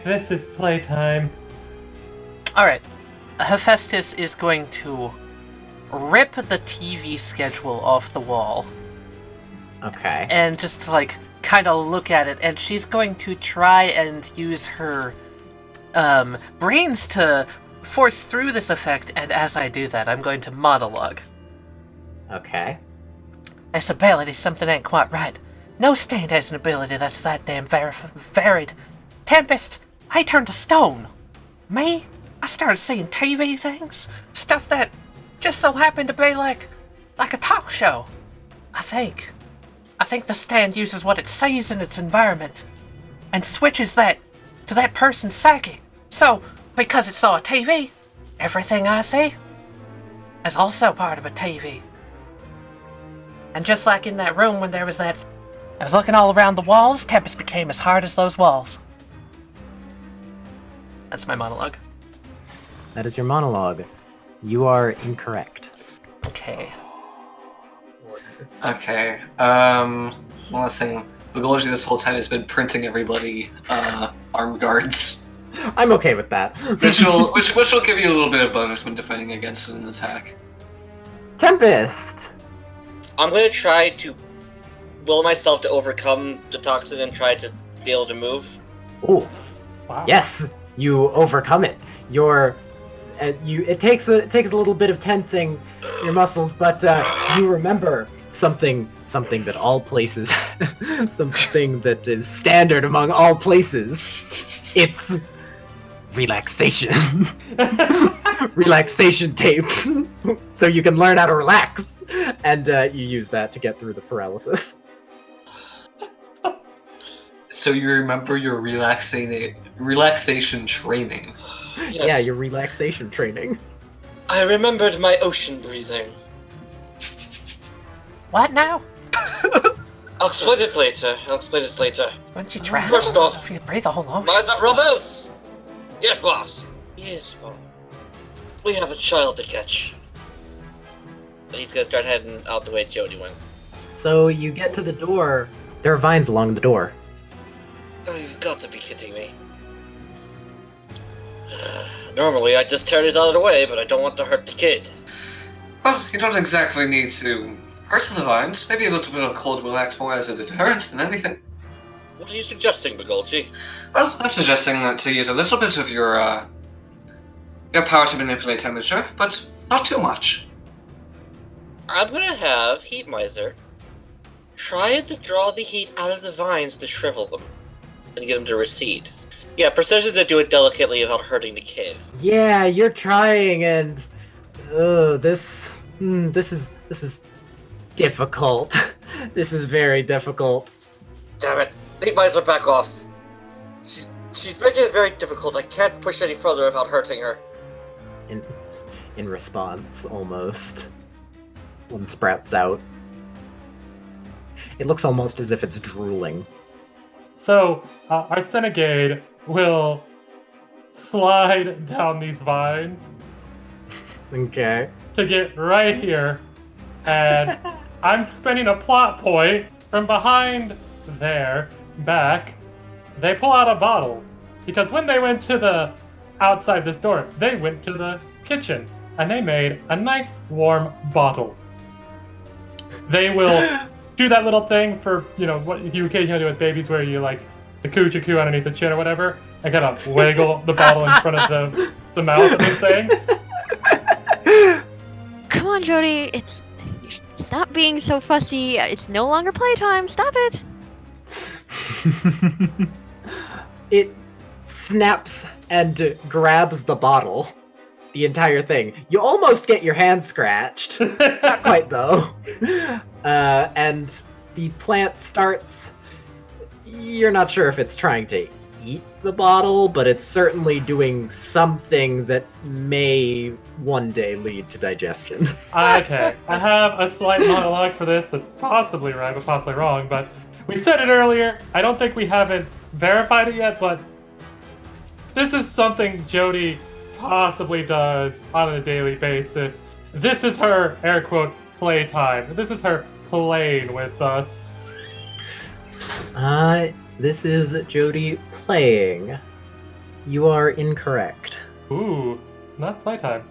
this is playtime. Alright. Hephaestus is going to rip the TV schedule off the wall Okay. and just like kind of look at it, and she's going to try and use her brains to force through this effect, and as I do that, I'm going to monologue. Okay. This ability, something ain't quite right. No stand has an ability that's that damn varied. Tempest, I turned to stone. Me? I started seeing TV things. Stuff that just so happened to be like a talk show. I think the stand uses what it sees in its environment and switches that to that person's psyche. So, because it saw a TV, everything I see is also part of a TV. And just like in that room when there was that... I was looking all around the walls, Tempest became as hard as those walls. That's my monologue. That is your monologue. You are incorrect. Okay. Okay. One last thing. Begolji this whole time has been printing everybody armed guards. I'm okay with that. Which will give you a little bit of bonus when defending against an attack. Tempest! I'm gonna try to will myself to overcome the toxin and try to be able to move. Ooh. Wow. Yes, you overcome it. It takes a little bit of tensing your muscles, but you remember something that all places, something that is standard among all places. It's relaxation. Relaxation tape. So you can learn how to relax, and you use that to get through the paralysis. So you remember your relaxation training. Yes. Yeah, your relaxation training. I remembered my ocean breathing. What now? I'll explain it later. Why don't you try? First off, if you breathe a whole ocean. Rise up, brothers! Yes, boss. Yes, boss. We have a child to catch. He's gonna start heading out the way Jody went. So you get to the door. There are vines along the door. Oh, you've got to be kidding me. Normally, I'd just tear these out of the way, but I don't want to hurt the kid. Well, you don't exactly need to hurt the vines. Maybe a little bit of cold will act more as a deterrent than anything. What are you suggesting, Begolji? Well, I'm suggesting to use a little bit of your power to manipulate temperature, but not too much. I'm gonna have Heat Miser try to draw the heat out of the vines to shrivel them and get them to recede. Yeah, precision to do it delicately without hurting the kid. Yeah, you're trying, and this is difficult. This is very difficult. Damn it. The miser, back off. She's making it very difficult. I can't push any further without hurting her. In response, almost. One sprouts out. It looks almost as if it's drooling. So, our Senegade will slide down these vines Okay. to get right here, and I'm spinning a plot point from behind there, back. They pull out a bottle, because when they went to the outside this door, they went to the kitchen, and they made a nice warm bottle. They will do that little thing for, what you occasionally do with babies where you like the coo underneath the chin or whatever, and kind of wiggle the bottle in front of the mouth of the thing. Come on, Jody. Stop being so fussy. It's no longer playtime. Stop it. It snaps and grabs the bottle. The entire thing. You almost get your hand scratched. Not quite, though. And the plant starts... You're not sure if it's trying to eat the bottle, but it's certainly doing something that may one day lead to digestion. Okay, I have a slight monologue for this that's possibly right, but possibly wrong, but we said it earlier. I don't think we haven't verified it yet, but this is something Jody possibly does on a daily basis. This is her, air quote, playtime. This is her playing with us. This is Jody playing. You are incorrect. Ooh, not playtime.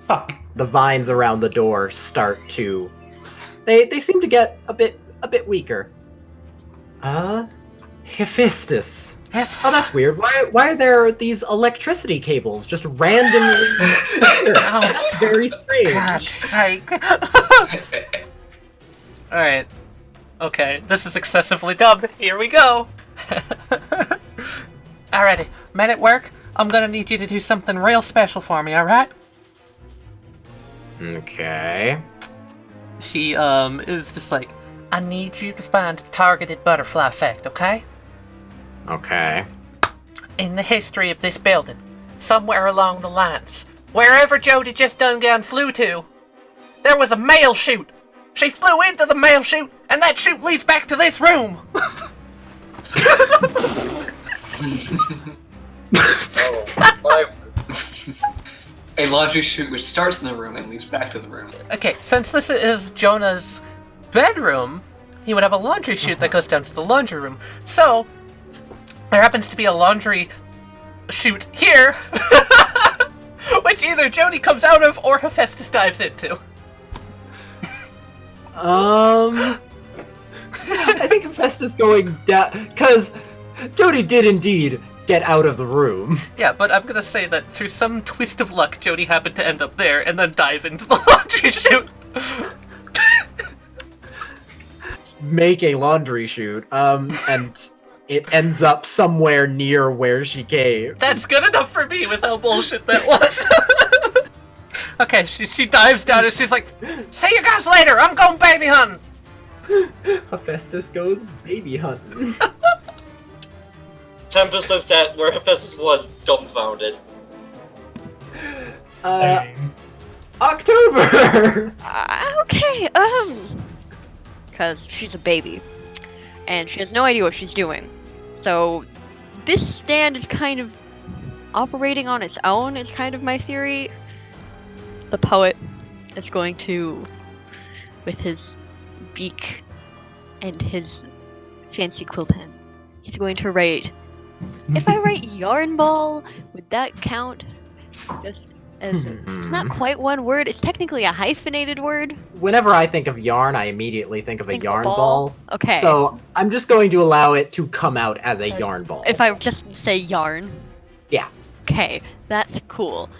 Fuck. The vines around the door start to... They seem to get a bit weaker. Hephaestus. Oh, that's weird. Why are there these electricity cables just randomly? That's very strange. God's sake. Alright. Okay, this is excessively dubbed. Here we go. Alrighty, men at work, I'm gonna need you to do something real special for me, alright? Okay. She, is just like, I need you to find a targeted butterfly effect, okay? Okay. In the history of this building, somewhere along the lines, wherever Jody just done flew to, there was a mail chute. She flew into the mail chute, and that chute leads back to this room. A laundry chute which starts in the room and leads back to the room. Okay, since this is Jonah's bedroom, he would have a laundry chute that goes down to the laundry room. So, there happens to be a laundry chute here, which either Jody comes out of or Hephaestus dives into. I think Hephaestus going down, because Jody did indeed get out of the room. Yeah, but I'm gonna say that through some twist of luck, Jody happened to end up there and then dive into the laundry chute. Make a laundry chute, and it ends up somewhere near where she came. That's good enough for me with how bullshit that was. Okay, she dives down and she's like, see you guys later, I'm going baby hunting. Hephaestus goes baby hunting. Tempest looks at where Hephaestus was, dumbfounded. Same. October! Okay, because she's a baby, and she has no idea what she's doing. So, this stand is kind of operating on its own, is kind of my theory. The poet is going to, with his beak and his fancy quill pen, he's going to write, if I write yarn ball, would that count? Just as it's not quite one word, it's technically a hyphenated word. Whenever I think of yarn, I immediately think of a yarn ball. Okay. So I'm just going to allow it to come out as a yarn ball. If I just say yarn. Yeah. Okay, that's cool.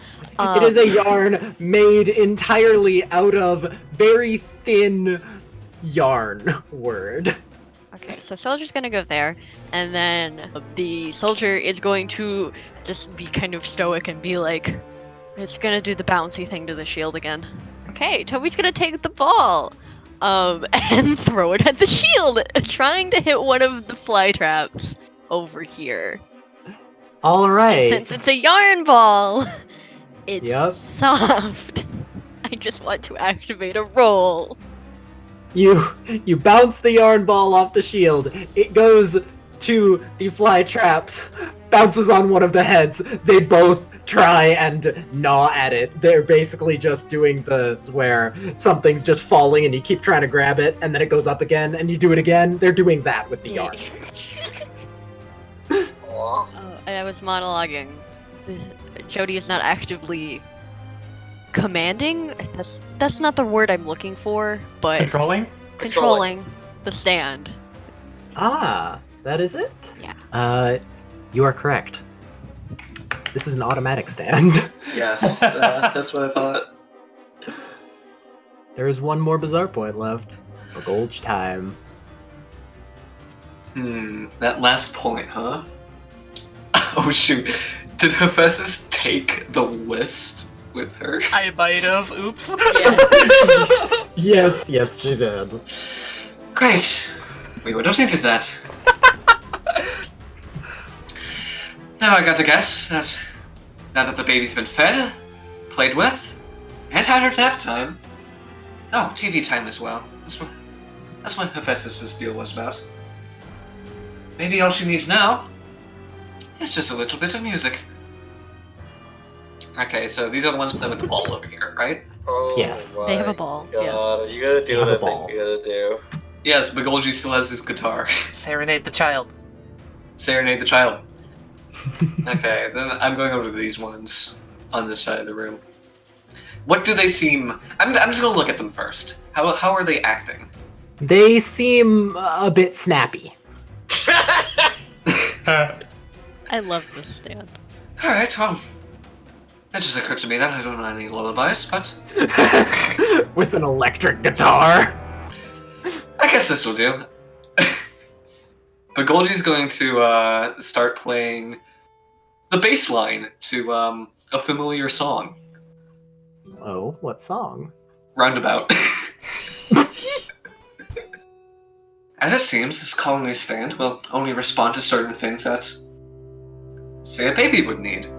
It is a yarn made entirely out of very thin yarn word. Okay, so soldier's gonna go there, and then the soldier is going to just be kind of stoic and be like, it's gonna do the bouncy thing to the shield again. Okay, Toby's gonna take the ball. and throw it at the shield, trying to hit one of the fly traps over here. All And right. since it's a yarn ball, it's Yep. soft. I just want to activate a roll. You bounce the yarn ball off the shield. It goes to the fly traps, bounces on one of the heads. They both try and gnaw at it. They're basically just doing the where something's just falling and you keep trying to grab it and then it goes up again and you do it again. They're doing that with the yarn. Oh, and I was monologuing. Jody is not actively commanding. That's not the word I'm looking for, but Controlling? the stand. Ah, that is it? Yeah. You are correct. This is an automatic stand. Yes, that's what I thought. There is one more bizarre point left. Begolji time. That last point, huh? Oh shoot. Did Hephaestus take the list with her? I might have. Oops. Yes, she did. Great. We would have needed that. Now I got to guess that now that the baby's been fed, played with, and had her nap time. Oh, TV time as well. That's what Hephaestus' deal was about. Maybe all she needs now is just a little bit of music. Okay, so these are the ones playing with the ball over here, right? Oh Yes. my They have a ball, God, you gotta do Have what a I think ball. you gotta do. Yes, Begolji still has his guitar. Serenade the child. Serenade the child. Okay, then I'm going over to these ones on this side of the room. What do they seem... I'm just gonna look at them first. How are they acting? They seem a bit snappy. I love this stand. Alright, well... That just occurred to me that I don't know any lullabies, but... With an electric guitar. I guess this will do. Begolji's going to start playing the bass line to a familiar song. Oh, what song? Roundabout. As it seems, this colony stand will only respond to certain things that, say, a baby would need.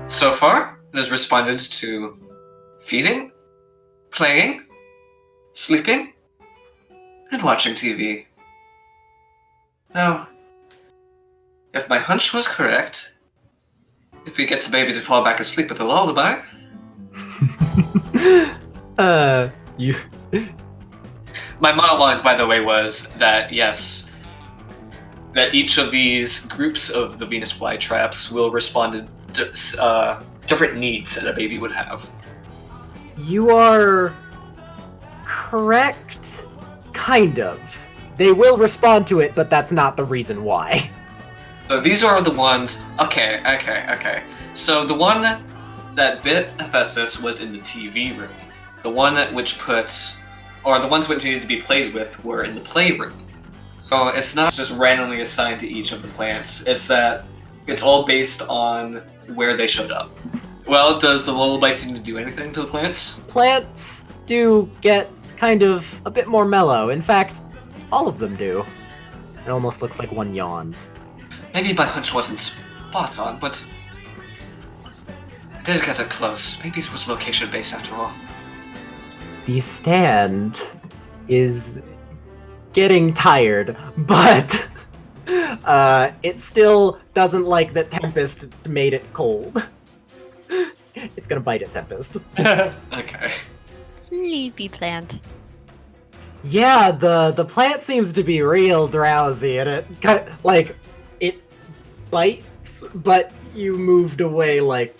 So far, it has responded to feeding, playing, sleeping, and watching TV. Now, if my hunch was correct, if we get the baby to fall back asleep with a lullaby, You... my monologue, by the way, was that, yes, that each of these groups of the Venus flytraps will respond to different needs that a baby would have. You are correct, kind of. They will respond to it, but that's not the reason why. So these are the ones... Okay. So the one that bit Hephaestus was in the TV room. The one the ones which needed to be played with were in the playroom. So it's not just randomly assigned to each of the plants. It's that it's all based on where they showed up. Well, does the lullaby seem to do anything to the plants? Plants do get kind of a bit more mellow. In fact, all of them do. It almost looks like one yawns. Maybe my hunch wasn't spot on, but I did get it close. Maybe it was location-based after all. The stand is getting tired, but it still doesn't like that Tempest made it cold. It's gonna bite at Tempest. Okay. Sleepy plant. Yeah, the plant seems to be real drowsy, and it bites, but you moved away like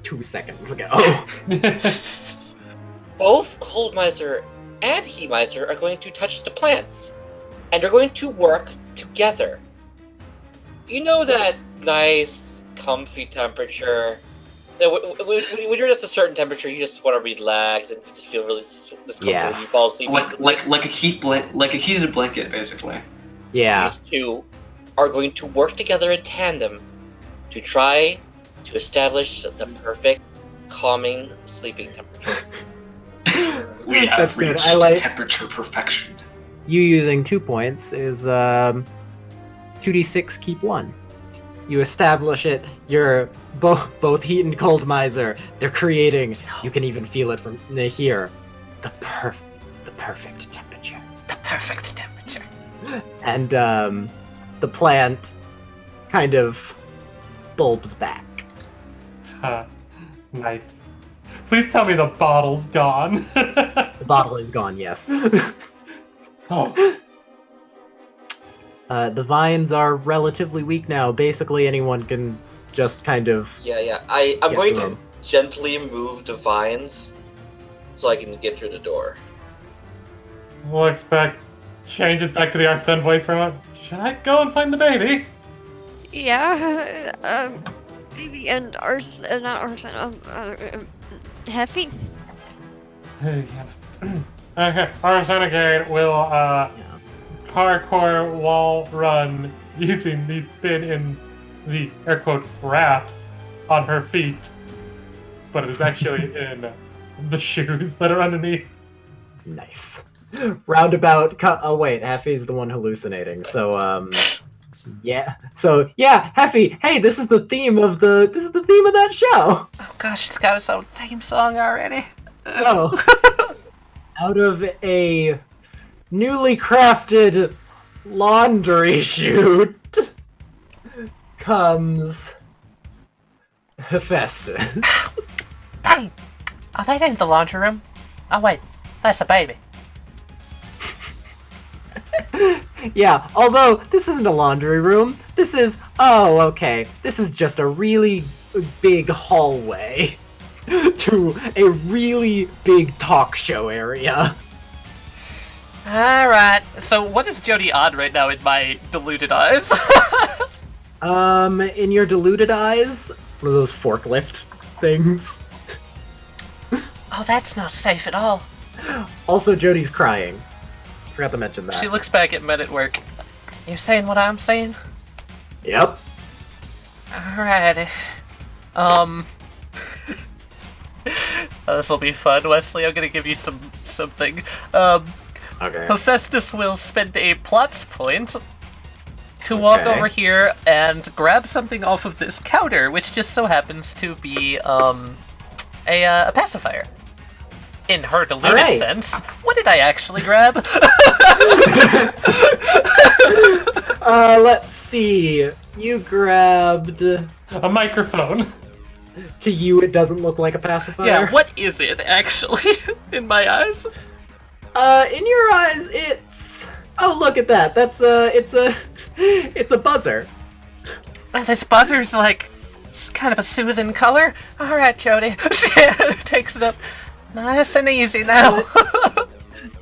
2 seconds ago. Both Cold Miser and Heat Miser are going to touch the plants, and they're going to work together. You know that nice, comfy temperature? When you're just a certain temperature, you just want to relax and you just feel really discomfort when you fall asleep. Like a heated blanket, basically. Yeah. These two are going to work together in tandem to try to establish the perfect, calming sleeping temperature. We have That's good. reached I like- temperature perfection. You using 2 points is 2d6 keep 1. You establish it. You're both heat and cold miser. They're creating. You can even feel it from here. The perfect temperature. The perfect temperature. And the plant kind of bulbs back. Huh. Nice. Please tell me the bottle's gone. The bottle is gone. Yes. Oh. The vines are relatively weak now. Basically, anyone can just kind of. Yeah. I'm Get going through to 'em. gently move the vines so I can get through the door. We'll expect changes back to the Arsene voice for a moment. Should I go and find the baby? Yeah, baby and not Arsene, Heffy. Okay, Arsenegade will parkour wall run using the spin in the air quote wraps on her feet, but it is actually in the shoes that are underneath. Nice. Roundabout. Oh wait, Heffy's the one hallucinating. So yeah. So yeah, Heffy. Hey, this is the theme of that show. Oh gosh, it's got its own theme song already. So out of a newly crafted laundry chute comes Hephaestus. Dang! Oh, that ain't the laundry room. Oh wait, that's a baby. Yeah, although this isn't a laundry room. This is this is just a really big hallway to a really big talk show area. Alright, so what is Jody on right now in my deluded eyes? In your deluded eyes, one of those forklift things. Oh, that's not safe at all. Also, Jody's crying. Forgot to mention that. She looks back at Men at Work. You saying what I'm saying? Yep. Alrighty. This'll be fun, Westley. I'm gonna give you something. Okay. Hephaestus will spend a plots point to walk Okay. over here and grab something off of this counter, which just so happens to be a pacifier. In her deluded Alright. sense, what did I actually grab? Let's see. You grabbed. A microphone. To you, it doesn't look like a pacifier. Yeah, what is it actually in my eyes? In your eyes, it's. Oh, look at that. That's it's a buzzer. Well, this buzzer's like it's kind of a soothing color. All right, Jody. She takes it up nice and easy now.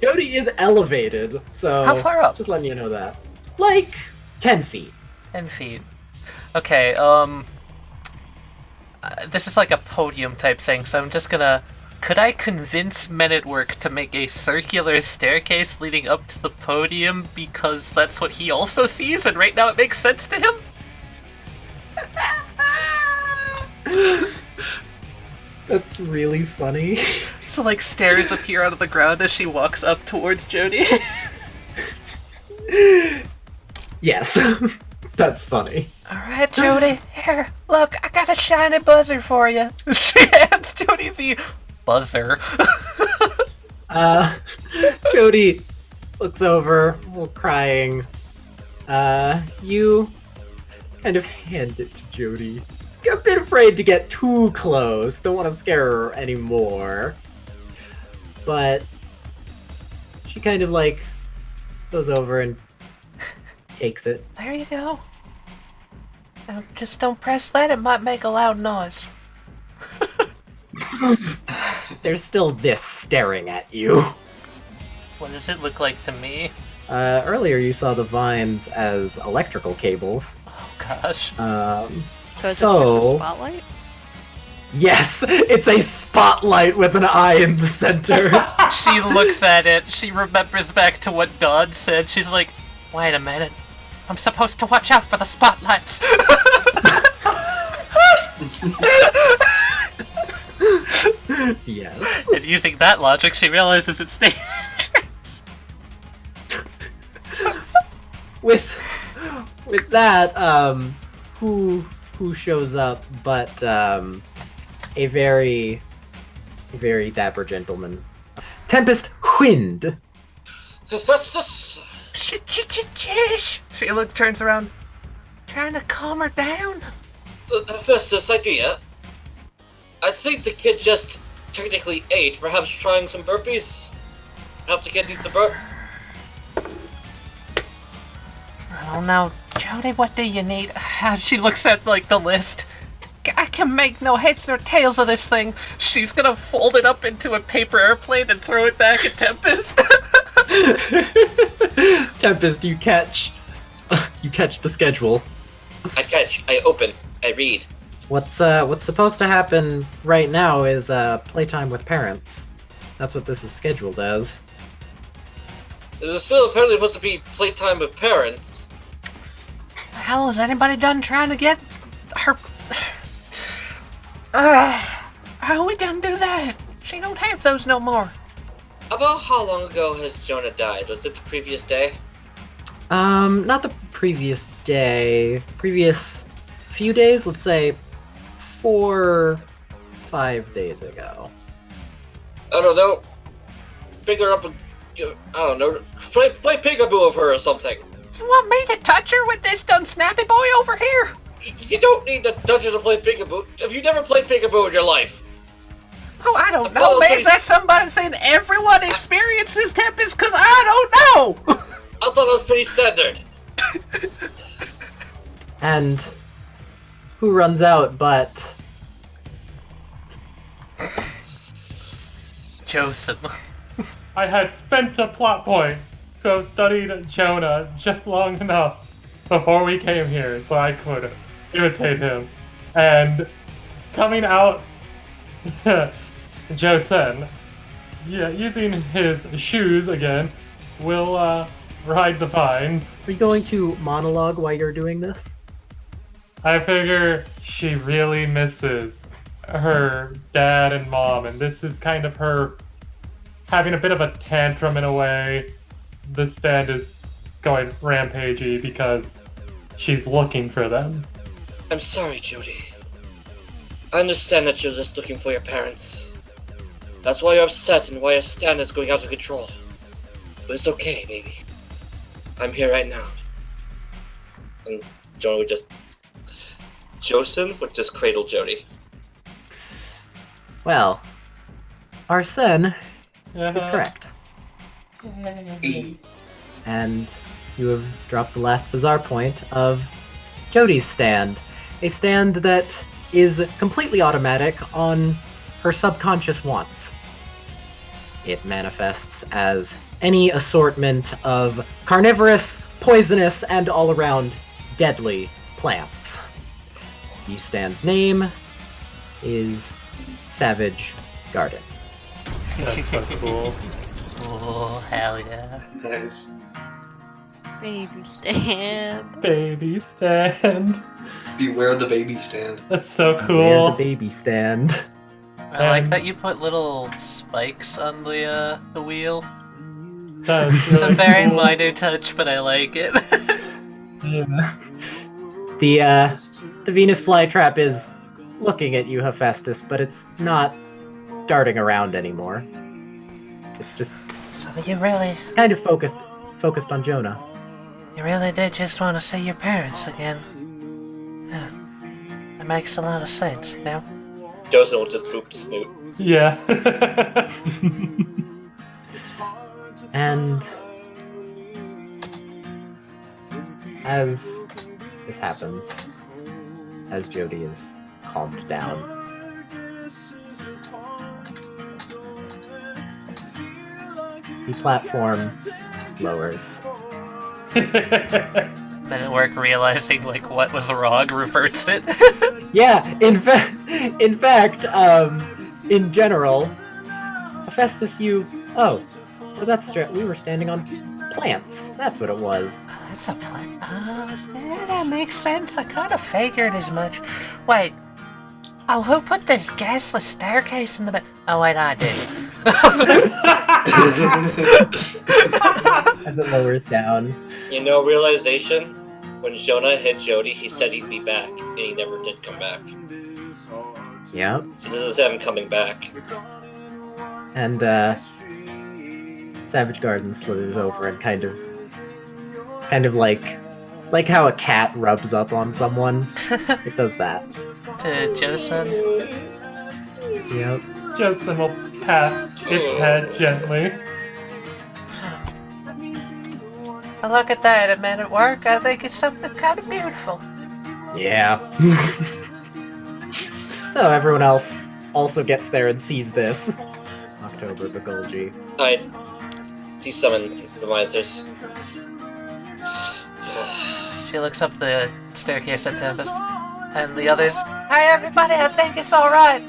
Jody is elevated, so. How far up? Just letting you know that. Like 10 feet. 10 feet. Okay. This is like a podium type thing, so I'm just gonna. Could I convince Men at Work to make a circular staircase leading up to the podium because that's what he also sees, and right now it makes sense to him? That's really funny. So like stairs appear out of the ground as she walks up towards Jody. Yes, that's funny. Alright, Jody, here, look, I got a shiny buzzer for you. She hands Jody the buzzer. Jody looks over, all crying. You kind of hand it to Jody. A bit afraid to get too close. Don't want to scare her anymore. But she kind of like goes over and takes it. There you go. Now, just don't press that, it might make a loud noise. There's still this staring at you. What does it look like to me? Earlier you saw the vines as electrical cables. Oh gosh. So is this just a spotlight? Yes, it's a spotlight with an eye in the center. She looks at it, she remembers back to what Dawn said, she's like, wait a minute, I'm supposed to watch out for the spotlights. Yes. And using that logic, she realizes it's dangerous. With that, who shows up but a very dapper gentleman. Tempest Wynd. Hephaestus! She turns around, trying to calm her down. Hephaestus, idea. I think the kid just technically ate, perhaps trying some burpees? Perhaps the kid needs a burp? I don't know. Jody, what do you need? She looks at, the list. I can make no heads nor tails of this thing. She's gonna fold it up into a paper airplane and throw it back at Tempest. Tempest, you catch the schedule. I open, I read. What's supposed to happen right now is playtime with parents. That's what this is scheduled as. There's still apparently supposed to be playtime with parents. Hell, is anybody done trying to get her? How we done do that? She don't have those no more. About how long ago has Jonah died? Was it the previous day? Not the previous day. Previous few days, let's say 4-5 days ago. I don't know. Pick her up and, I don't know, play peekaboo of her or something. You want me to touch her with this done snappy boy over here? You don't need to touch her to play peekaboo. Have you never played peekaboo in your life? Oh, I don't know, man. Is that something everyone experiences, Tempest? Because I don't know! I thought that was pretty standard. And who runs out but Joseph. I had spent a plot point to have studied Jonah just long enough before we came here so I could imitate him. And coming out, Josen, using his shoes again, will ride the vines. are you going to monologue while you're doing this? I figure she really misses her dad and mom, and this is kind of her having a bit of a tantrum in a way. The stand is going rampagey because she's looking for them. I'm sorry, Jody. I understand that you're just looking for your parents. That's why you're upset and why your stand is going out of control. But it's okay, baby. I'm here right now. And Jonah would just... Josen would just cradle Jody. Well, Arsene is Uh-huh. correct. Yay. And you have dropped the last bizarre point of Jody's stand. A stand that is completely automatic on her subconscious wants. It manifests as any assortment of carnivorous, poisonous, and all-around deadly plants. The stand's name is Savage Garden. That's so cool. Oh, hell yeah. Nice. Baby stand. Baby stand. Beware the baby stand. That's so There's cool. a baby stand. I like that you put little spikes on the wheel. That's It's really a very cool. minor touch, but I like it. Yeah. The Venus flytrap is looking at you, Hephaestus, but it's not darting around anymore. It's just So you really kind of focused on Jonah. did just want to see your parents again. Yeah. That makes a lot of sense, you know? Josen will just poop the snoot. Yeah. And as this happens, as Jody is calmed down, the platform lowers. Then at work realizing what was wrong reverts it. Yeah, in fact, in general, Hephaestus, we were standing on plants. That's what it was. That's a plan. Yeah, that makes sense. I kind of figured as much. Wait. Oh, who put this gasless staircase in the back? Oh, wait, I did. As it lowers down. Realization? When Jonah hit Jody, he said he'd be back, and he never did come back. Yep. So this is him coming back. And Savage Garden slithers over and kind of like how a cat rubs up on someone. It does that. To Joseph. Yep. Justin will pat its head gently. Oh, look at that, a man at work. I think it's something kind of beautiful. Yeah. So everyone else also gets there and sees this. October Begolji. I desummon the Misers. She looks up the staircase at Tempest. And the others, "Hi everybody, I think it's alright."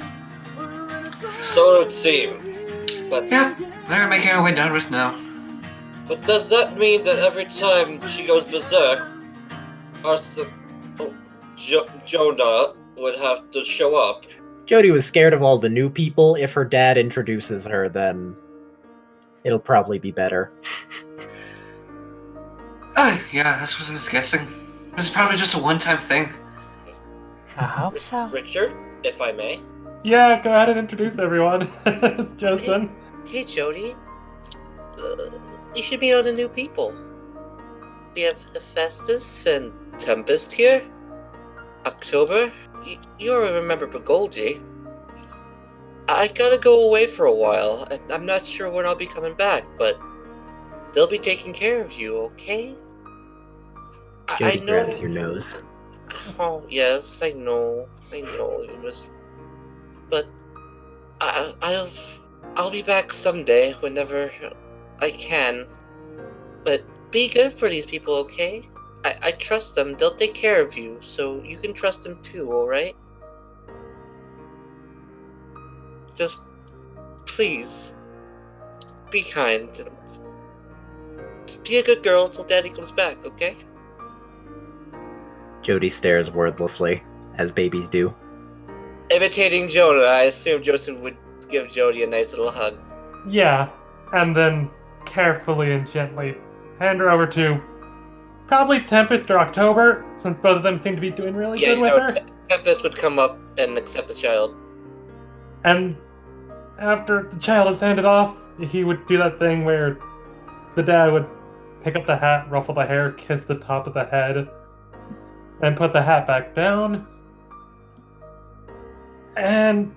So it would seem. But Yeah, we're making our way downwards now. But does that mean that every time she goes berserk, Jonah would have to show up? Jody was scared of all the new people. If her dad introduces her, then it'll probably be better. Yeah, that's what I was guessing. This is probably just a one-time thing. I hope so. Richard, if I may. Yeah, go ahead and introduce everyone. It's Justin. Hey, Jody. You should meet all the new people. We have Hephaestus and Tempest here. October, you already remember Begolji. I gotta go away for a while, and I'm not sure when I'll be coming back, but they'll be taking care of you, okay? Jody I know. grabs your nose. Oh yes, I know, you miss. But I'll be back someday, whenever I can. But be good for these people, okay? I trust them. They'll take care of you, so you can trust them too, alright? Just, please, be kind. Just be a good girl till Daddy comes back, okay? Jody stares wordlessly, as babies do. Imitating Jonah, I assume Joseph would give Jody a nice little hug. Yeah, and then carefully and gently hand her over to probably Tempest or October, since both of them seem to be doing really good with her. Tempest would come up and accept the child. And after the child is handed off, he would do that thing where the dad would pick up the hat, ruffle the hair, kiss the top of the head, and put the hat back down. And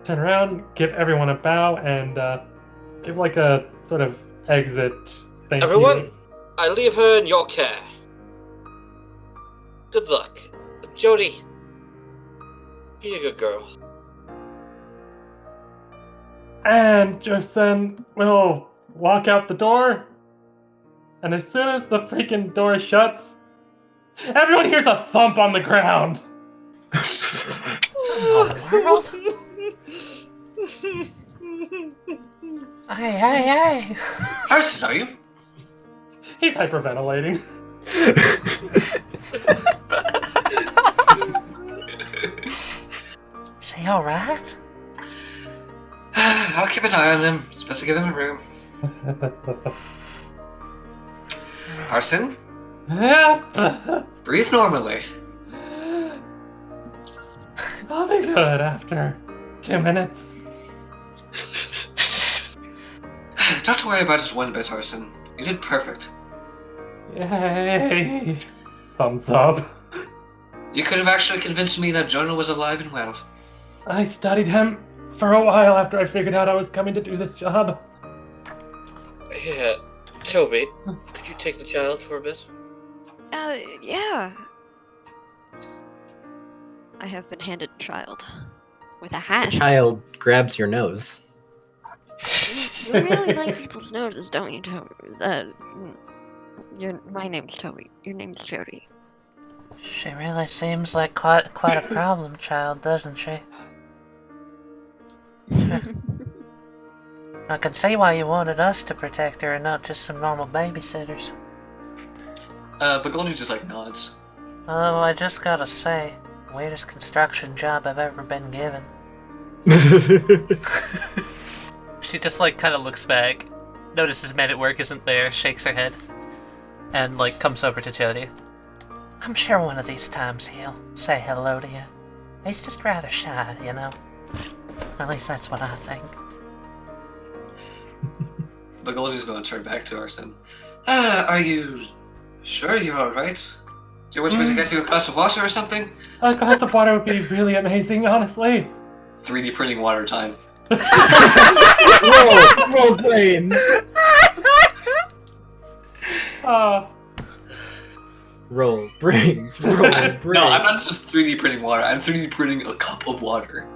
turn around, give everyone a bow, and give like a sort of exit thank Everyone, you. I leave her in your care. Good luck. Jody, be a good girl. And Josen will walk out the door, and as soon as the freaking door shuts, everyone hears a thump on the ground. World? Hey. Arsene, are you? He's hyperventilating. Is he alright? I'll keep an eye on him. It's best to give him a room. Arsene, Yeah, breathe normally. I'll be good after 2 minutes. Don't worry about it one bit, Arsene. You did perfect. Yay! Thumbs up. You could have actually convinced me that Jonah was alive and well. I studied him for a while after I figured out I was coming to do this job. Yeah, Toby, could you take the child for a bit? Yeah. I have been handed a child with a hat. Child grabs your nose. You really like people's noses, don't you, Toby? My name's Toby. Your name's Jody. She really seems like quite a problem child, doesn't she? I can see why you wanted us to protect her and not just some normal babysitters. Begolji just nods. Oh, I just gotta say, weirdest construction job I've ever been given. She just, like, kind of looks back, notices Men at Work isn't there, shakes her head, and, like, comes over to Jody. I'm sure one of these times he'll say hello to you. He's just rather shy, you know? At least that's what I think. Begolji's gonna turn back to Arsene. Are you sure you're alright? Do you want me to get you a glass of water or something? A glass of water would be really amazing, honestly. 3D printing water time. roll brains. Roll brains. Roll brains. No, I'm not just 3D printing water. I'm 3D printing a cup of water.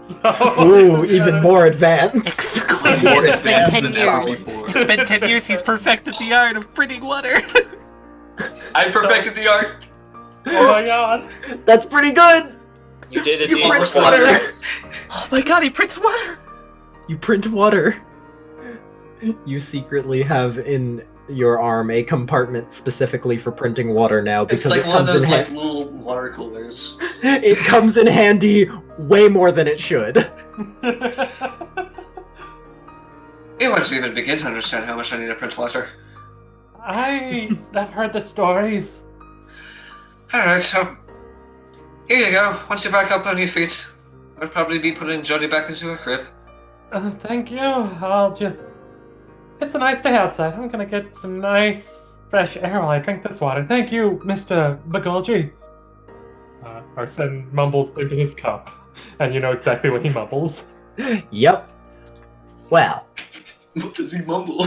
Ooh, even more advanced. Exquisite. More It's been advanced 10 than ever years. before. It's been 10 years he's perfected the art of printing water. I perfected the art. Oh my god. That's pretty good. You did it, You team. print water. Oh my god, he prints water! You print water. You secretly have in your arm a compartment specifically for printing water now It's because like it one of comes those in like handy. little water coolers. It comes in handy way more than it should. You won't even begin to understand how much I need to print water. I have heard the stories. Alright, so here you go. Once you're back up on your feet, I'll probably be putting Jody back into her crib. Thank you. It's a nice day outside. I'm gonna get some nice fresh air while I drink this water. Thank you, Mr. Begolji. Arsene mumbles into his cup, and you know exactly what he mumbles. Yep. Well, What does he mumble?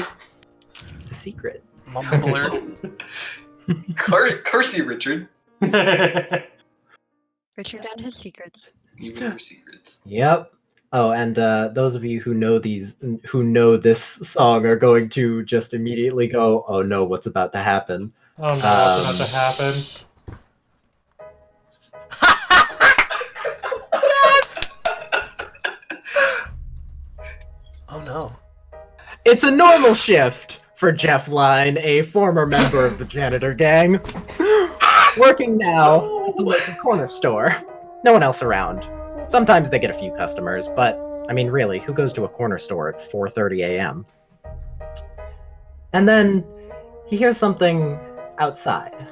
it's a secret. Mumbler. Curse you, Richard. Richard and his secrets. Even your secrets. Yep. Oh, and those of you who know this song are going to just immediately go, "Oh no, what's about to happen?" Oh no, what's about to happen? Oh no. It's a normal shift for Jeff Line, a former member of the janitor gang, working now at the local corner store. No one else around. Sometimes they get a few customers, but I mean, really, who goes to a corner store at 4:30 a.m.? And then he hears something outside.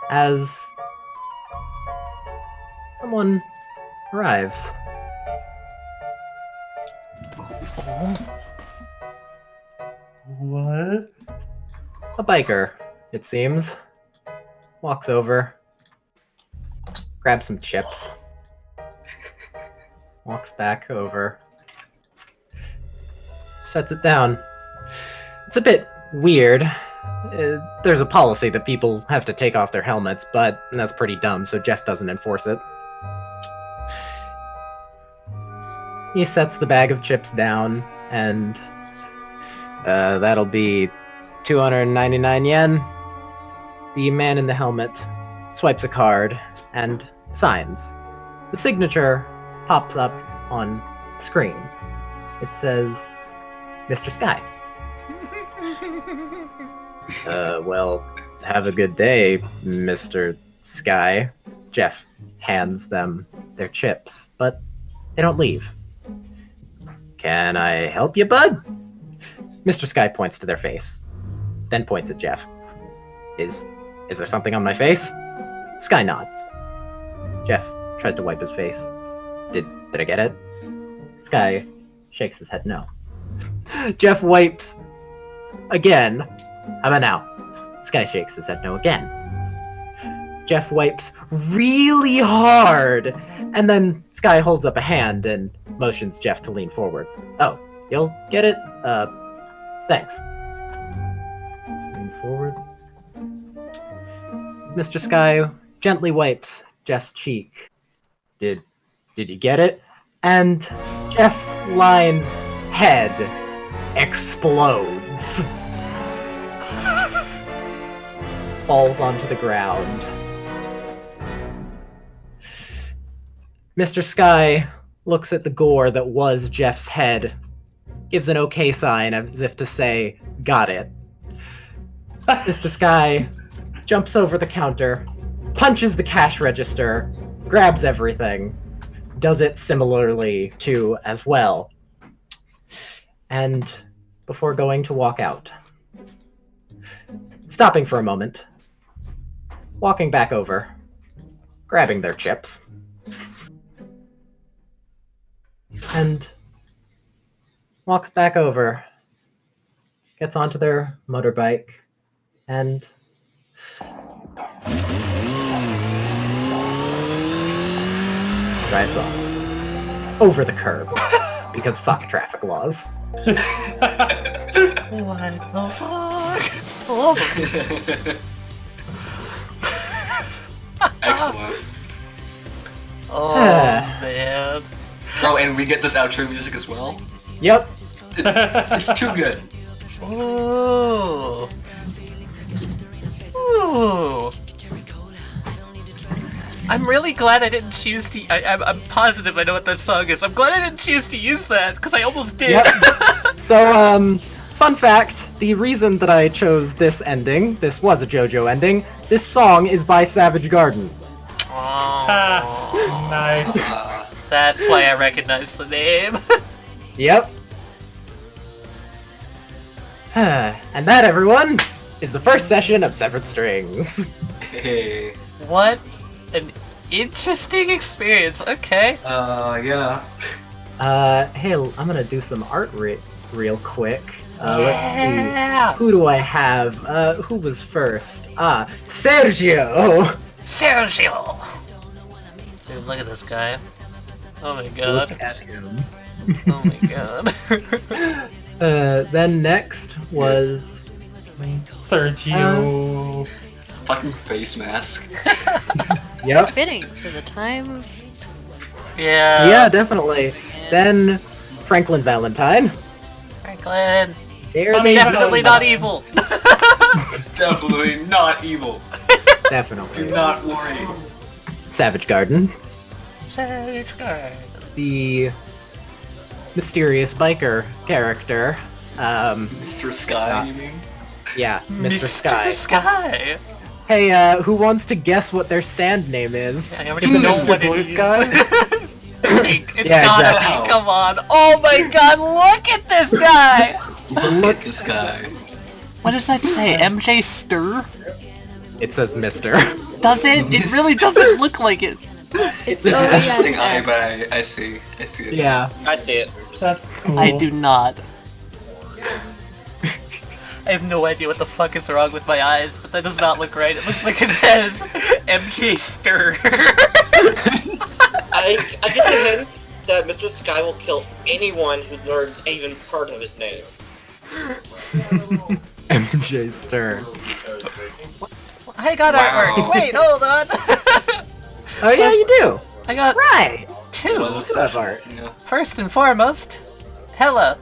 As someone arrives. What? A biker, it seems. Walks over. Grabs some chips. Walks back over. Sets it down. It's a bit weird. There's a policy that people have to take off their helmets, but that's pretty dumb, so Jeff doesn't enforce it. He sets the bag of chips down, and that'll be 299 yen. The man in the helmet swipes a card and signs. The signature pops up on screen. It says, Mr. Sky. Well, have a good day, Mr. Sky. Jeff hands them their chips, but they don't leave. Can I help you, bud? Mr. Sky points to their face, then points at Jeff. Is there something on my face? Sky nods. Jeff tries to wipe his face. Did I get it? Sky shakes his head no. Jeff wipes again. How about now? Sky shakes his head no again. Jeff wipes really hard, and then Sky holds up a hand and motions Jeff to lean forward. Oh, you'll get it? Thanks. Leans forward. Mr. Sky gently wipes Jeff's cheek. Did you get it? And Jeff's Line's head explodes. Falls onto the ground. Mr. Sky looks at the gore that was Jeff's head, gives an okay sign as if to say, got it. Mr. Sky jumps over the counter, punches the cash register, grabs everything, does it similarly to as well. And before going to walk out, stopping for a moment, walking back over, grabbing their chips, and walks back over, gets onto their motorbike, and drives off. Over the curb. Because fuck traffic laws. What the fuck? I love it. Excellent. Oh, man. Oh, and we get this outro music as well? Yep. It's too good. Ooh. Ooh. I'm really glad I didn't choose to. I'm positive I know what that song is. I'm glad I didn't choose to use that because I almost did. Yep. So, fun fact: the reason that I chose this ending, this was a JoJo ending. This song is by Savage Garden. Oh, Nice. that's why I recognize the name. Yep. And that, everyone, is the first session of Severed Strings. Hey. What an interesting experience. Okay. Yeah. Hey, I'm gonna do some art real quick. Let's Yeah. see. Who do I have? Who was first? Sergio! Sergio. Dude, look at this guy. Oh my god. Look at him. Oh my god. Then next was... Sergio. Fucking face mask. Yep. Fitting for the time. Yeah. Yeah, definitely. Then Franklin Valentine. Franklin. There I'm they definitely go. not evil. Definitely not evil. Definitely. Do not worry. Savage Garden. Sage guard. The mysterious biker character. Mr. Sky, you mean? Yeah, Mr. Sky. Sky. Hey, who wants to guess what their stand name is? I already Is it know Mr. what Blue it is. Sky? It's Yeah, gotta exactly. be. Come on. Oh my god, look at this guy. Look at this guy. What does that say? MJ Stir? It says Mr. Does it? It really doesn't look like it. This is an interesting eye, but I see it. Yeah. I see it. That's cool. I do not. I have no idea what the fuck is wrong with my eyes, but that does not look right. It looks like it says MJ Stir. I get the hint that Mr. Sky will kill anyone who learns even part of his name. MJ Stern. I got Wow. artworks. Wait, hold on. Oh yeah, you do. I got Right. two. Of art. Yeah. First and foremost, Hella.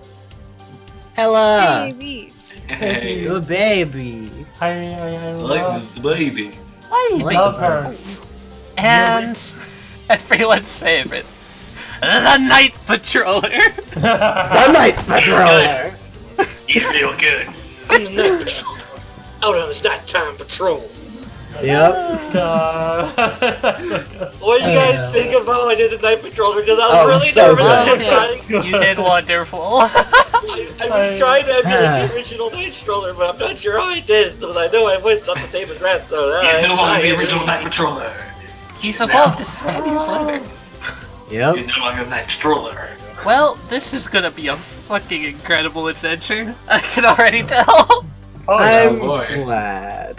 Hella. Baby. Hey. Good baby. I Like love, this baby. love her. And everyone's favorite, the Night Patroller. The Night Patroller. He's real good. I'm the night patrol. Out on his nighttime patrol. Yep. God. What did you guys think of how I did the night patrol? Because I was Oh, really so nervous. I was good. You did wonderful. I was trying to emulate the original Night Stroller, but I'm not sure how I did, because I know I was not the same as Rat, so He's no longer the original Night Patroller. He's evolved. This is 10 years later. Yep. He's no longer Night Stroller. Well, this is gonna be a fucking incredible adventure. I can already tell. Oh, I'm boy. glad.